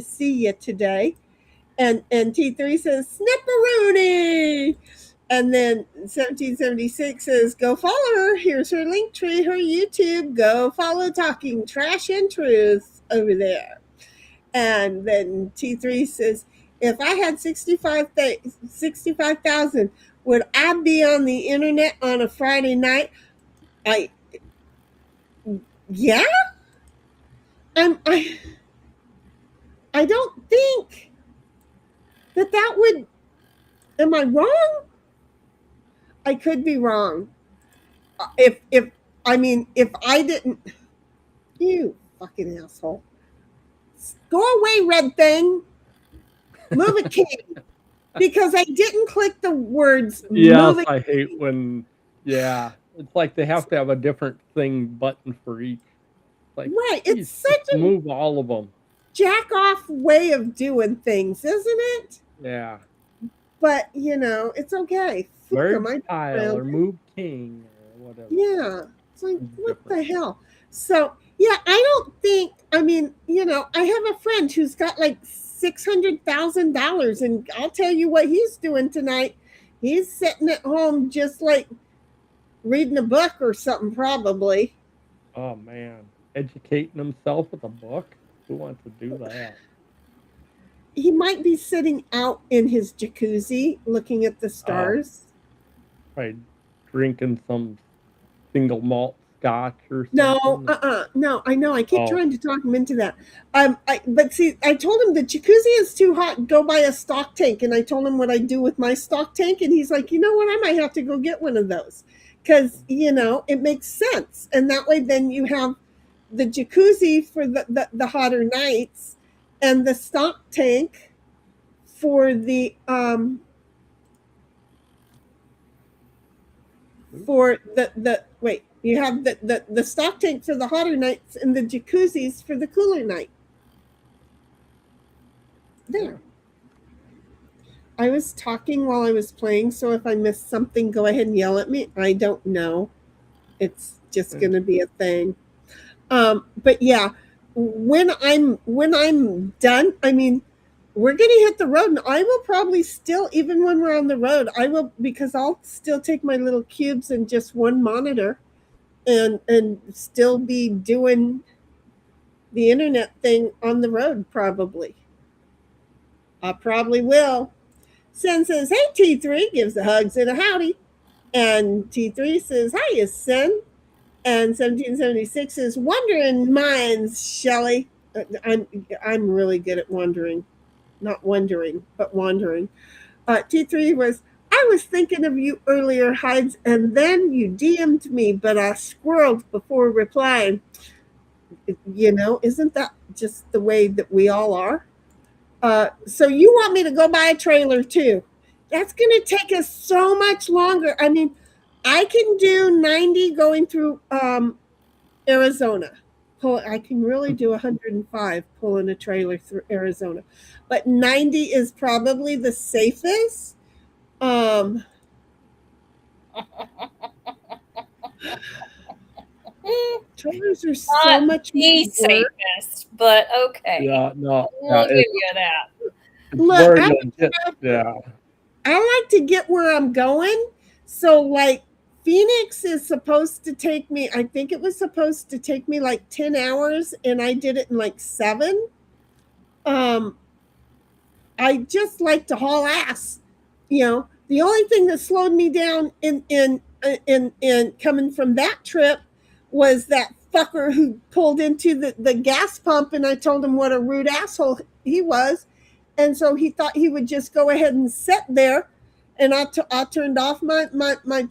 see you today. And T3 says, Snipperoonie. And then 1776 says, go follow her. Here's her link tree, her YouTube. Go follow Talking Trash and Truth over there. And then T3 says, if I had 65,000, would I be on the internet on a Friday night? Yeah. I don't think that would. Am I wrong? I could be wrong. If I didn't, you fucking asshole. Go away, red thing. Move it, king. Because I didn't click the words. Yes, move it. I hate when. Yeah, it's like they have to have a different button for each. Like, Right, geez, it's such just a move all of them. jack off way of doing things, isn't it? Yeah. But it's okay. Fuck 'em, Merge I tile found or it. move king or whatever. Yeah. It's like, what the Different. hell? So, yeah, I don't think, I have a friend who's got like $600,000, and I'll tell you what he's doing tonight. He's sitting at home just like reading a book or something, probably. Oh man, educating himself with a book. Who wants to do that? He might be sitting out in his jacuzzi looking at the stars. Right, drinking some single malt scotch or something. No, no, I know. I keep Oh. trying to talk him into that. But see, I told him the jacuzzi is too hot. Go buy a stock tank, and I told him what I do with my stock tank, and he's like, you know what? I might have to go get one of those because it makes sense, and that way then you have the jacuzzi for the hotter nights, and the stock tank for the wait. You have the stock tank for the hotter nights and the jacuzzis for the cooler night. There. I was talking while I was playing, so if I missed something, go ahead and yell at me. I don't know. It's just going to be a thing. But yeah, when I'm done, we're going to hit the road, and I will probably still, even when we're on the road, I will, because I'll still take my little cubes and just one monitor and still be doing the internet thing on the road probably. I probably will. Sen says, hey, T3, gives the hugs and a howdy. And T3 says, hiya, Sen. And 1776 says, wondering minds, Shelley. I'm really good at wondering. Not wondering, but wandering. T3 was, I was thinking of you earlier, Hides, and then you DM'd me, but I squirreled before replying. Isn't that just the way that we all are? So you want me to go buy a trailer too? That's going to take us so much longer. I mean, I can do 90 going through Arizona. I can really do 105 pulling a trailer through Arizona, but 90 is probably the safest. Trailers are so Not much the work. safest, but okay. Yeah, no. We'll give you that. It's Look, very legit. Yeah. I like to get where I'm going. So, like, Phoenix is supposed to take me, I think it was supposed to take me like 10 hours, and I did it in like 7. I just like to haul ass. The only thing that slowed me down in coming from that trip was that fucker who pulled into the gas pump, and I told him what a rude asshole he was. And so he thought he would just go ahead and sit there. And I turned off my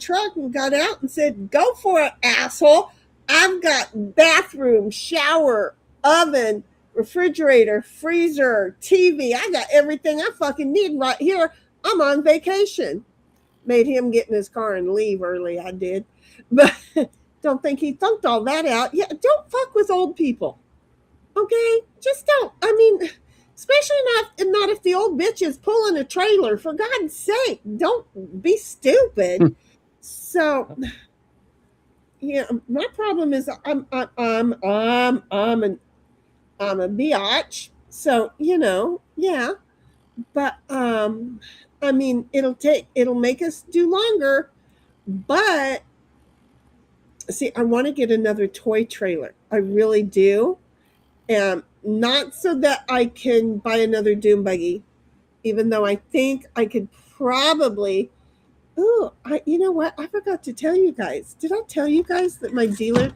truck and got out and said, go for it, asshole. I've got bathroom, shower, oven, refrigerator, freezer, TV. I got everything I fucking need right here. I'm on vacation. Made him get in his car and leave early. I did. But don't think he thunked all that out. Yeah, don't fuck with old people. Okay? Just don't. I mean, especially not if the old bitch is pulling a trailer. For God's sake, don't be stupid. So, yeah, my problem is I'm a biatch. So yeah. But I mean, it'll make us do longer. But see, I want to get another toy trailer. I really do. Not so that I can buy another Doom buggy, even though I think I could probably. Oh, you know what? I forgot to tell you guys. Did I tell you guys that my dealer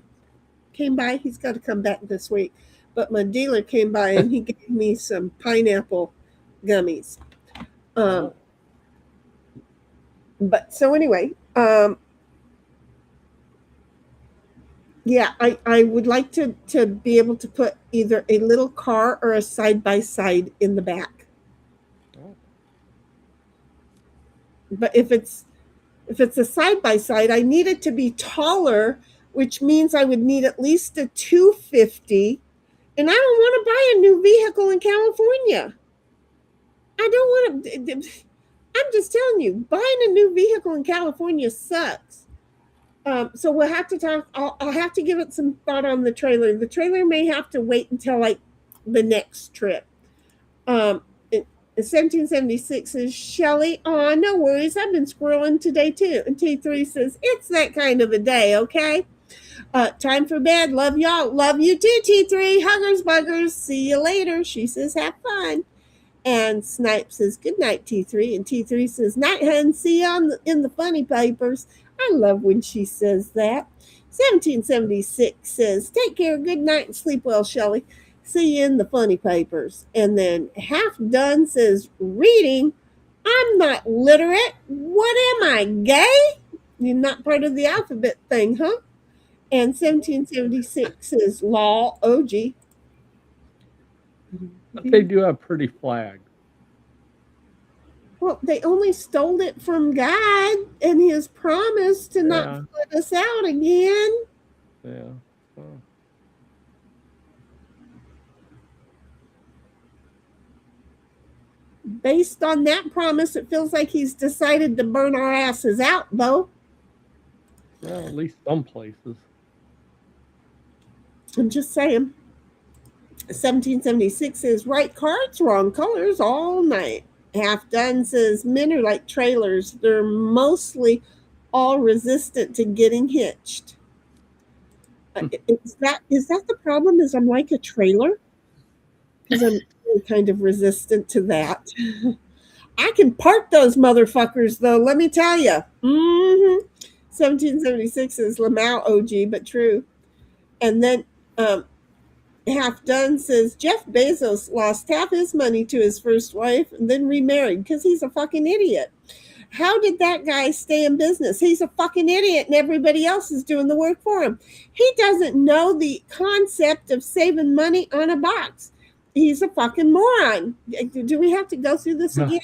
came by? He's got to come back this week. But my dealer came by and he gave me some pineapple gummies. But so anyway, yeah, I would like to be able to put either a little car or a side-by-side in the back. But if it's a side-by-side, I need it to be taller, which means I would need at least a 250. And I don't want to buy a new vehicle in California. I don't want to. I'm just telling you, buying a new vehicle in California sucks. So we'll have to talk. I'll have to give it some thought on the trailer. The trailer may have to wait until like the next trip. 1776 says, Shelly, no worries. I've been squirreling today too. And T3 says, it's that kind of a day, okay? Time for bed. Love y'all. Love you too, T3. Huggars, buggers. See you later. She says, have fun. And Snipe says, good night, T3. And T3 says, night, hun. See you in the funny papers. I love when she says that. 1776 says, take care, good night, and sleep well, Shelly. See you in the funny papers. And then Half Done says, reading. I'm not literate. What am I, gay? You're not part of the alphabet thing, huh? And 1776 says, law, OG. But they do have pretty flags. Well, they only stole it from God and his promise to not let us out again. Yeah. Oh. Based on that promise, it feels like he's decided to burn our asses out, though. Well, at least some places. I'm just saying. 1776 says right cards, wrong colors all night. Half Done says men are like trailers. They're mostly all resistant to getting hitched. Is that the problem? Is I'm like a trailer? Because I'm really kind of resistant to that. I can park those motherfuckers though. Let me tell you. 1776 is Lamau OG, but true. And then Half Done says Jeff Bezos lost half his money to his first wife and then remarried because he's a fucking idiot. How did that guy stay in business? He's a fucking idiot and everybody else is doing the work for him. He doesn't know the concept of saving money on a box. He's a fucking moron. Do we have to go through this again?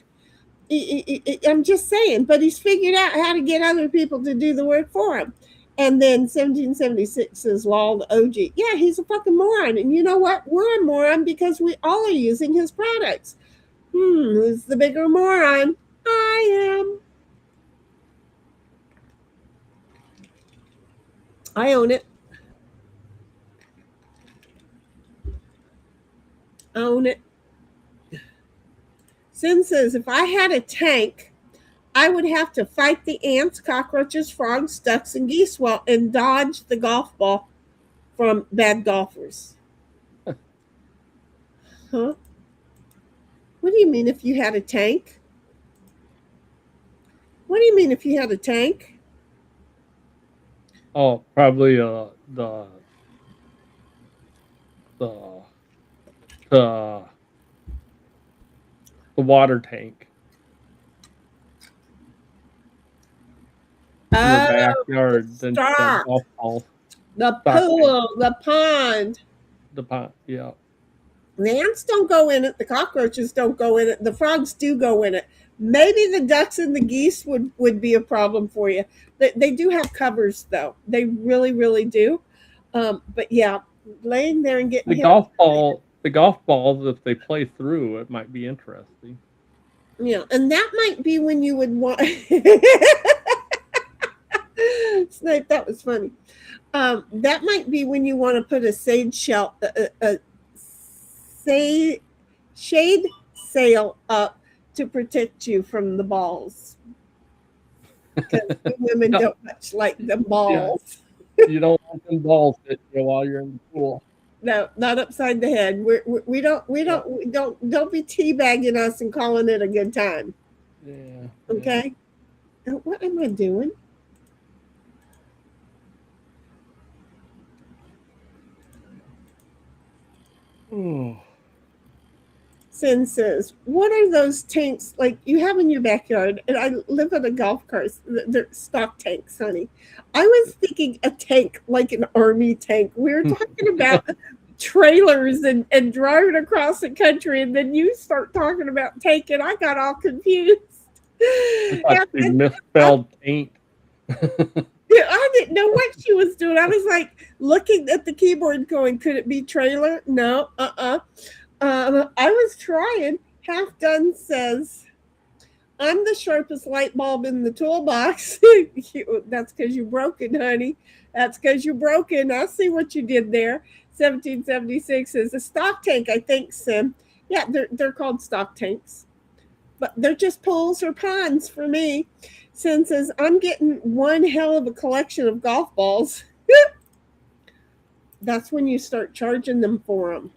I'm just saying, but he's figured out how to get other people to do the work for him. And then 1776 is Law the OG. Yeah, he's a fucking moron. And you know what? We're a moron because we all are using his products. Who's the bigger moron? I am. I own it. Own it. Sin says, if I had a tank, I would have to fight the ants, cockroaches, frogs, ducks, and geese and dodge the golf ball from bad golfers. Huh? What do you mean if you had a tank? What do you mean if you had a tank? Oh, probably the water tank in the backyard. The golf ball. The pool, the pond. The pond, yeah. The ants don't go in it. The cockroaches don't go in it. The frogs do go in it. Maybe the ducks and the geese would be a problem for you. They do have covers, though. They really, really do. But yeah, laying there and getting the golf balls, if they play through, it might be interesting. Yeah, and that might be when you would want. Snipe, that was funny. That might be when you want to put a shade sail up to protect you from the balls. Because women don't much like the balls. Yeah. You don't want them balls hit you while you're in the pool. No, not upside the head. We don't be teabagging us and calling it a good time. Yeah. Okay. Now, what am I doing? Oh. Sin says, what are those tanks like you have in your backyard? And I live on a golf course. They're stock tanks, honey. I was thinking a tank, like an army tank. We were talking about trailers and driving across the country, and then you start talking about tank, and I got all confused. I misspelled taint. I didn't know what she was doing. I was like looking at the keyboard going, could it be trailer? No, I was trying. Half Done says, I'm the sharpest light bulb in the toolbox. That's because you're broken, honey. That's because you're broken. I see what you did there. 1776 is a stock tank, I think, Sim. Yeah, they're called stock tanks. But they're just pools or ponds for me. Sim says, I'm getting one hell of a collection of golf balls. That's when you start charging them for them.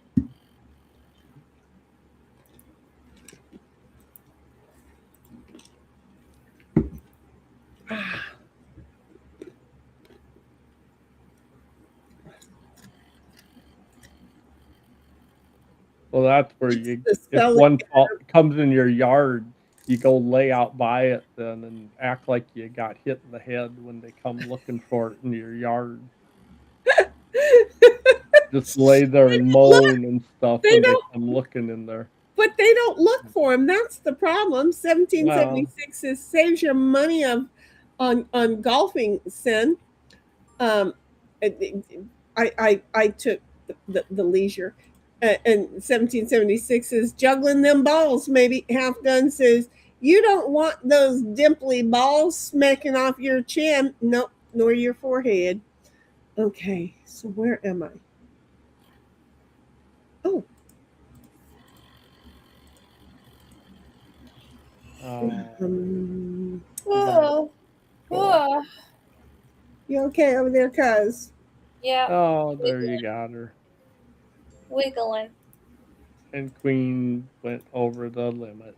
Well, that's where if one comes in your yard, you go lay out by it then and act like you got hit in the head when they come looking for it in your yard. Just lay there and moan and stuff when they come looking in there. But they don't look for them. That's the problem. 1776 saves your money on golfing, Sin. I took the leisure. And 1776 is juggling them balls. Maybe Half Done says, you don't want those dimply balls smacking off your chin. Nope, nor your forehead. Okay, so where am I? Oh, Oh, Oh, oh. you okay over there, cuz? Yeah, oh, there you got her. wiggling. And Queen went over the limit.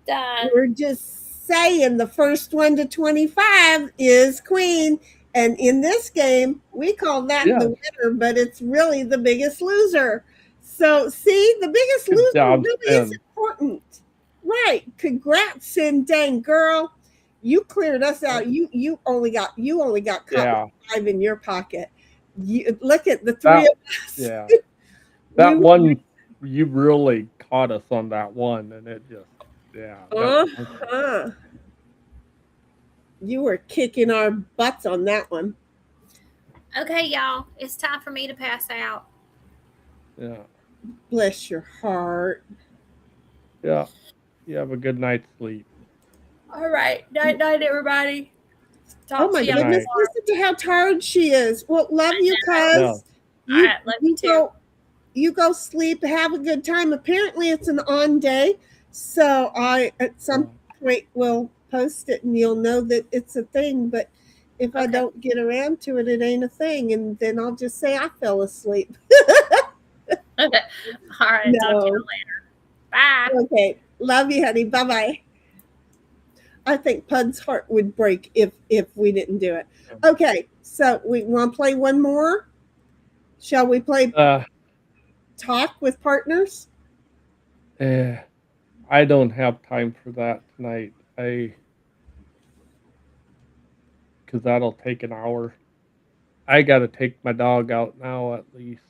Done. We're just saying the first one to 25 is Queen. And in this game, we call that the Yes. winner, but it's really the biggest loser. So, see, the biggest Good loser job, really is Sin. important. Right. Congrats, Sin Dang girl. You cleared us out. You only got caught Yeah. with 5 in your pocket. You look at the 3 That, of us. yeah. We That were- one, you really caught us on that one, and it just, yeah. That, Uh-huh. You were kicking our butts on that one. Okay, y'all, it's time for me to pass out. yeah. Bless your heart. Yeah. You have a good night's sleep. All right, night, night, everybody. Talk Oh my to y'all goodness, tomorrow. listen to how tired she is. Well, love you, Yeah. cuz. You, All right, love you too. you go sleep, have a good time. Apparently it's an on day. So I at some point will post it and you'll know that it's a thing. But if I Okay. don't get around to it, it ain't a thing. And then I'll just say I fell asleep. Okay. All right, talk to you No. later. Bye. Okay. Love you, honey. Bye-bye. I think Pud's heart would break if we didn't do it. Okay, so we want to play one more. Shall we play talk with partners? I don't have time for that tonight. Because that'll take an hour. I got to take my dog out now at least.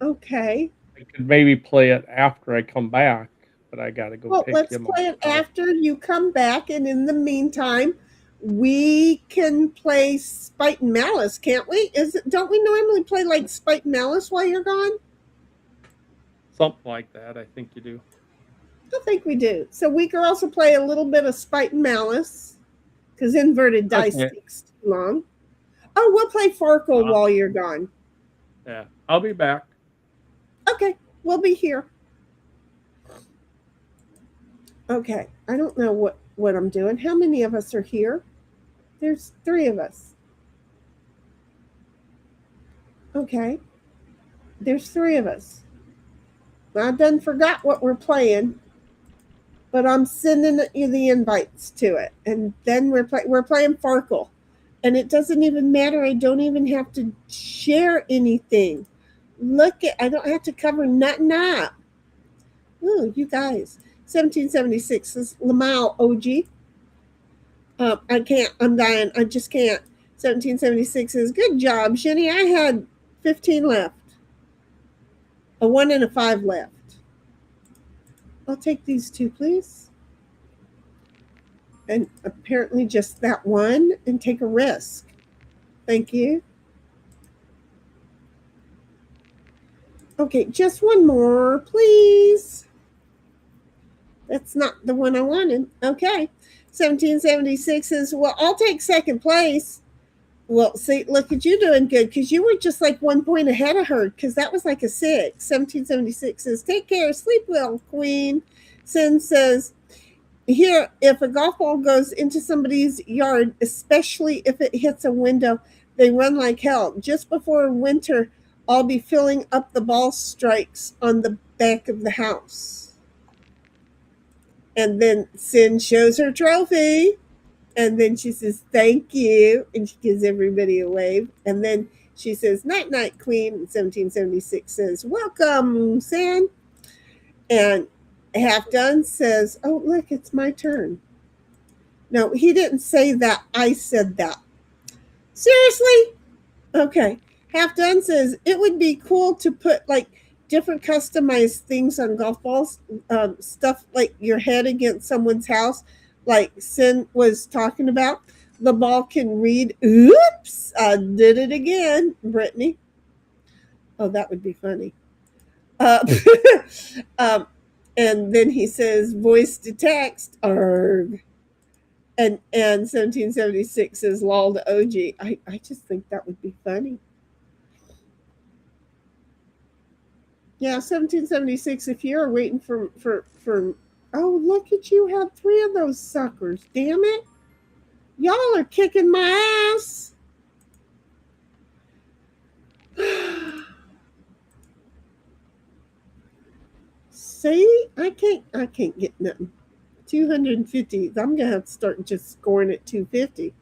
Okay. I could maybe play it after I come back, but I got to go Well, pick let's him play up it now. after you come back, and in the meantime, we can play Spite and Malice, can't we? Don't we normally play like Spite and Malice while you're gone? Something like that, I think you do. I think we do. So we can also play a little bit of Spite and Malice, because inverted dice Okay. takes too long. Oh, we'll play Farkle while you're gone. Yeah, I'll be back. Okay, we'll be here. Okay, I don't know what I'm doing. How many of us are here? There's 3 of us. Okay, there's 3 of us. I done forgot what we're playing, but I'm sending you the invites to it, and then we're playing Farkle, and it doesn't even matter. I don't even have to share anything. Look at, I don't have to cover nothing up. Ooh, you guys. 1776 is Lamau OG. I can't. I'm dying. I just can't. 1776 is good job, Shinny. I had 15 left. A 1 and a 5 left. I'll take these 2, please. And apparently just that one, and take a risk. Thank you. Okay, just one more, please. That's not the one I wanted. Okay. 1776 is, well, I'll take second place. Well, see, look at you doing good, because you were just like 1 point ahead of her, because that was like a 6. 1776 says, take care, sleep well, Queen. Sin says, here, if a golf ball goes into somebody's yard, especially if it hits a window, they run like hell. Just before winter, I'll be filling up the ball strikes on the back of the house. And then Sin shows her trophy. And then she says, thank you. And she gives everybody a wave. And then she says, night, night, Queen. And 1776 says, welcome, Sin. And Half Done says, oh, look, it's my turn. No, he didn't say that. I said that. Seriously? Okay. Half Done says, it would be cool to put like different customized things on golf balls. Stuff like your head against someone's house, like Sin was talking about. The ball can read, oops, I did it again, Brittany. Oh, that would be funny. And then he says, voice to text, arg. And 1776 says, lol to OG. I just think that would be funny. Yeah, 1776. If you're waiting for oh, look at you, have 3 of those suckers. Damn it. Y'all are kicking my ass. See? I can't get nothing. 250. I'm gonna have to start just scoring at 250.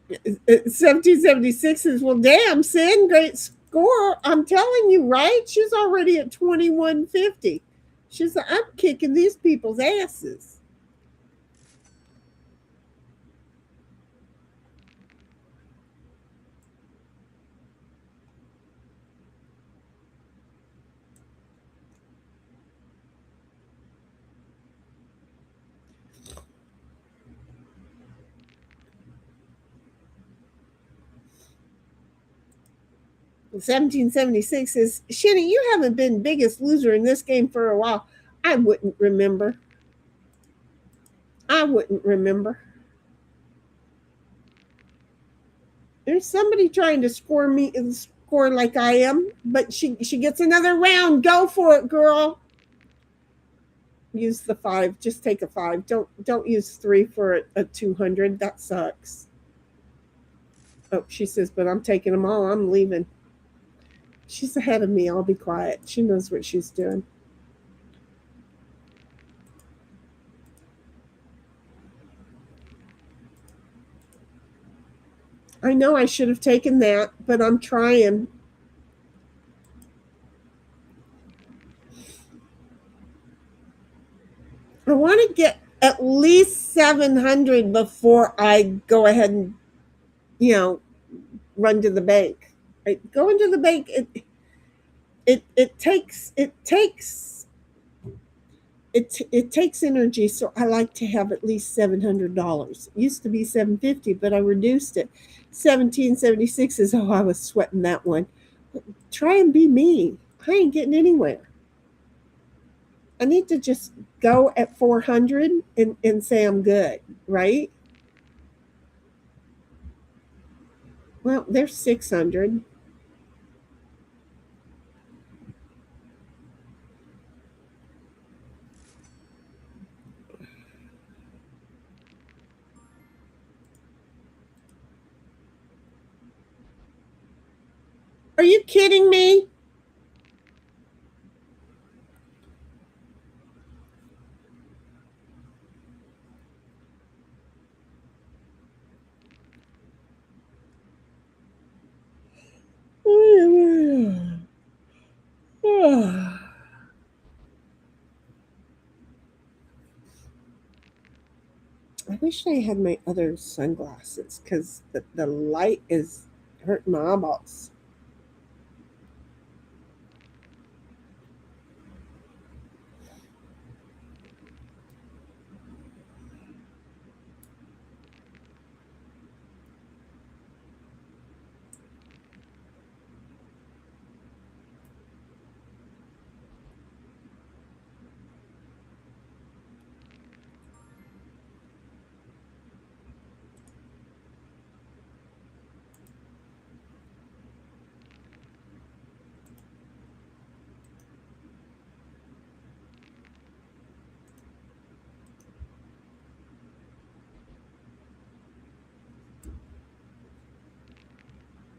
1776 is, well, damn, Sin, great score. I'm telling you, right? She's already at 2150. She's like, I'm kicking these people's asses. And 1776 is, Shinny, you haven't been biggest loser in this game for a while. I wouldn't remember. I wouldn't remember. There's somebody trying to score like I am, but she gets another round. Go for it, girl. Use the 5. Just take a 5. Don't use 3 for a 200. That sucks. Oh, she says, but I'm taking them all. I'm leaving. She's ahead of me. I'll be quiet. She knows what she's doing. I know I should have taken that, but I'm trying. I want to get at least 700 before I go ahead and, run to the bank. Going to the bank, it takes energy, so I like to have at least $700. It used to be $750, but I reduced it. 1776 is, I was sweating that one. Try and be me. I ain't getting anywhere. I need to just go at 400 and say I'm good, right? Well, there's 600. Are you kidding me? I wish I had my other sunglasses because the light is hurting my eyeballs.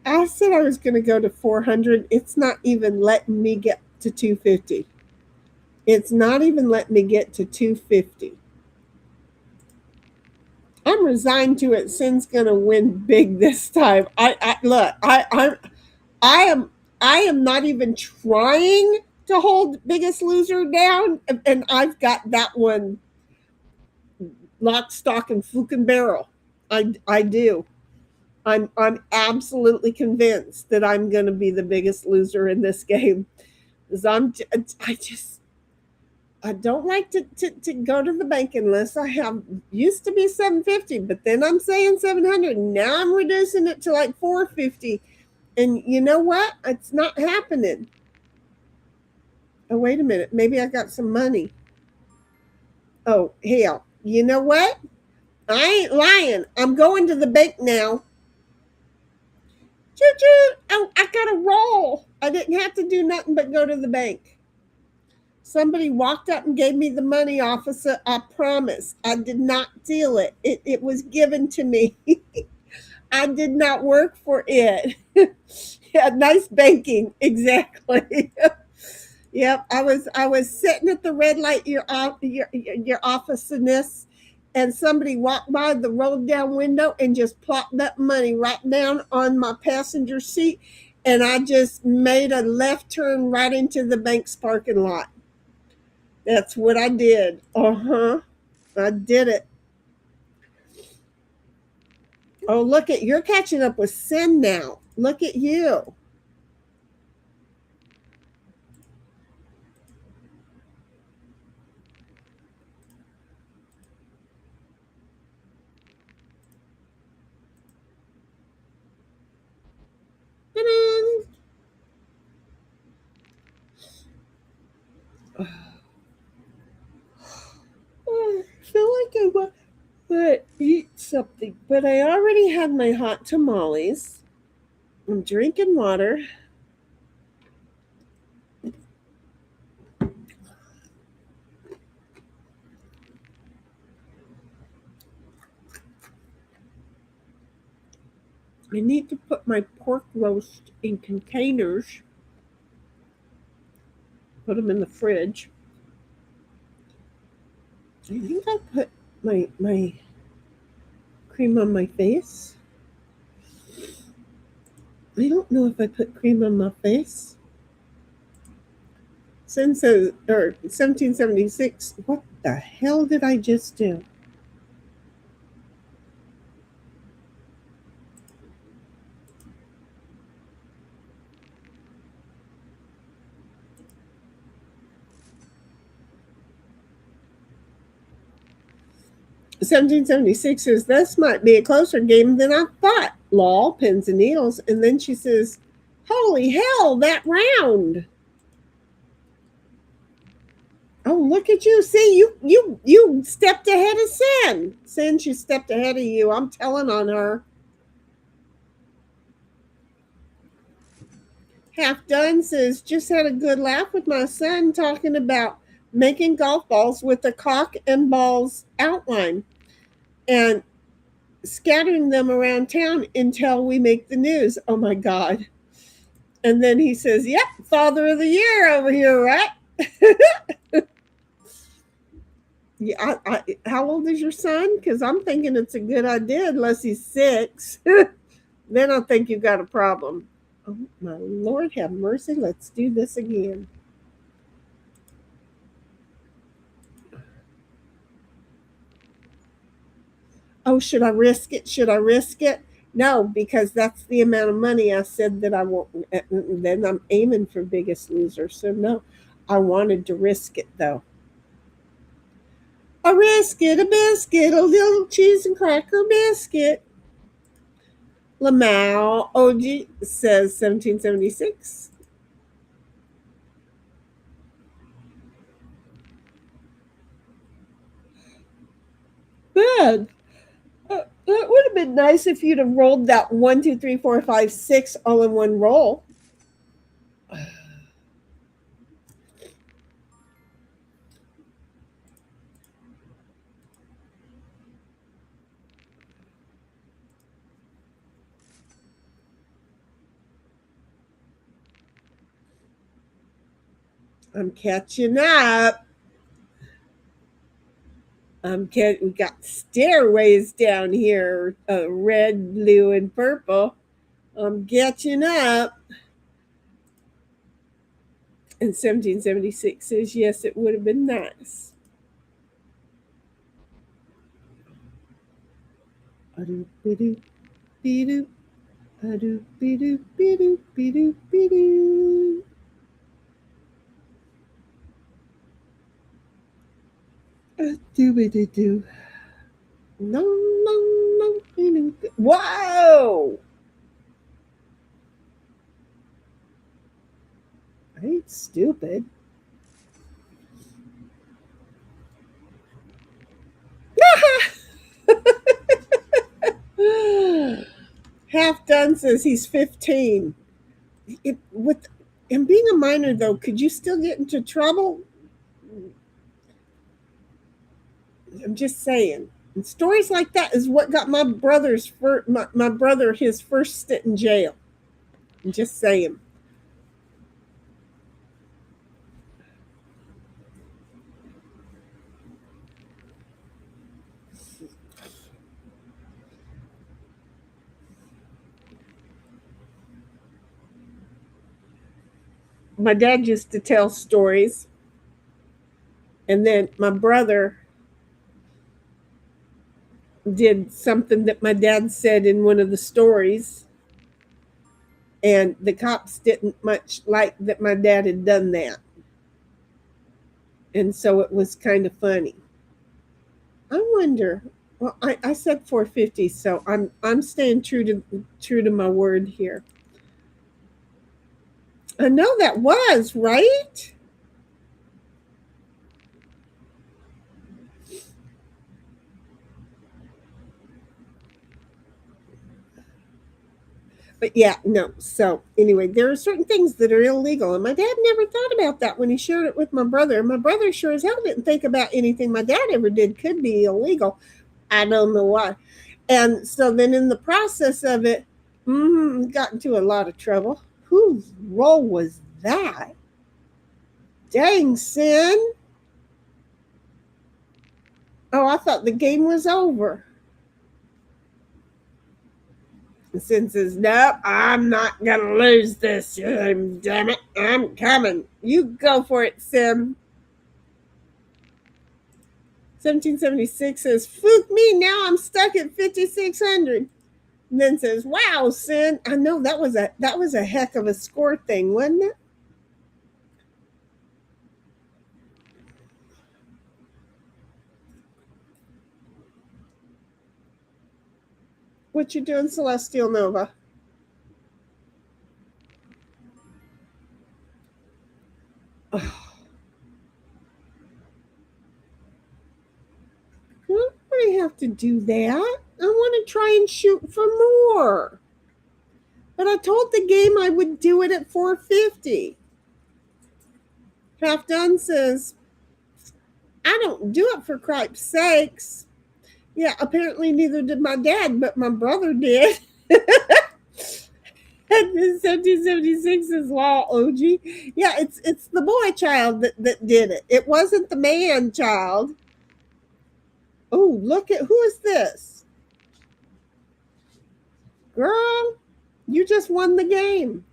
I said I was going to go to 400. It's not even letting me get to 250. It's not even letting me get to 250. I'm resigned to it. Sin's going to win big this time. Look. I am not even trying to hold Biggest Loser down, and I've got that one lock, stock, and fluke and barrel. I do. I'm absolutely convinced that I'm going to be the biggest loser in this game. Because I don't like to go to the bank unless I have, used to be 750, but then I'm saying 700. Now I'm reducing it to like 450. And you know what? It's not happening. Oh, wait a minute. Maybe I got some money. Oh, hell. You know what? I ain't lying. I'm going to the bank now. Choo-choo. Oh, I got a roll. didn't have to do nothing but go to the bank. Somebody walked up and gave me the money, officer. I promise. I did not steal it. It was given to me. I did not work for it. Yeah, nice banking. Exactly. Yep. I was sitting at the red light, your office in this, and somebody walked by the rolled down window and just plopped that money right down on my passenger seat, and I just made a left turn right into the bank's parking lot. That's what I did. Uh-huh. I did it. Oh, look at you're catching up with Sin now. Look at you. Ta-da! I feel like I want to eat something, but I already had my hot tamales. I'm drinking water. I need to put my pork roast in containers, put them in the fridge. I think I put my cream on my face. I don't know if I put cream on my face. Since or 1776. What the hell did I just do? "1776 says this might be a closer game than I thought. Lol, pins and needles." And then she says, "Holy hell, that round!" Oh, look at you! See, you stepped ahead of Sin. Sin, she stepped ahead of you. I'm telling on her. Half Done says, "Just had a good laugh with my son talking about making golf balls with the cock and balls outline and scattering them around town until we make the news." Oh my God. And then he says, "Yep, father of the year over here, right?" Yeah, how old is your son? Because I'm thinking it's a good idea, unless he's 6. Then I think you've got a problem. Oh, my Lord, have mercy. Let's do this again. Oh, should I risk it? Should I risk it? No, because that's the amount of money I said that I won't. Then I'm aiming for Biggest Loser. So, no, I wanted to risk it, though. A risk it, a biscuit, a little cheese and cracker biscuit. Lamau OG says 1776. Bad. That would have been nice if you'd have rolled that 1, 2, 3, 4, 5, 6 all in one roll. I'm catching up. We got stairways down here, red, blue, and purple. I'm catching up. And 1776 says, yes, it would have been nice. Adoo-be-doo-be-doo. Adoo-be-doo-be-doo-be-doo-be-doo. Adoo-be-doo-doo. No, no, no. Whoa! I ain't stupid. Half Done says he's 15. And being a minor, though, could you still get into trouble? I'm just saying. And stories like that is what got my brother his first stint in jail. I'm just saying. My dad used to tell stories, and then my brother did something that my dad said in one of the stories, and the cops didn't much like that my dad had done that, and so it was kind of funny. I wonder. Well, I said 450, so I'm staying true to my word here. I know that was right. But yeah, no. So anyway, there are certain things that are illegal, and my dad never thought about that when he shared it with my brother. And my brother sure as hell didn't think about anything my dad ever did could be illegal. I don't know why. And so then in the process of it, got into a lot of trouble. Whose role was that? Dang, Sin. Oh, I thought the game was over. And Sin says, nope, I'm not going to lose this game, damn it. I'm coming. You go for it, Sim. 1776 says, "Fook me, now I'm stuck at 5,600." And then says, "Wow, Sin, I know that was a heck of a score thing, wasn't it?" What you doing, Celestial Nova? Oh. Why do I have to do that? I want to try and shoot for more. But I told the game I would do it at 450. Half Done says, "I don't do it for cripe's sakes." Yeah, apparently neither did my dad, but my brother did. And 1776 is law, OG. Yeah, it's the boy child that did it. It wasn't the man child. Oh, look at who is this? Girl, you just won the game.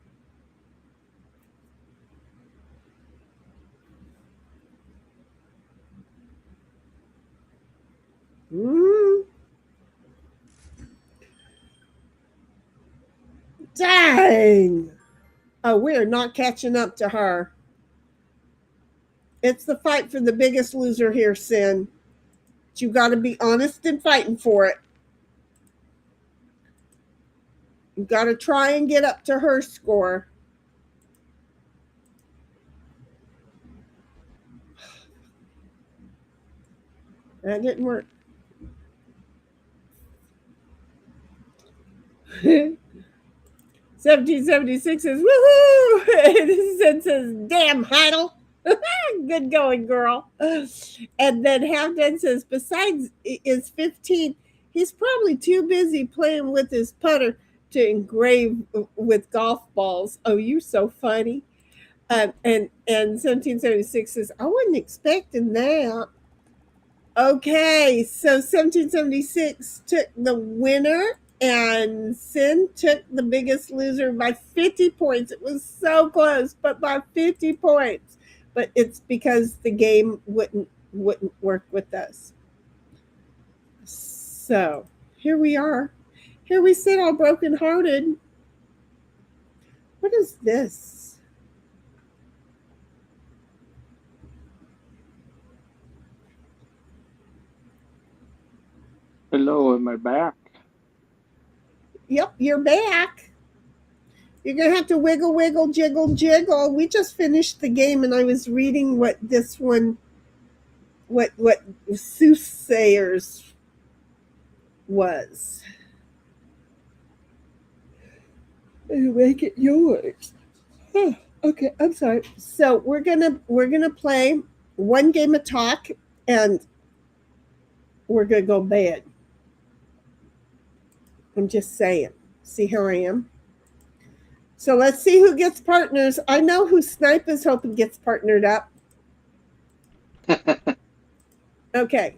Dang. Oh, we're not catching up to her. It's the fight for the biggest loser here, Sin. But you got to be honest and fighting for it. You got to try and get up to her score. That didn't work. 1776 says, "Woohoo!" It says, "Damn, Heidel." Good going, girl. And then Half Done says, "Besides, is 15. He's probably too busy playing with his putter to engrave with golf balls." Oh, you're so funny. And 1776 says, "I wasn't expecting that." Okay, so 1776 took the winner, and Sin took the biggest loser by 50 points. It was so close, but by 50 points. But it's because the game wouldn't work with us. So here we are. Here we sit all brokenhearted. What is this? Hello, am I back? Yep, you're back. You're going to have to wiggle, wiggle, jiggle, jiggle. We just finished the game, and I was reading what this one, what Soothsayers was. And make it yours. Huh. Okay, I'm sorry. So we're gonna play one game of talk, and we're gonna go bed. I'm just saying. See how I am. So let's see who gets partners. I know who Snipe is hoping gets partnered up. Okay.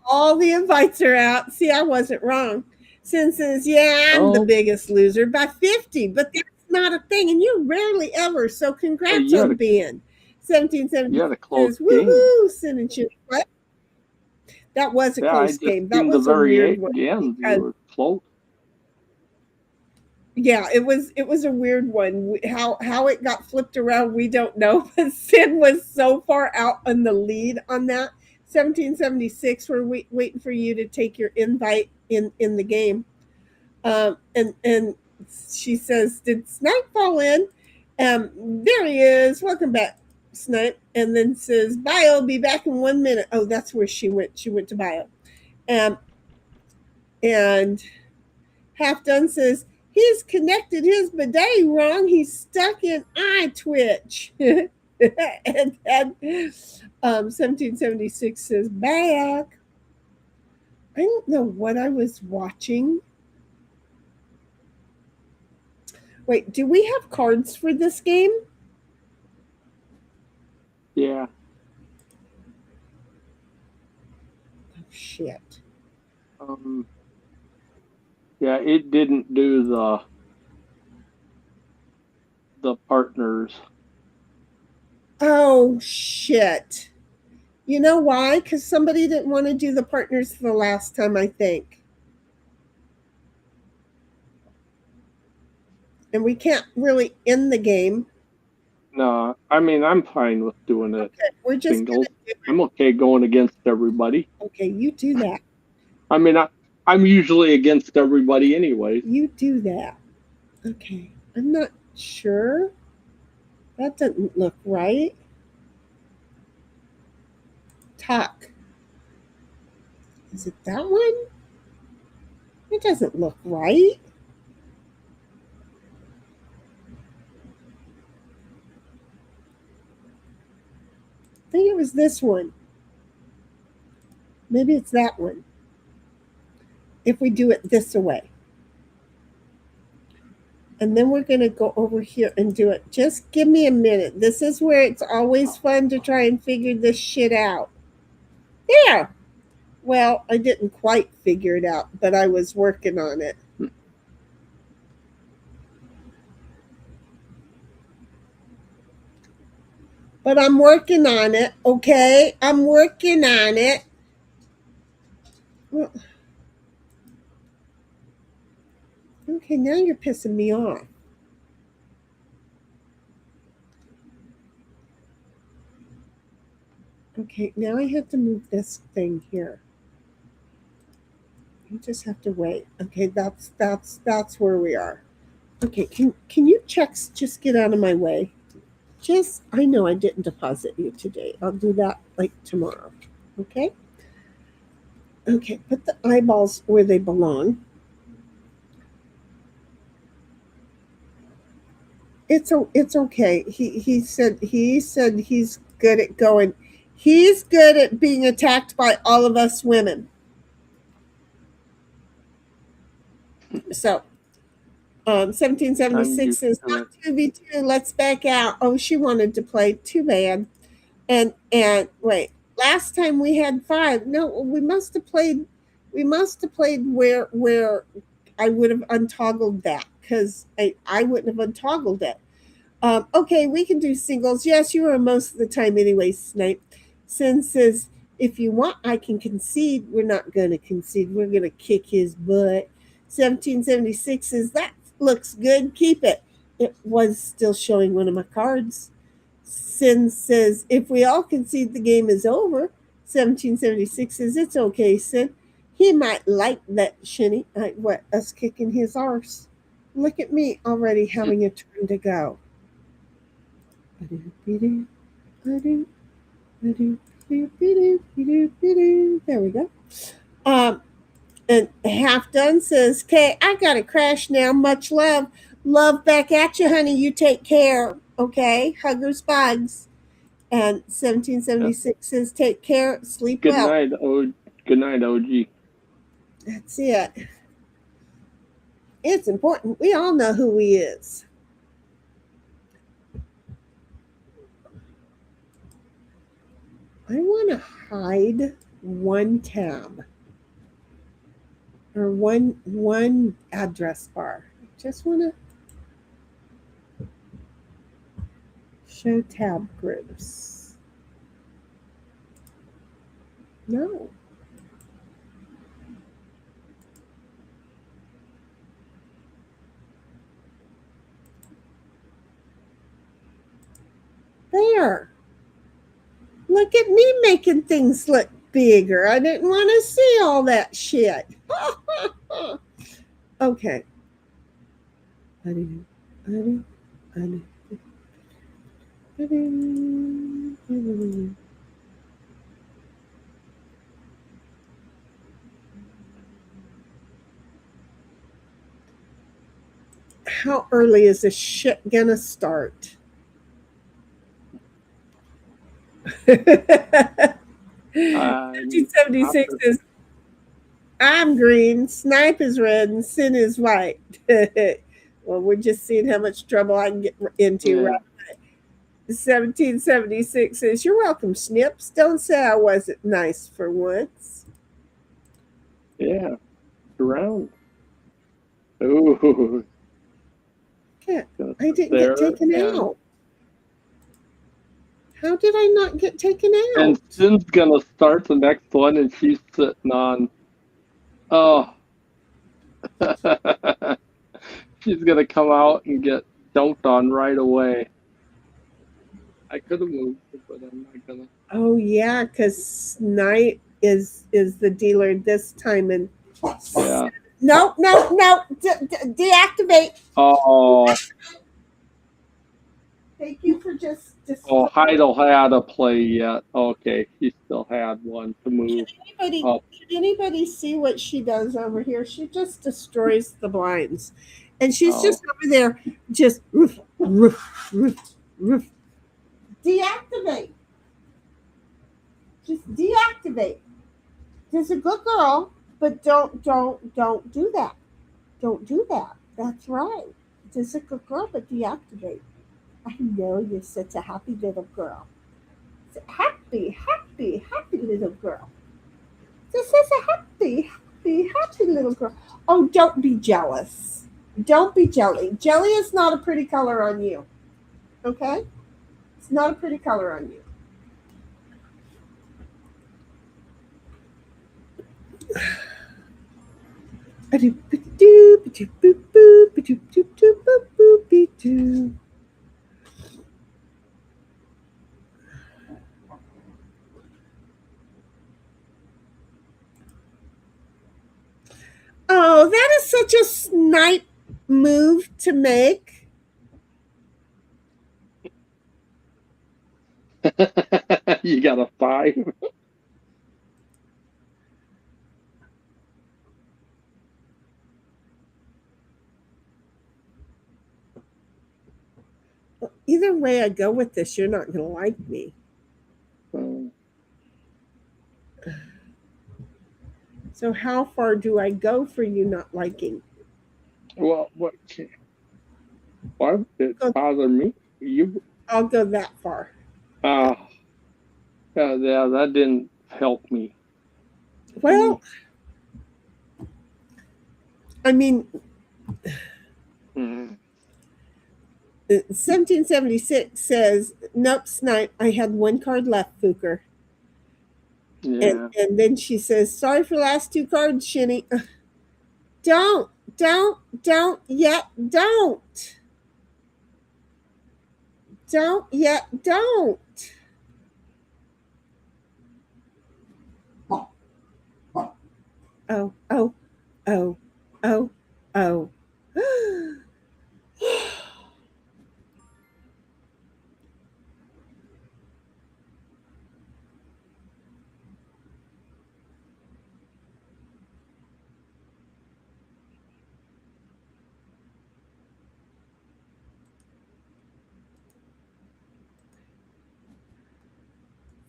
All the invites are out. See, I wasn't wrong. Sin says, yeah, I'm the Oh. biggest loser by 50, but that's not a thing, and you rarely ever. So congrats you had on a- being. You 1770 had a close says, game. woohoo, Sin and Chili. What? That was a Yeah, I close just game. That seen the was a very weird one. end. Because, You were close. yeah, it was a weird one. How it got flipped around, we don't know. But Sid was so far out on the lead on that. 1776, we're waiting for you to take your invite in the game. And she says, "Did Snipe fall in?" There he is. Welcome back, Snipe. And then says, "Bio, be back in 1 minute." Oh, that's where she went. She went to Bio. And Half Done says, "He's connected his bidet wrong. He's stuck in iTwitch." and 1776 says, "Back." I don't know what I was watching. Wait, do we have cards for this game? Yeah. Oh, shit. Yeah, it didn't do the partners. Oh, shit. You know why? Because somebody didn't want to do the partners the last time, I think. And we can't really end the game. No, I mean I'm fine with doing it. Okay, we're just Singles. gonna do it. I'm okay going against everybody. Okay, you do that. I mean I'm usually against everybody anyway. You do that. Okay. I'm not sure. That doesn't look right. Talk. Is it that one? It doesn't look right. I think it was this one. Maybe it's that one. If we do it this way. And then we're going to go over here and do it. Just give me a minute. This is where it's always fun to try and figure this shit out. There. Well, I didn't quite figure it out, but I was working on it. But I'm working on it, okay? I'm working on it. Well, okay, now you're pissing me off. Okay, now I have to move this thing here. You just have to wait. Okay, that's where we are. Okay, can you checks just get out of my way? I know I didn't deposit you today. I'll do that like tomorrow. Okay? Okay, put the eyeballs where they belong. It's okay. He said he's good at going. He's good at being attacked by all of us women. So 1776 says not 2v2, let's back out. Oh, she wanted to play. Too bad. And wait, last time we had 5. No, we must have played where I would have untoggled that, because I wouldn't have untoggled it. Okay, we can do singles. Yes, you are most of the time anyway, Snipe. Sin says, if you want, I can concede. We're not going to concede. We're going to kick his butt. 1776 says, that looks good. Keep it. It was still showing one of my cards. Sin says, if we all concede, the game is over. 1776 says, it's okay, Sin. He might like that shinny. Us kicking his arse. Look at me already having a turn to go. There we go. And Half Done says, okay, I got to crash now. Much love. Love back at you, honey. You take care. Okay, Huggars, Bugs. And 1776 says, take care, sleep Good well. night, Good night, OG. That's it. It's important. We all know who he is. I want to hide one tab or one address bar. I just want to show tab groups. No. There. Look at me making things look bigger. I didn't want to see all that shit. Okay. How early is this shit gonna start? 1976 is I'm green, Snipe is red, and Sin is white. Well, we're just seeing how much trouble I can get into, right? 1776 says, you're welcome, Snips. Don't say I wasn't nice for once. Yeah. Around. Ooh. I didn't get taken out. How did I not get taken out? And Sin's gonna start the next one, and she's sitting on. Oh. She's gonna come out and get dumped on right away. I could have moved, but I'm not gonna. Oh yeah, because Snipe is the dealer this time, and Yeah. no, deactivate. Oh. Thank you for just. Oh, Heidel had a play yet. Okay, he still had one to move. Can anybody see what she does over here? She just destroys the blinds, and she's just over there, just roof, roof, roof, roof. Deactivate. Just deactivate. There's a good girl, but don't do that. Don't do that. That's right. There's a good girl, but deactivate. I know you're such a happy little girl. Happy little girl. This is a happy little girl. Oh, don't be jealous. Don't be jelly. Jelly is not a pretty color on you. Okay? It's not a pretty color on you. Oh, that is such a Snipe move to make. You got a 5. Either way I go with this, you're not going to like me. So how far do I go for you not liking? Well, why would it bother me? I'll go that far. Yeah, that didn't help me. Well, I mean, 1776 says, nope, Snipe, I had one card left, Fooker. Yeah. And then she says, sorry for the last 2 cards, Shinny. Don't yet, don't. Don't yet, don't. Oh.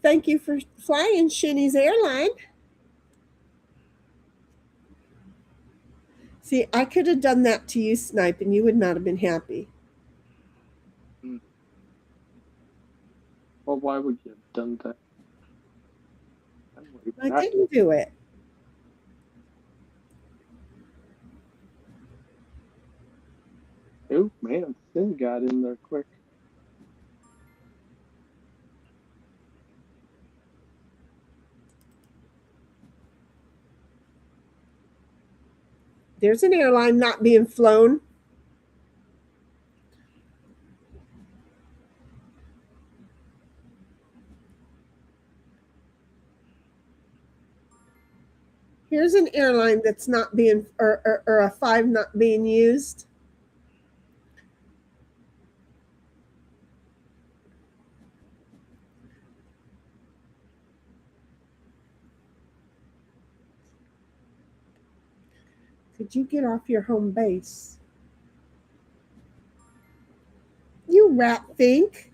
thank you for flying Shinny's airline. See, I could have done that to you, Snipe, and you would not have been happy. Well, why would you have done that? I didn't do it. Oh man, Sin got in there quick. There's an airline not being flown. Here's an airline that's not being, or a 5 not being used. Could you get off your home base? You rat think.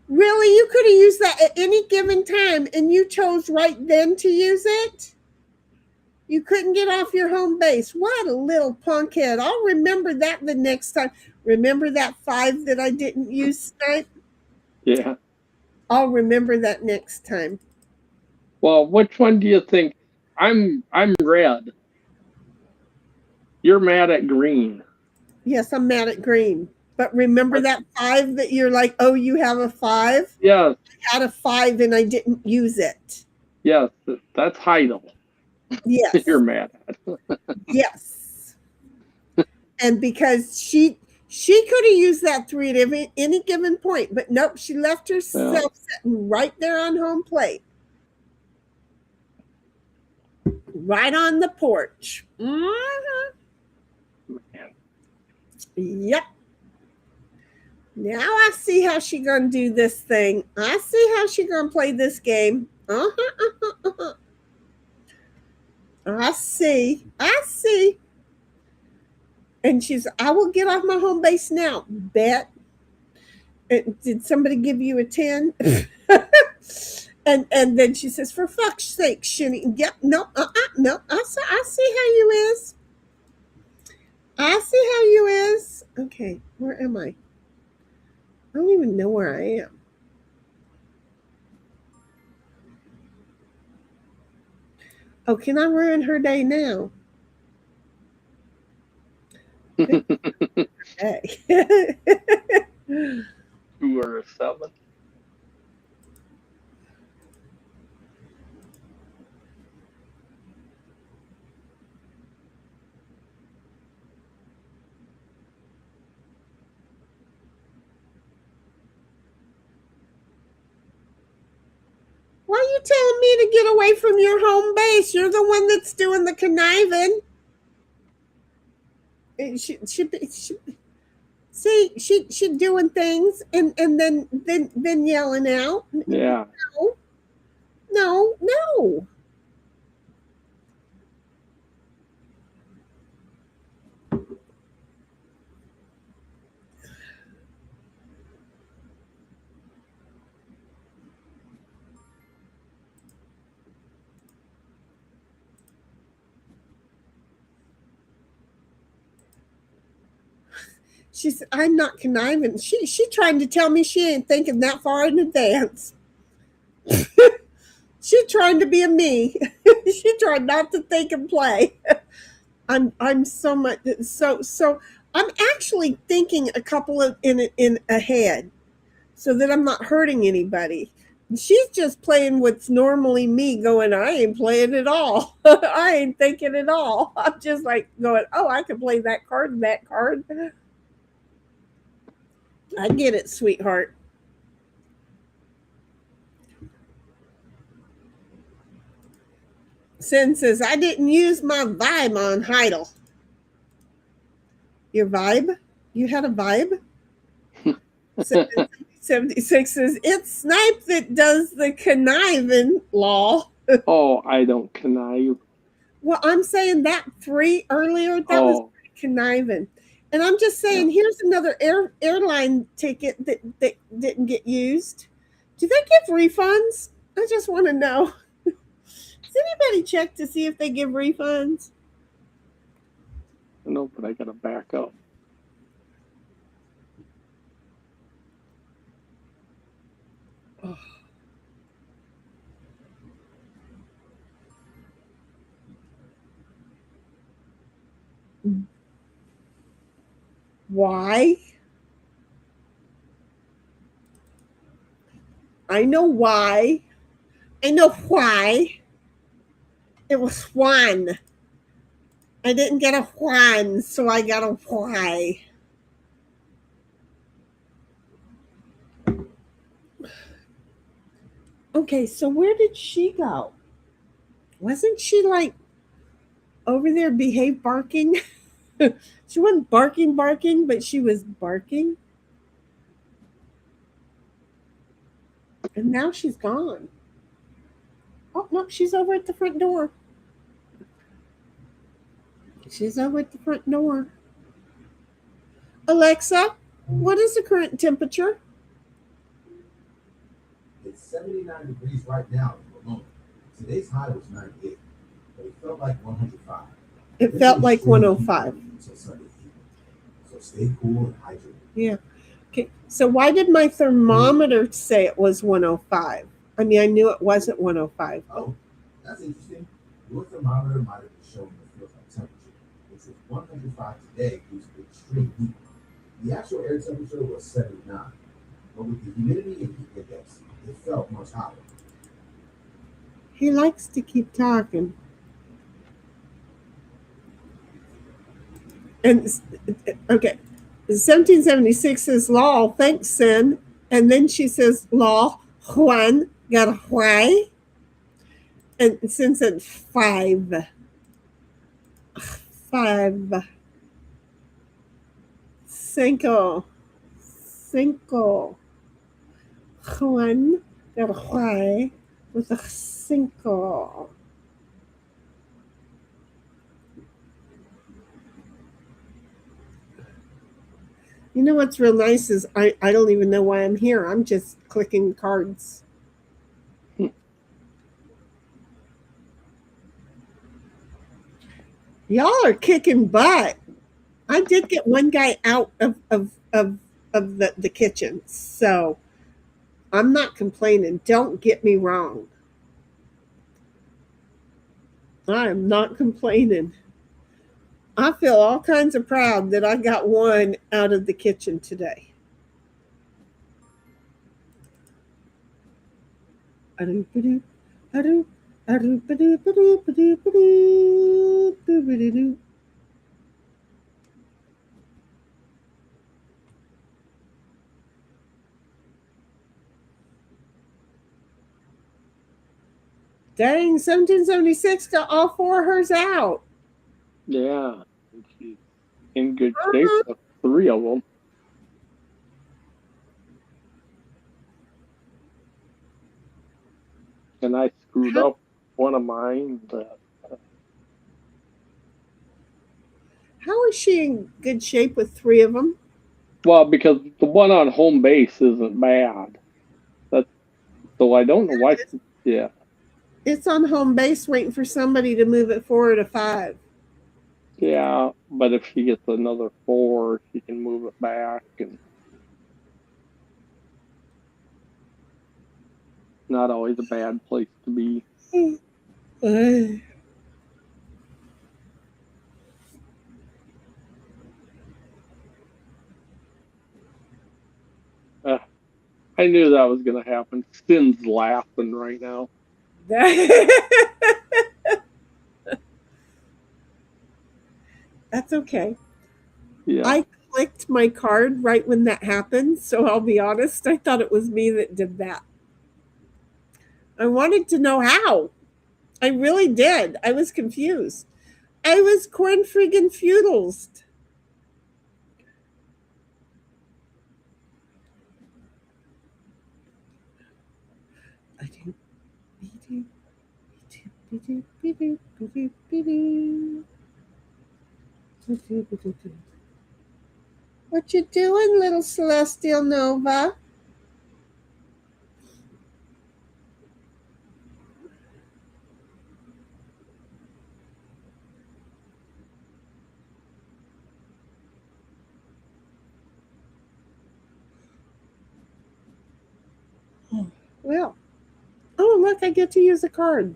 Really? You could have used that at any given time and you chose right then to use it? You couldn't get off your home base. What a little punkhead. I'll remember that the next time. Remember that 5 that I didn't use, Snipe? Yeah. I'll remember that next time. Well, which one do you think? I'm red. You're mad at green. Yes, I'm mad at green. But remember that 5 that you're like, oh, you have a 5? Yes. I had a 5 and I didn't use it. Yes, that's Heidel. Yes. You're mad at. Yes. And because she could have used that 3 at any given point, but nope, she left herself sitting right there on home plate. Right on the porch. Mm-hmm. Yep. Now I see how she gonna do this thing. I see how she gonna play this game. I see. And she's, I will get off my home base now. Bet. Did somebody give you a 10? and then she says, for fuck's sake, Shinny. Yep, no, no. I see how you is. I see how you is. Okay, where am I? I don't even know where I am. Oh, can I ruin her day now? Hey. 2 or a 7. Why are you telling me to get away from your home base? You're the one that's doing the conniving. She doing things and then yelling out. Yeah. No. She said, I'm not conniving. She trying to tell me she ain't thinking that far in advance. She trying to be a me. She tried not to think and play. I'm so much so I'm actually thinking a couple of in ahead so that I'm not hurting anybody. She's just playing what's normally me going, I ain't playing at all. I ain't thinking at all. I'm just like going, oh, I can play that card and that card. I get it, sweetheart. Sin says, I didn't use my vibe on Heidel. Your vibe? You had a vibe? 76 says, it's Snipe that does the conniving law. Oh, I don't connive. Well, I'm saying that 3 earlier, that was conniving. And I'm just saying, here's another airline ticket that didn't get used. Do they give refunds? I just want to know. Does anybody check to see if they give refunds? No, but I gotta back up. Why? I know why. I know why. It was Juan. I didn't get a Juan, so I got a why. Okay, so where did she go? Wasn't she like over there behave barking? She wasn't barking, but she was barking. And now she's gone. Oh, no, she's over at the front door. She's over at the front door. Alexa, what is the current temperature? It's 79 degrees right now in Vermont. Today's high was 98, but it felt like 105. It felt like 105. Until Sunday evening. So stay cool and hydrated. Yeah. Okay. So why did my thermometer say it was 105? I mean, I knew it wasn't 105. Oh, that's interesting. Your thermometer might have been showing the feels like temperature, which was 105 today due to the extreme heat. The actual air temperature was 79, but with the humidity and heat index, it felt much hotter. He likes to keep talking. And okay, 1776 says law, thanks, Sin. And then she says law, Juan, got a why? And Sin said 5. 5. Cinco. Juan got a why with a cinco. You know what's real nice is I don't even know why I'm here. I'm just clicking cards. Y'all are kicking butt. I did get one guy out of the kitchen, so I'm not complaining. Don't get me wrong. I am not complaining. I feel all kinds of proud that I got one out of the kitchen today. Dang, 1776 got all 4 of hers out. Yeah, she's in good shape. 3 of them. And I screwed up one of mine. How is she in good shape with 3 of them? Well, because the one on home base isn't bad. So I don't know why. Yeah. It's on home base waiting for somebody to move it 4 to 5. Yeah, but if she gets another 4, she can move it back, and not always a bad place to be. I knew that was going to happen. Sin's laughing right now. That's okay. Yeah. I clicked my card right when that happened, so I'll be honest, I thought it was me that did that. I wanted to know how. I really did. I was confused. I was corn friggin' feudals. What you doing, little Celestial Nova? Well, oh, look, I get to use a card.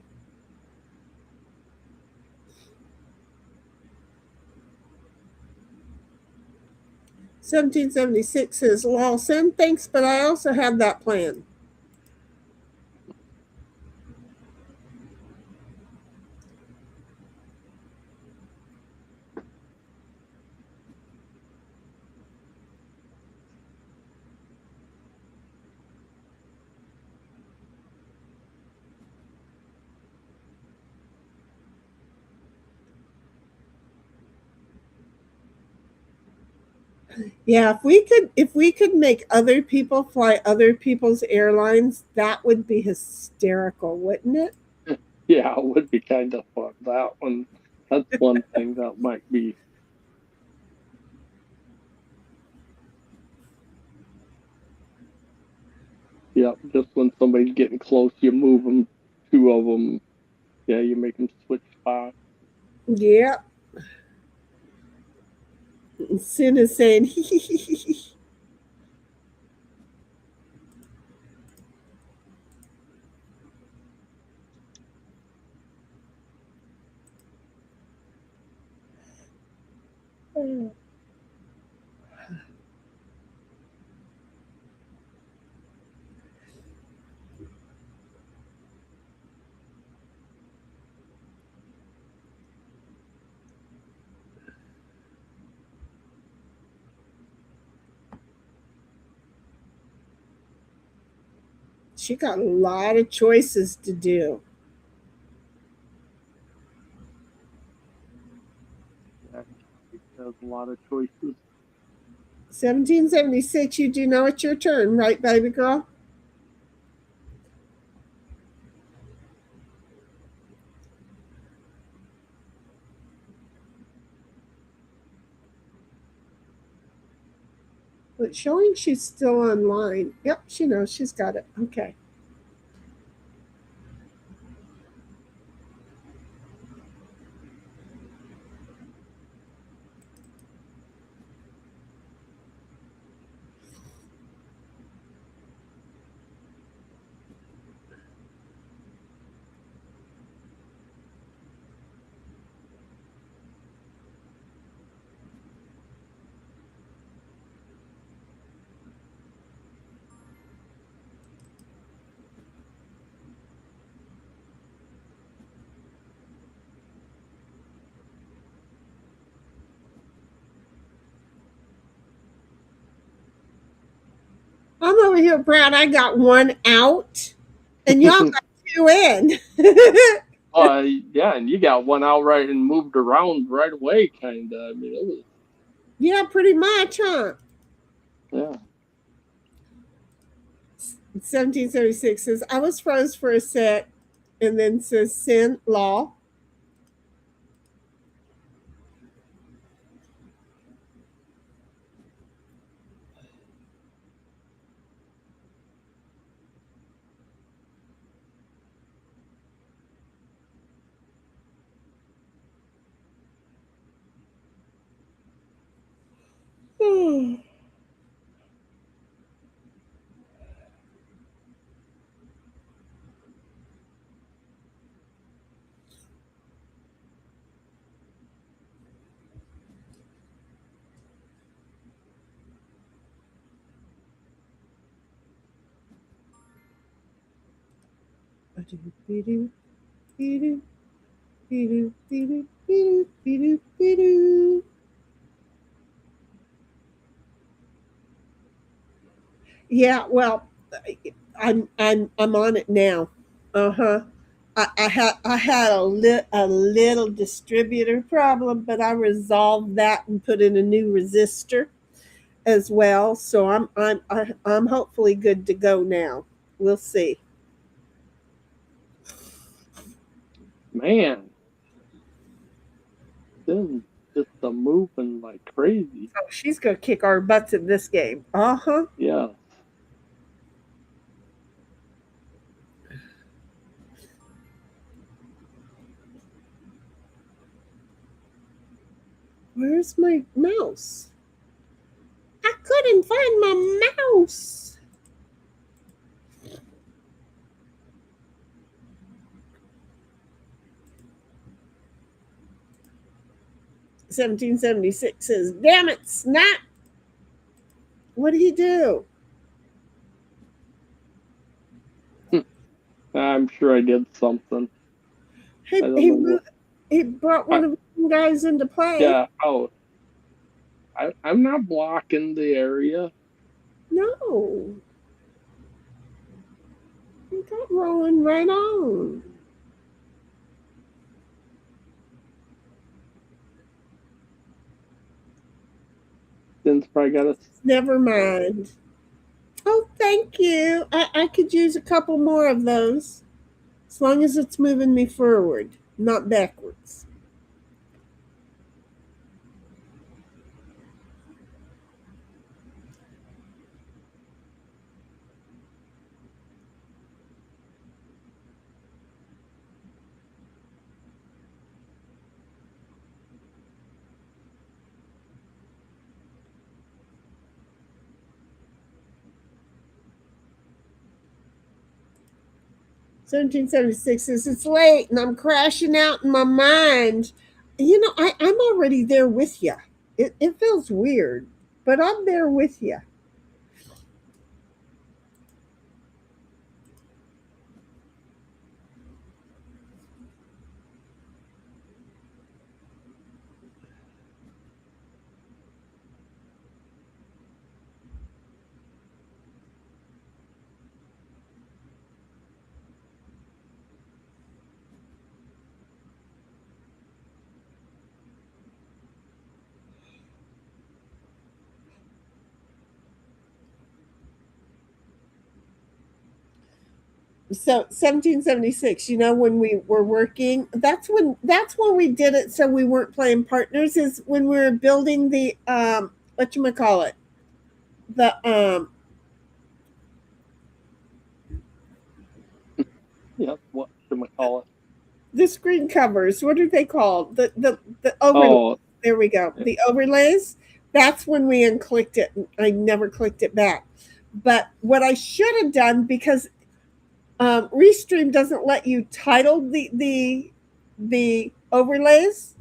$17.76 says, Lawson, thanks, but I also have that plan. Yeah, if we could make other people fly other people's airlines, that would be hysterical, wouldn't it? Yeah, it would be kind of fun. That's one thing that might be. Yeah, just when somebody's getting close, you move them, two of them. Yeah, you make them switch spots. Yeah. Sin is saying, she got a lot of choices to do. Yeah, there's a lot of choices. 1776, you do know it's your turn, right, baby girl? But showing she's still online. Yep, she knows she's got it. Okay. I'm over here proud I got one out, and y'all got two in. Yeah, and you got one outright and moved around right away, kind of. I mean, it was, Yeah, pretty much, huh? yeah. 1776 says, I was froze for a sec, and then says sin law. Yeah, well, I'm on it now. Uh-huh. I had a little distributor problem, but I resolved that and put in a new resistor as well. So I'm hopefully good to go now. We'll see. Man, then just a moving like crazy. Oh, she's gonna kick our butts in this game. Uh-huh. Yeah. Where's my mouse? I couldn't find my mouse. 1776 says, damn it, snap. What did he do? I'm sure I did something. He, I don't he, know what. he brought one of the guys into play. Yeah, I'm not blocking the area. No. He got rolling right on. Sin's probably got a. Never mind. Oh, thank you. I could use a couple more of those. As long as it's moving me forward, not backwards. "1776 says it's late and I'm crashing out in my mind. You know, I'm already there with you. It feels weird, but I'm there with you. So 1776, you know, when we were working, that's when we did it, so we weren't playing partners, is when we were building the whatchamacallit, the Yeah, what should I call it? the screen covers. What are they called? The overlays. Oh, There we go. The overlays. That's when we unclicked it. I never clicked it back. But what I should have done, because Restream doesn't let you title the overlays.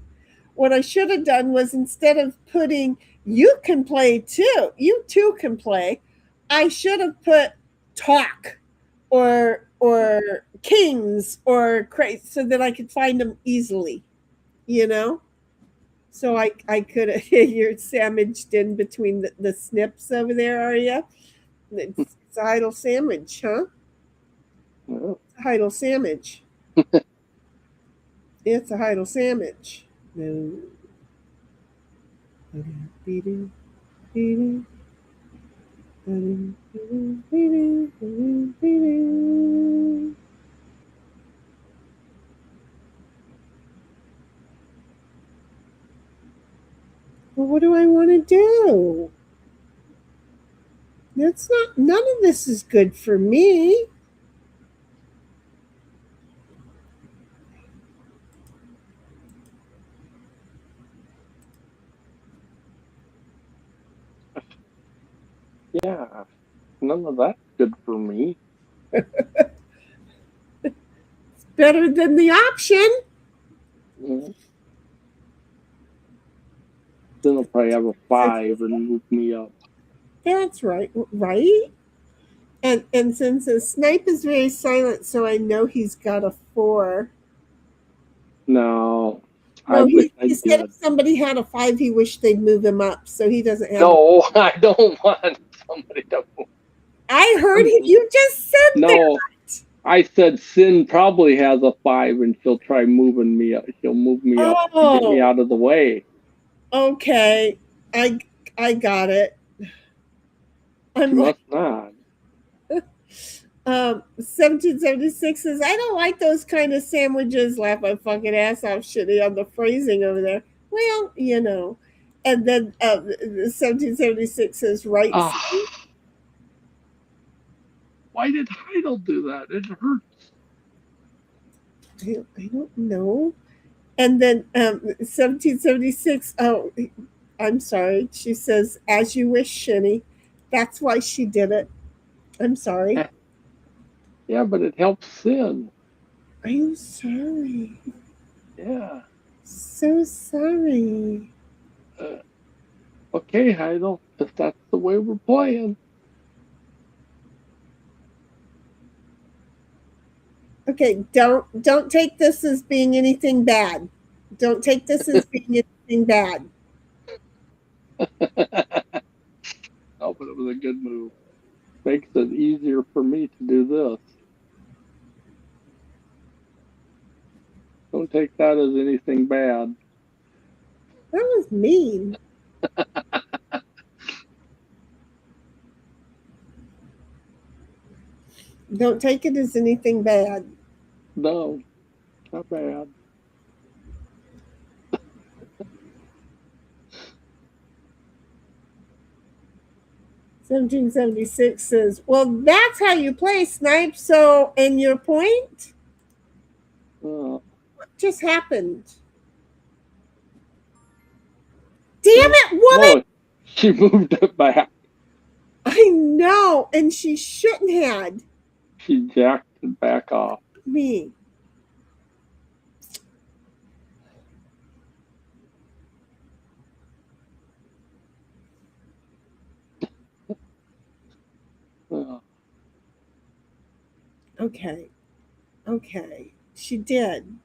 What I should have done was, instead of putting "you can play too," "you too can play," I should have put "talk" or "kings" or "crazy," so that I could find them easily. You know. So I could have. You're sandwiched in between the snips over there, are you? It's a idle sandwich, huh? yeah. Heidel sandwich. It's a Heidel sandwich. No. Well, what do I want to do? That's not. None of this is good for me. Yeah, none of that's good for me. It's better than the option. Mm. Then I'll probably have a 5 and move me up. That's right. Right. And since his snipe is very silent, so I know he's got a 4. No, I No, wish I he said did. if somebody had a 5, he wished they'd move him up, so he doesn't have. No, I don't want somebody to move. I heard you just said No, that. I said Sin probably has a 5 and she'll try moving me up. She'll move me up to get me out of the way. Okay, I got it. She I'm like, must not. 1776 says, I don't like those kind of sandwiches. Laugh my fucking ass off, shitty on the phrasing over there. Well, you know. And then 1776 says, right. Why did Heidel do that? It hurts. I don't know. And then 1776, oh, I'm sorry. She says, as you wish, Shinny. That's why she did it. I'm sorry. Yeah, but it helps Sin. I'm sorry. Yeah. So sorry. Okay, Heidel, if that's the way we're playing. Okay, don't take this as being anything bad. Don't take this as being anything bad. Oh, but it was a good move. Makes it easier for me to do this. Don't take that as anything bad. That was mean. Don't take it as anything bad. No, not bad. 1776 says, well, that's how you play, Snipe. So, and your point? Oh, What just happened? Damn it, woman! no, she moved it back. I know, and she shouldn't had She jacked it back off. me. Oh, Okay. Okay. She did.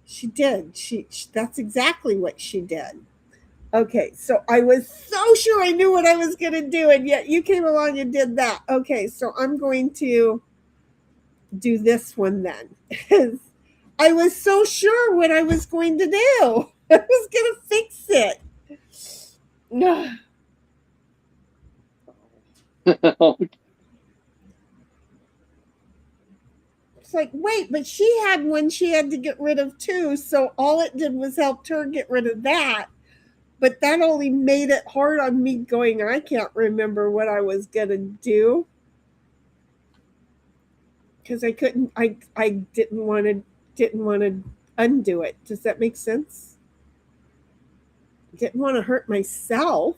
She did. That's exactly what she did. Okay, so I was so sure I knew what I was going to do, and yet you came along and did that. Okay, so I'm going to do this one then. I was so sure what I was going to do. I was going to fix it. It's like, wait, but she had one she had to get rid of too, so all it did was help her get rid of that. But that only made it hard on me going, I can't remember what I was going to do. Because I couldn't, I didn't want to undo it. Does that make sense? Didn't want to hurt myself.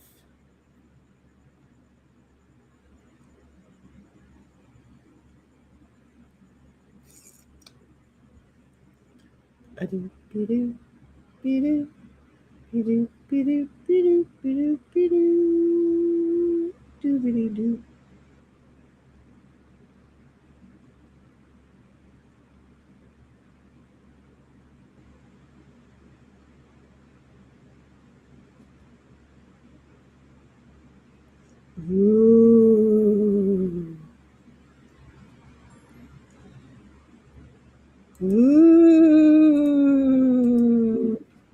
Do be do be do. Ooh. Ooh.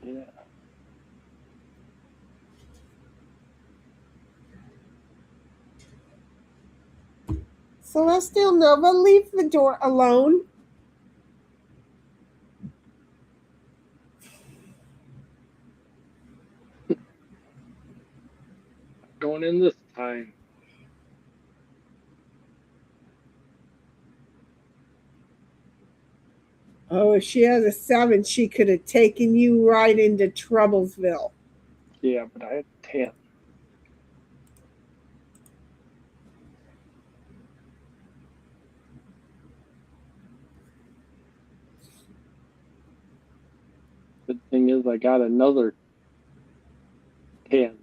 yeah. Celestial Nova, leave the door alone. Going in this time. Oh, if she has a 7, she could have taken you right into Troublesville. Yeah, but I had 10. The thing is, I got another 10.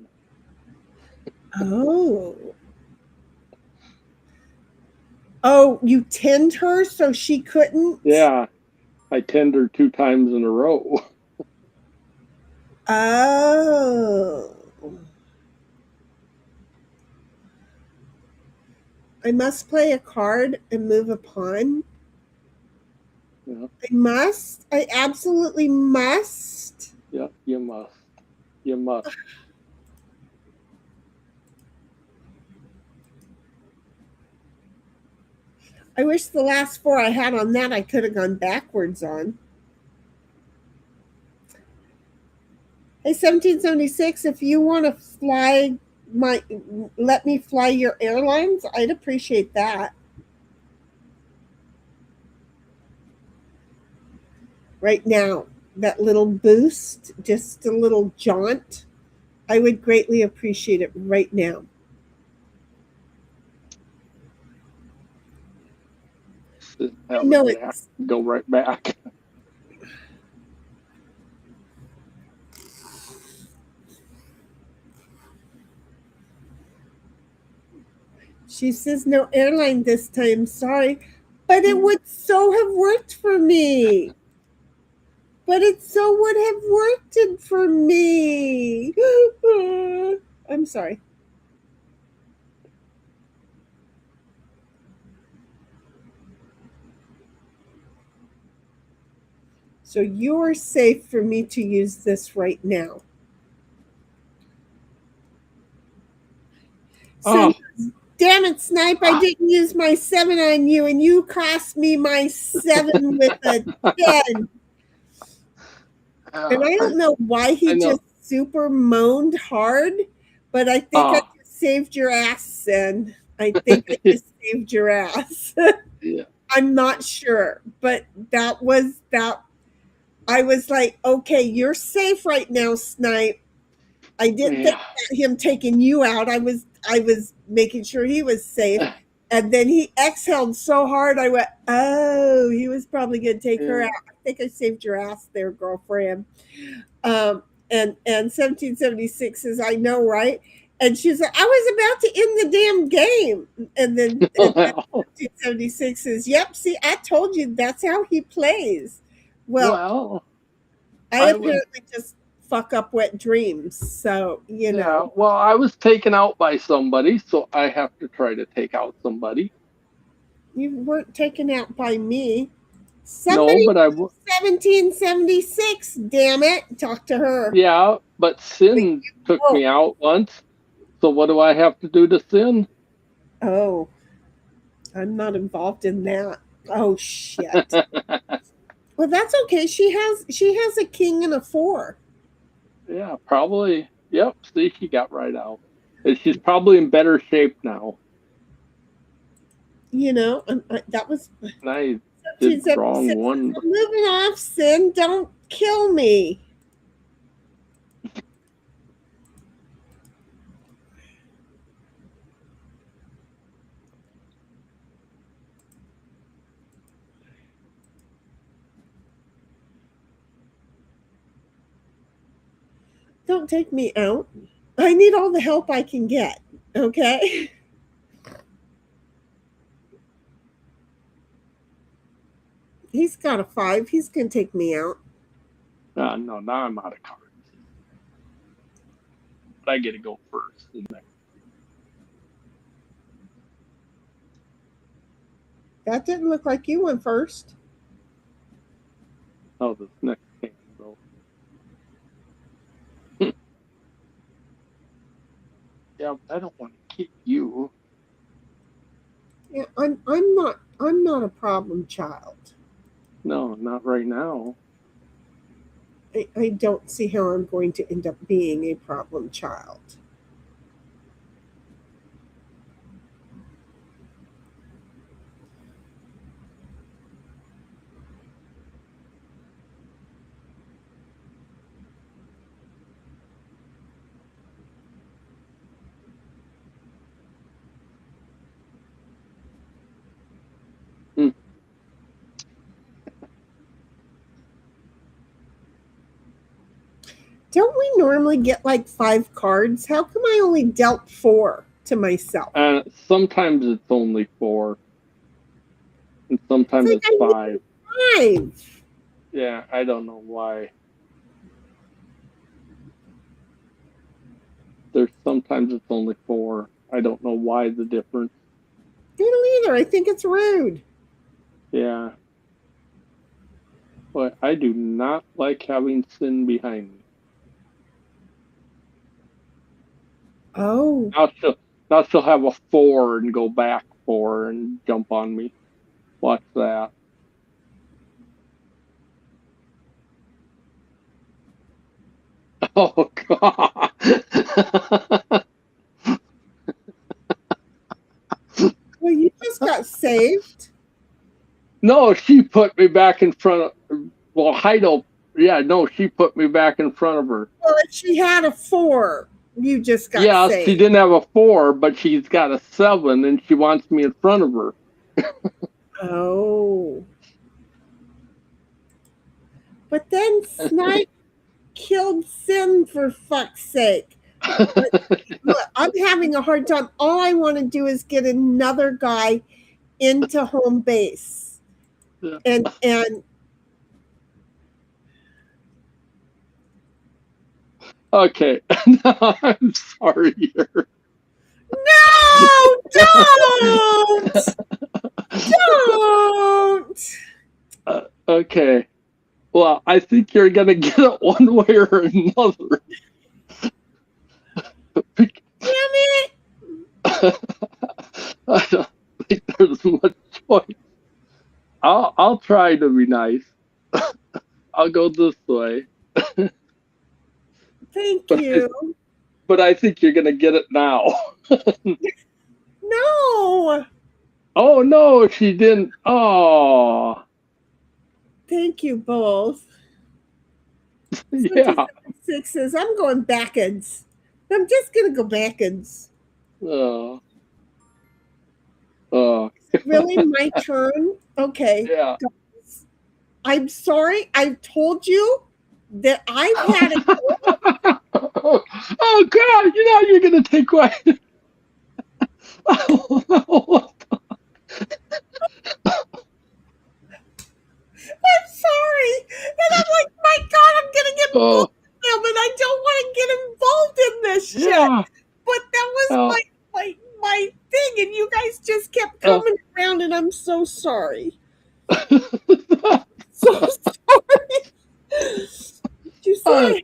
Oh. Oh, you tinned her so she couldn't? Yeah, I tendered 2 times in a row. Oh. I must play a card and move a pawn. Yeah, I must. I absolutely must. yeah, you must. You must. I wish the last 4 I had on that I could have gone backwards on. Hey, 1776, if you want to let me fly your airlines, I'd appreciate that. Right now, that little boost, just a little jaunt, I would greatly appreciate it right now. I know it's Go right back. She says no airline this time. Sorry. But it would so have worked for me. But it so would have worked for me. I'm sorry. So you're safe for me to use this right now. So, damn it, Snipe, I didn't use my 7 on you, and you cost me my 7 with a 10. And I don't know why he just super moaned hard, but I think I just saved your ass, Sin. I think I just saved your ass. Yeah. I'm not sure, but that was that. I was like, okay, you're safe right now, Snipe. I didn't think about him taking you out. I was making sure he was safe. And then he exhaled so hard, I went, oh, he was probably going to take her out. I think I saved your ass there, girlfriend. And 1776 says, I know, right? And she's like, I was about to end the damn game. And then 1776 says, yep, see, I told you that's how he plays. Well I apparently just fuck up wet dreams. So, you know. Yeah, well, I was taken out by somebody, so I have to try to take out somebody. You weren't taken out by me. No, but 1776, damn it. Talk to her. Yeah, but Sin took me out once. So what do I have to do to Sin? Oh, I'm not involved in that. Oh, shit. Well, that's okay. She has a king and a 4. Yeah, probably. Yep. See, she got right out. And she's probably in better shape now. You know, that was. And I did the wrong one. Moving off, Sin. Don't kill me. Don't take me out. I need all the help I can get. Okay? He's got a 5. He's going to take me out. No, now I'm out of cards. But I get to go first. That didn't look like you went first. Oh, this next game, though. Yeah, I don't want to kick you. Yeah, I'm not a problem child. No, not right now. I don't see how I'm going to end up being a problem child. Don't we normally get like 5 cards? How come I only dealt 4 to myself? Sometimes it's only 4. And sometimes it's 5. 5. Yeah, I don't know why. Sometimes it's only 4. I don't know why the difference. I don't either. I think it's rude. Yeah. But I do not like having Sin behind me. Oh. Now she'll have a 4 and go back 4 and jump on me. Watch that. Oh, God. Well, you just got saved. No, she put me back in front of... Well, Heido... Yeah, no, she put me back in front of her. Well, if she had a 4... You just got saved. She didn't have a 4, but she's got a 7, and she wants me in front of her. Oh. But then Snipe killed Sin, for fuck's sake. Look, I'm having a hard time. All I want to do is get another guy into home base. And Okay. No, I'm sorry. no, don't! Don't! Okay. Well, I think you're gonna get it one way or another. Damn it! I don't think there's much choice. I'll try to be nice. I'll go this way. Thank you. But I think you're gonna get it now. No! Oh no, she didn't. Oh. Thank you both. Yeah. 6 says, I'm going backwards. I'm just going to go backwards. Oh. Oh. Really? My turn? Okay. Yeah. I'm sorry. I've told you that I've had a Oh God! You know you're gonna take one. I'm sorry. And I'm like, my God, I'm going to get involved Oh. in them, and I don't want to get involved in this shit. Yeah. But that was my thing, and you guys just kept coming around, and I'm so sorry. So sorry. You said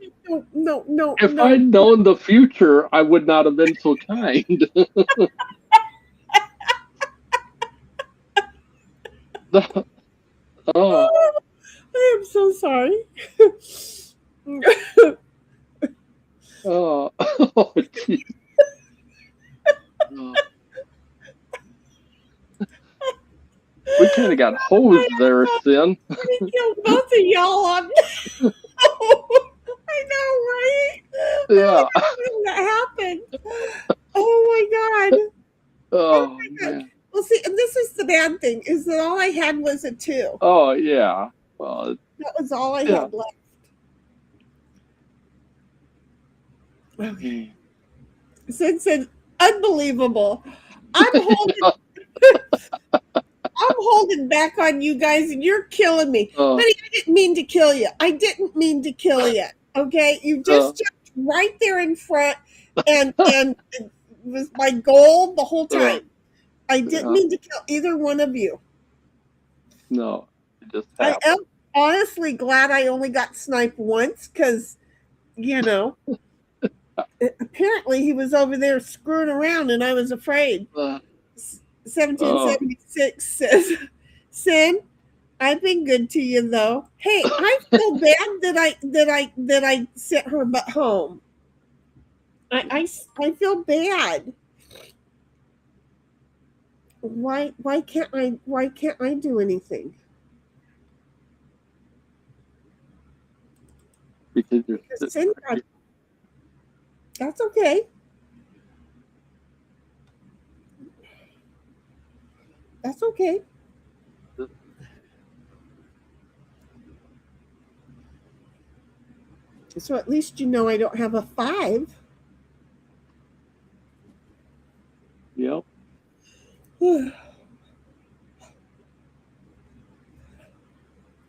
no. If I'd known the future, I would not have been so kind. Oh. I am so sorry. Oh. Oh, geez. Oh. We kind of got hosed there, Sin. I killed both of y'all on. I know, right? Yeah. That happened. Oh my God. Oh man. Well, see, and this is the bad thing, is that all I had was a 2. Oh yeah. Well. That was all I had left. Okay. Sid said, unbelievable. I'm holding back on you guys, and you're killing me. Honey, I didn't mean to kill you. I didn't mean to kill you. Okay? You just jumped right there in front, and it was my goal the whole time. I didn't mean to kill either one of you. No, it just I happened. am honestly glad I only got sniped once, because, apparently he was over there screwing around, and I was afraid. 1776 says, Sin, I've been good to you though. Hey, I feel bad that I sent her but home. I feel bad. Why can't I do anything? Because you're Sin got, that's okay. That's okay. So at least you know I don't have a 5. Yep.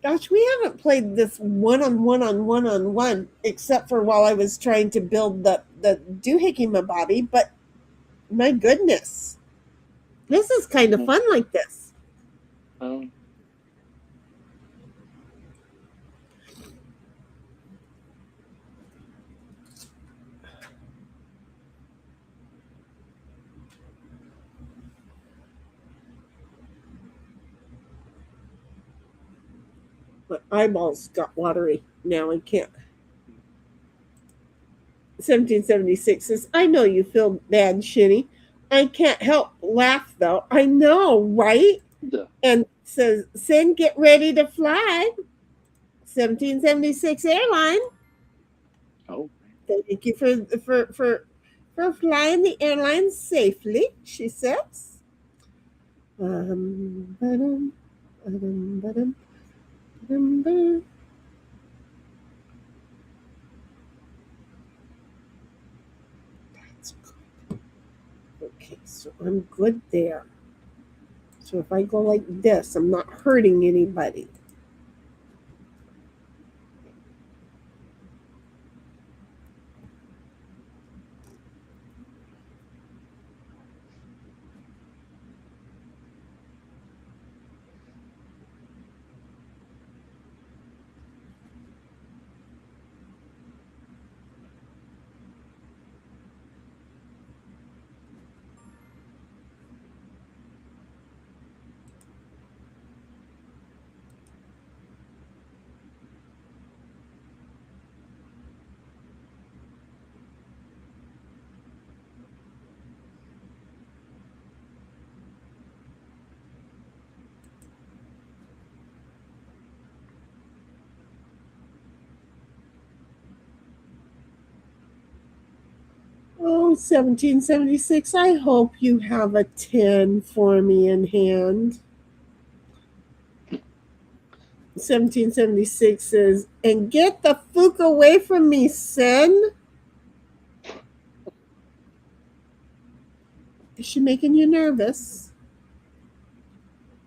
Gosh, we haven't played this one-on-one except for while I was trying to build the doohickey-mabobby, but my goodness. This is kind of fun like this. My eyeballs got watery now. I can't. 1776 says, I know you feel bad, Shinny. I can't help laugh, though. I know, right? Yeah. And says, Sin, get ready to fly. 1776 airline. Oh. Thank you for flying the airline safely, she says. That's good. So I'm good there. So if I go like this, I'm not hurting anybody. Oh, 1776, I hope you have a 10 for me in hand. 1776 says, and get the fuck away from me, Sin. Is she making you nervous?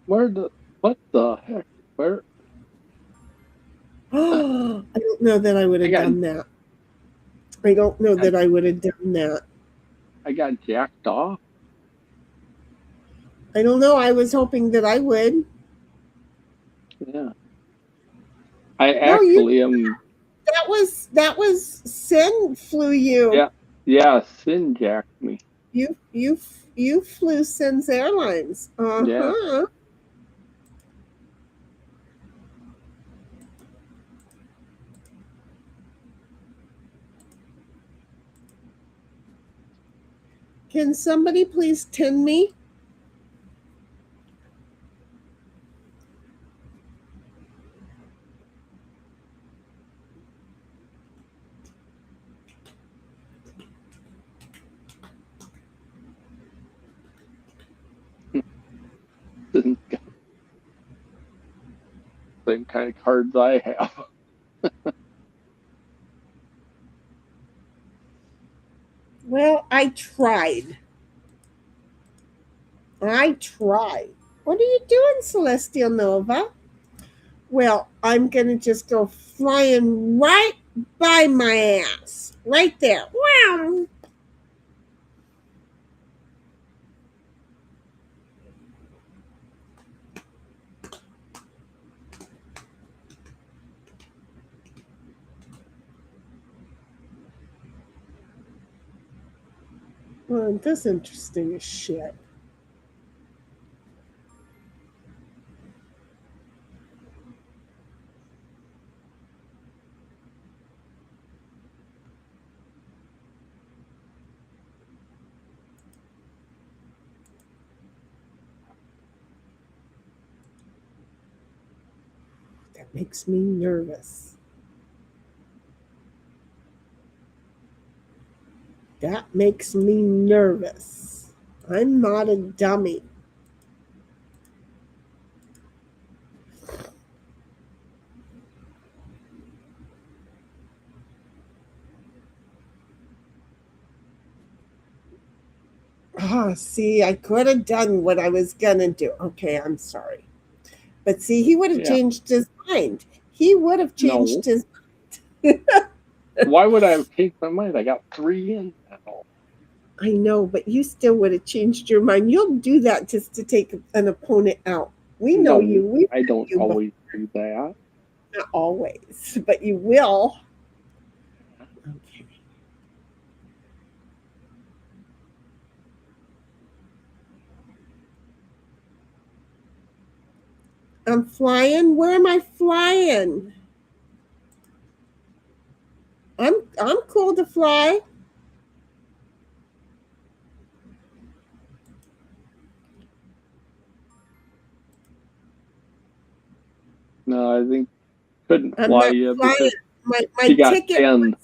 What the heck? Where? Oh, I don't know that I would have got- done that. I don't know that I would have done that. I got jacked off. I don't know. I was hoping that I would. Yeah. I No, actually am. that was Sin flew you. Yeah. Yeah. Sin jacked me. You flew Sin's Airlines. Yeah. Can somebody please 10 me? Same kind of cards I have. Well, I tried. What are you doing, Celestial Nova? Well, I'm going to just go flying right by my ass. Right there. Wow. Well, this is interesting as shit. That makes me nervous. That makes me nervous. I'm not a dummy. Ah, see, I could have done what I was going to do. Okay, I'm sorry. But see, he would have changed his mind. He would have changed his mind. Why would I have changed my mind? I got 3 in now. I know, but you still would have changed your mind. You'll do that just to take an opponent out. We know you. I don't always do that. Not always, but you will. Okay. I'm flying. Where am I flying? I'm cool to fly. No, I think couldn't I'm fly not you flying. because My you got ticket 10.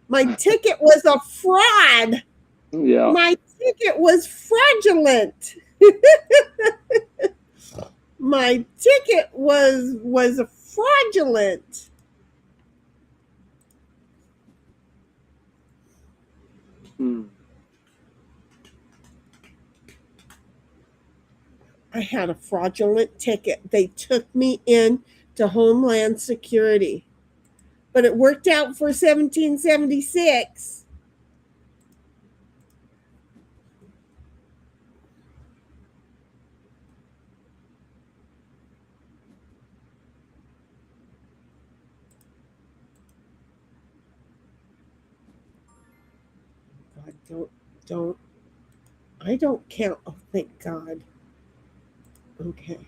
my ticket was a fraud. Yeah. My ticket was fraudulent. My ticket was fraudulent. I had a fraudulent ticket. They took me in to Homeland Security, but it worked out for 1776. God, don't. I don't count. Oh, thank God. Okay.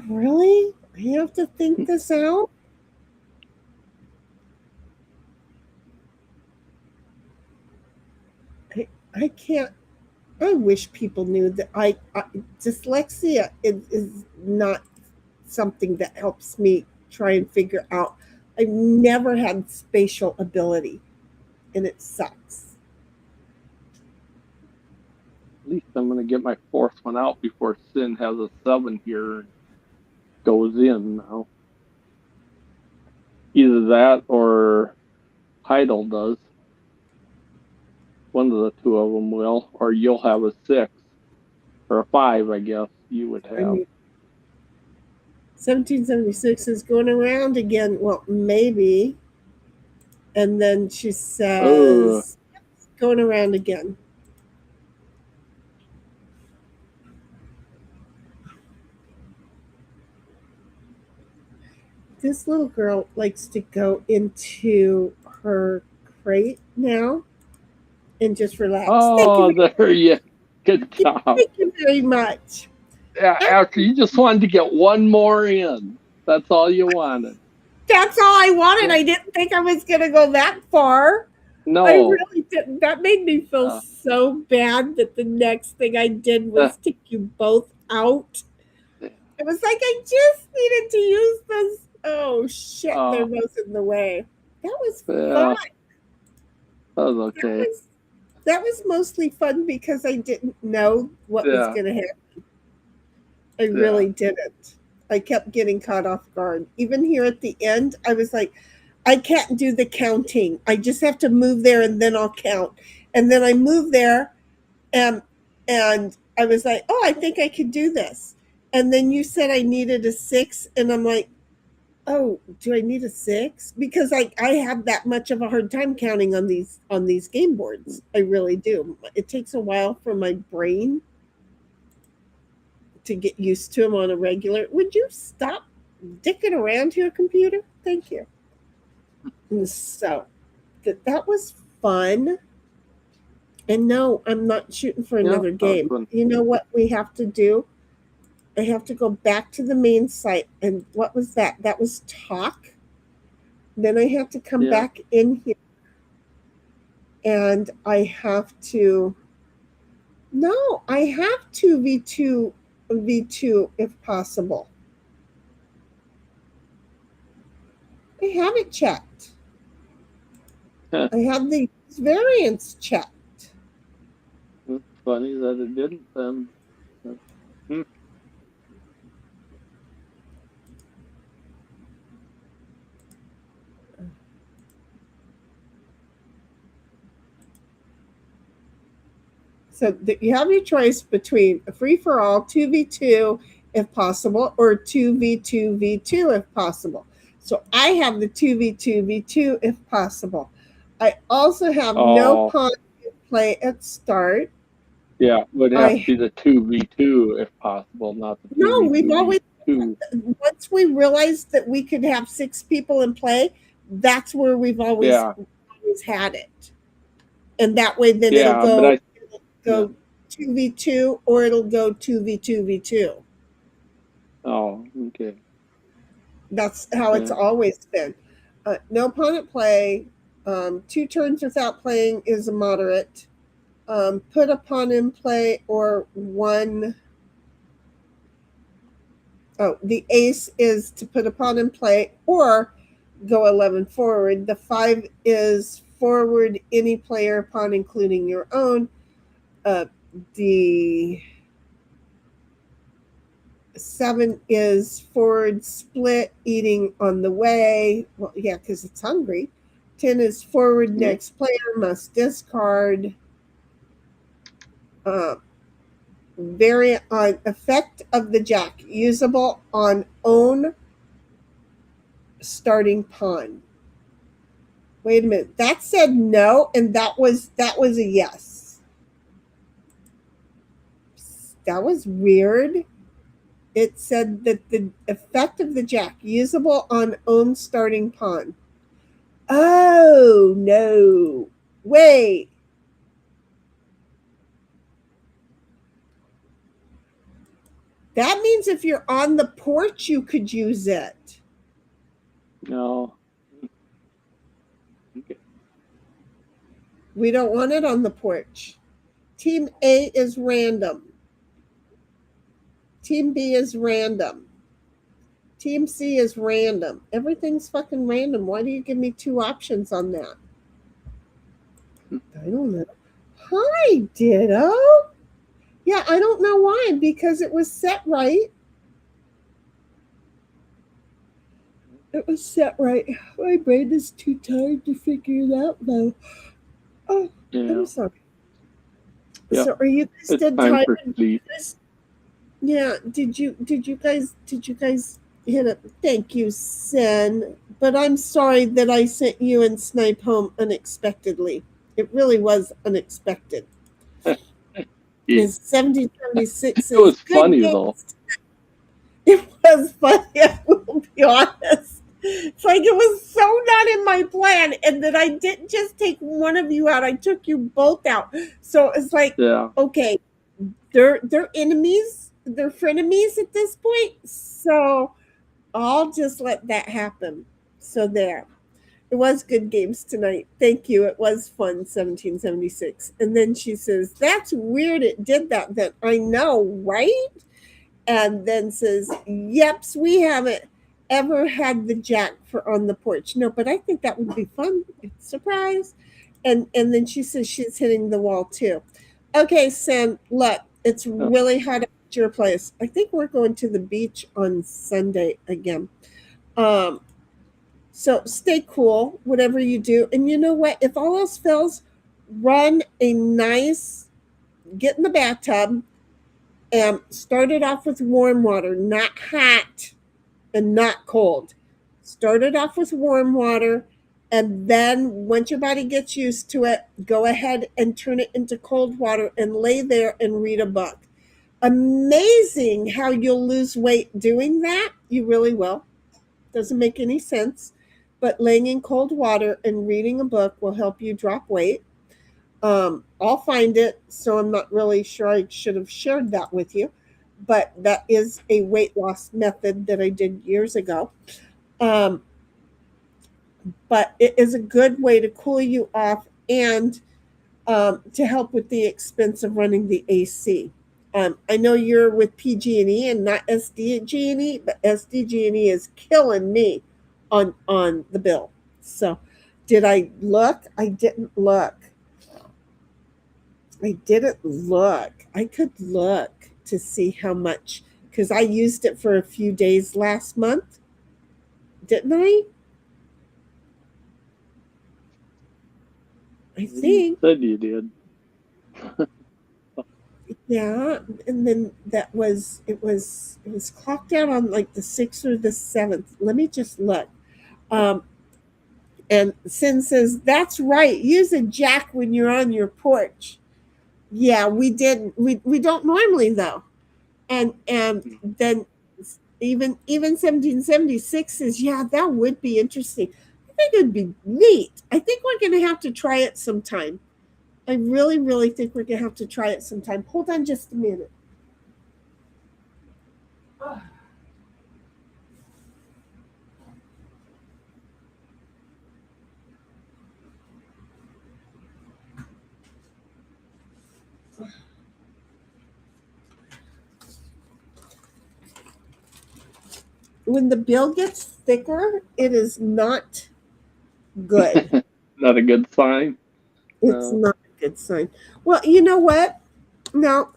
Really? I have to think this out? I can't. I wish people knew that dyslexia is not something that helps me try and figure out. I've never had spatial ability, and it sucks. At least I'm going to get my fourth one out before Sin has a 7 here and goes in now. Either that or Heidel does. One of the two of them will, or you'll have a 6 or a 5, I guess you would have. 1776 is going around again. Well, maybe. And then she says, it's going around again. This little girl likes to go into her crate now and just relax. Oh, there you good job. Thank you very much. Yeah, after you just wanted to get one more in. That's all you wanted. That's all I wanted. I didn't think I was going to go that far. No. I really didn't. That made me feel so bad that the next thing I did was take you both out. It was like I just needed to use those. Oh, shit. They're both in the way. That was fun. That was okay. That was mostly fun because I didn't know what was going to happen. I really didn't. I kept getting caught off guard. Even here at the end, I was like, I can't do the counting. I just have to move there and then I'll count. And then I moved there and I was like, oh, I think I could do this. And then you said I needed a 6. And I'm like, oh, do I need a 6? Because I have that much of a hard time counting on these game boards. I really do. It takes a while for my brain to get used to them on a regular. Would you stop dicking around here, computer? Thank you. And so that was fun. And no, I'm not shooting for another game. You know what we have to do? I have to go back to the main site. And what was that? That was talk. Then I have to come back in here. And I have to... No, I have 2v2 if possible. I have it checked. I have the variants checked. It's funny that it didn't. So you have your choice between a free-for-all 2v2 if possible or 2v2v2 if possible. So I have the 2v2v2 if possible. I also have no pawn play at start. Yeah, it would have to be the 2v2 if possible, not the 2v2. No, we've always, once we realized that we could have 6 people in play, that's where we've always had it. and that way then Yeah, it'll but go 2v2 or it'll go 2v2v2. oh, okay. That's how it's Yeah. always been. No pawn at play. 2 turns without playing is a moderate. Put a pawn in play or one. Oh, the ace is to put a pawn in play or go 11 forward. The 5 is forward any player pawn, including your own. The 7 is forward split, eating on the way. Well, yeah, because it's hungry. 10 is forward next player, must discard. Variant on effect of the jack, usable on own starting pawn. Wait a minute. That said no, and that was a yes. That was weird. It said that the effect of the jack, usable on own starting pawn. Oh, no. Wait. That means if you're on the porch, you could use it. No. Okay. We don't want it on the porch. Team A is random. Team B is random. Team C is random. Everything's fucking random. Why do you give me 2 options on that? I don't know. Hi, Ditto. Yeah, I don't know why, because it was set right. It was set right. My brain is too tired to figure it out, though. Oh, Yeah. I'm sorry. Yeah. So, are you guys It's dead time tired? for sleep. Yeah. Did you guys hit it? Thank you, Sen. But I'm sorry that I sent you and Snipe home unexpectedly. It really was unexpected. Yeah. 1776 It was is good funny games. though. It was funny, I will be honest. It's like it was so not in my plan, and that I didn't just take one of you out, I took you both out. So it's like, Yeah. okay, they're enemies, they're frenemies at this point. So I'll just let that happen. So there. It was good games tonight. Thank you. It was fun, 1776. And then she says, that's weird it did that then. I know, right? And then says, yeps, we haven't ever had the jack for on the porch. No, but I think that would be fun. Surprise. And then she says she's hitting the wall too. Okay, Sam, look, it's really hot at your place. I think we're going to the beach on Sunday again. So stay cool, whatever you do. And you know what? If all else fails, run a nice, get in the bathtub and start it off with warm water, not hot and not cold. Start it off with warm water. And then once your body gets used to it, go ahead and turn it into cold water and lay there and read a book. Amazing how you'll lose weight doing that. You really will. Doesn't make any sense. But laying in cold water and reading a book will help you drop weight. I'll find it, so I'm not really sure I should have shared that with you. But that is a weight loss method that I did years ago. But it is a good way to cool you off and to help with the expense of running the AC. I know you're with PG&E and not SDG&E, but SDG&E is killing me on the bill. So did I look? I didn't look. I could look to see how much, because I used it for a few days last month. Didn't I? I think. Said you did. Yeah, and then it was clocked out on like the 6th or the 7th. Let me just look. And Sin says, that's right. Use a jack when you're on your porch. Yeah, we didn't. We don't normally though. And then even 1776 says, yeah, that would be interesting. I think it'd be neat. I think we're gonna have to try it sometime. I really, really think we're going to have to try it sometime. Hold on just a minute. When the bill gets thicker, it is not good. Not a good sign. It's No. not a good sign. Well, you know what? Now,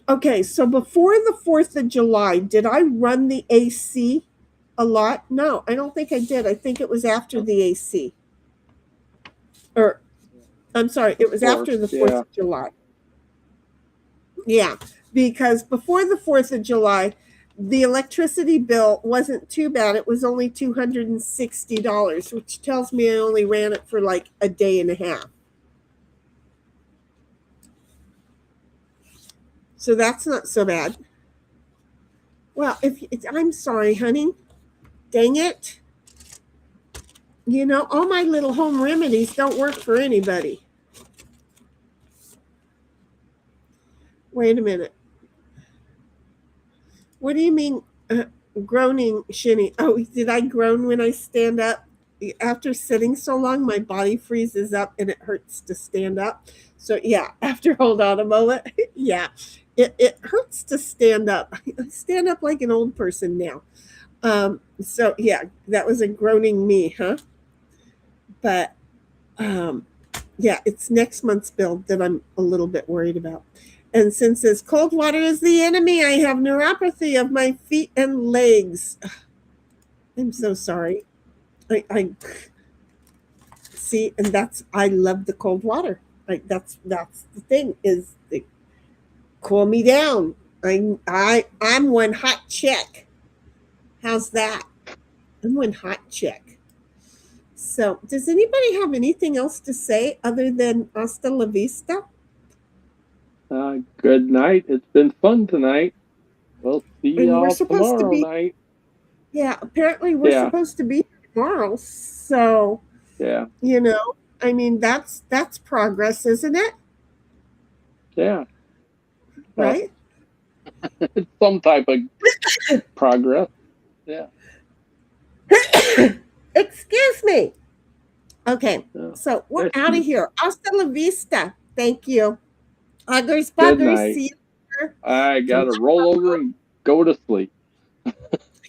okay, so before the 4th of July, did I run the AC a lot? No, I don't think I did. I think it was after the AC. Or, I'm sorry, it was after the 4th of July. Yeah, because before the 4th of July, the electricity bill wasn't too bad. It was only $260, which tells me I only ran it for like a day and a half. So that's not so bad. Well, I'm sorry, honey. Dang it. You know, all my little home remedies don't work for anybody. Wait a minute. What do you mean groaning, Shinny? Oh, did I groan when I stand up? After sitting so long, my body freezes up and it hurts to stand up. So yeah, hold on a moment. Yeah, it hurts to stand up. I stand up like an old person now. So yeah, that was a groaning me, huh? But yeah, it's next month's bill that I'm a little bit worried about. And since this cold water is the enemy, I have neuropathy of my feet and legs. I'm so sorry. I see, and I love the cold water. Like that's the thing, is they cool me down. I'm one hot chick. How's that? I'm one hot chick. So, does anybody have anything else to say other than hasta la vista? Good night. It's been fun tonight. We'll see And y'all we're supposed to tomorrow be- night. Yeah, apparently we're supposed to be tomorrow. So, Yeah. you know, I mean, that's progress, isn't it? Yeah. Right? It's some type of progress. Yeah. Excuse me. Okay, Yeah. so we're Yes, out of here. Hasta la vista. Thank you. Huggars, Good buggers. night. See you later. I gotta roll over and go to sleep.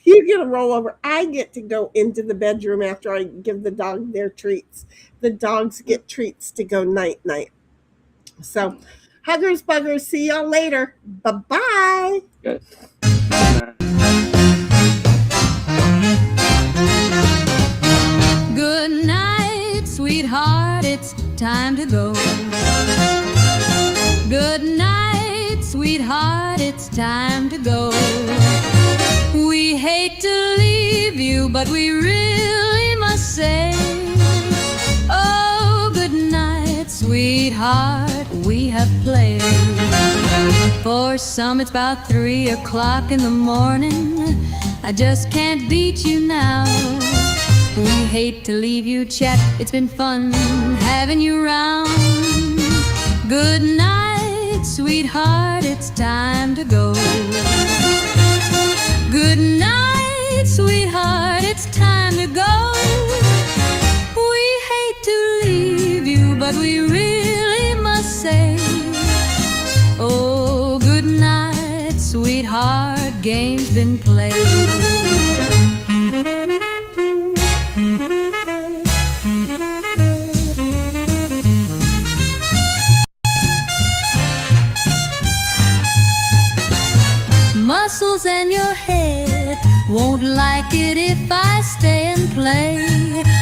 You get a roll over. I get to go into the bedroom after I give the dog their treats. The dogs get treats to go night night. So, huggers, buggers. See y'all later. Bye-bye. Good. Good night, sweetheart, it's time to go. Good night, sweetheart, it's time to go. We hate to leave you, but we really must say, oh, good night, sweetheart, we have played. For some it's about 3 o'clock in the morning. I just can't beat you now. We hate to leave you, Chet. It's been fun having you round. Good night, sweetheart, it's time to go. Good night, sweetheart, it's time to go. We hate to leave you, but we really must say, oh, good night, sweetheart, game's been played. Muscles in your head won't like it if I stay and play.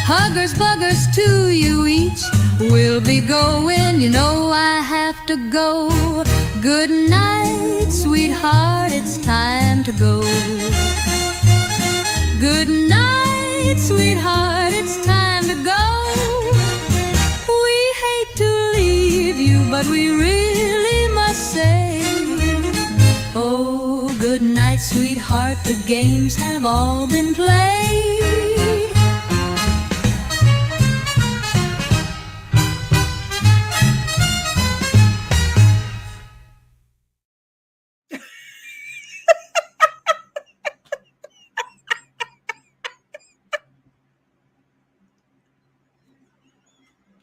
Huggers, buggers to you each. We'll be going, you know I have to go. Good night, sweetheart, it's time to go. Good night, sweetheart, it's time to go. We hate to leave you, but we really must say, oh, good night, sweetheart, the games have all been played.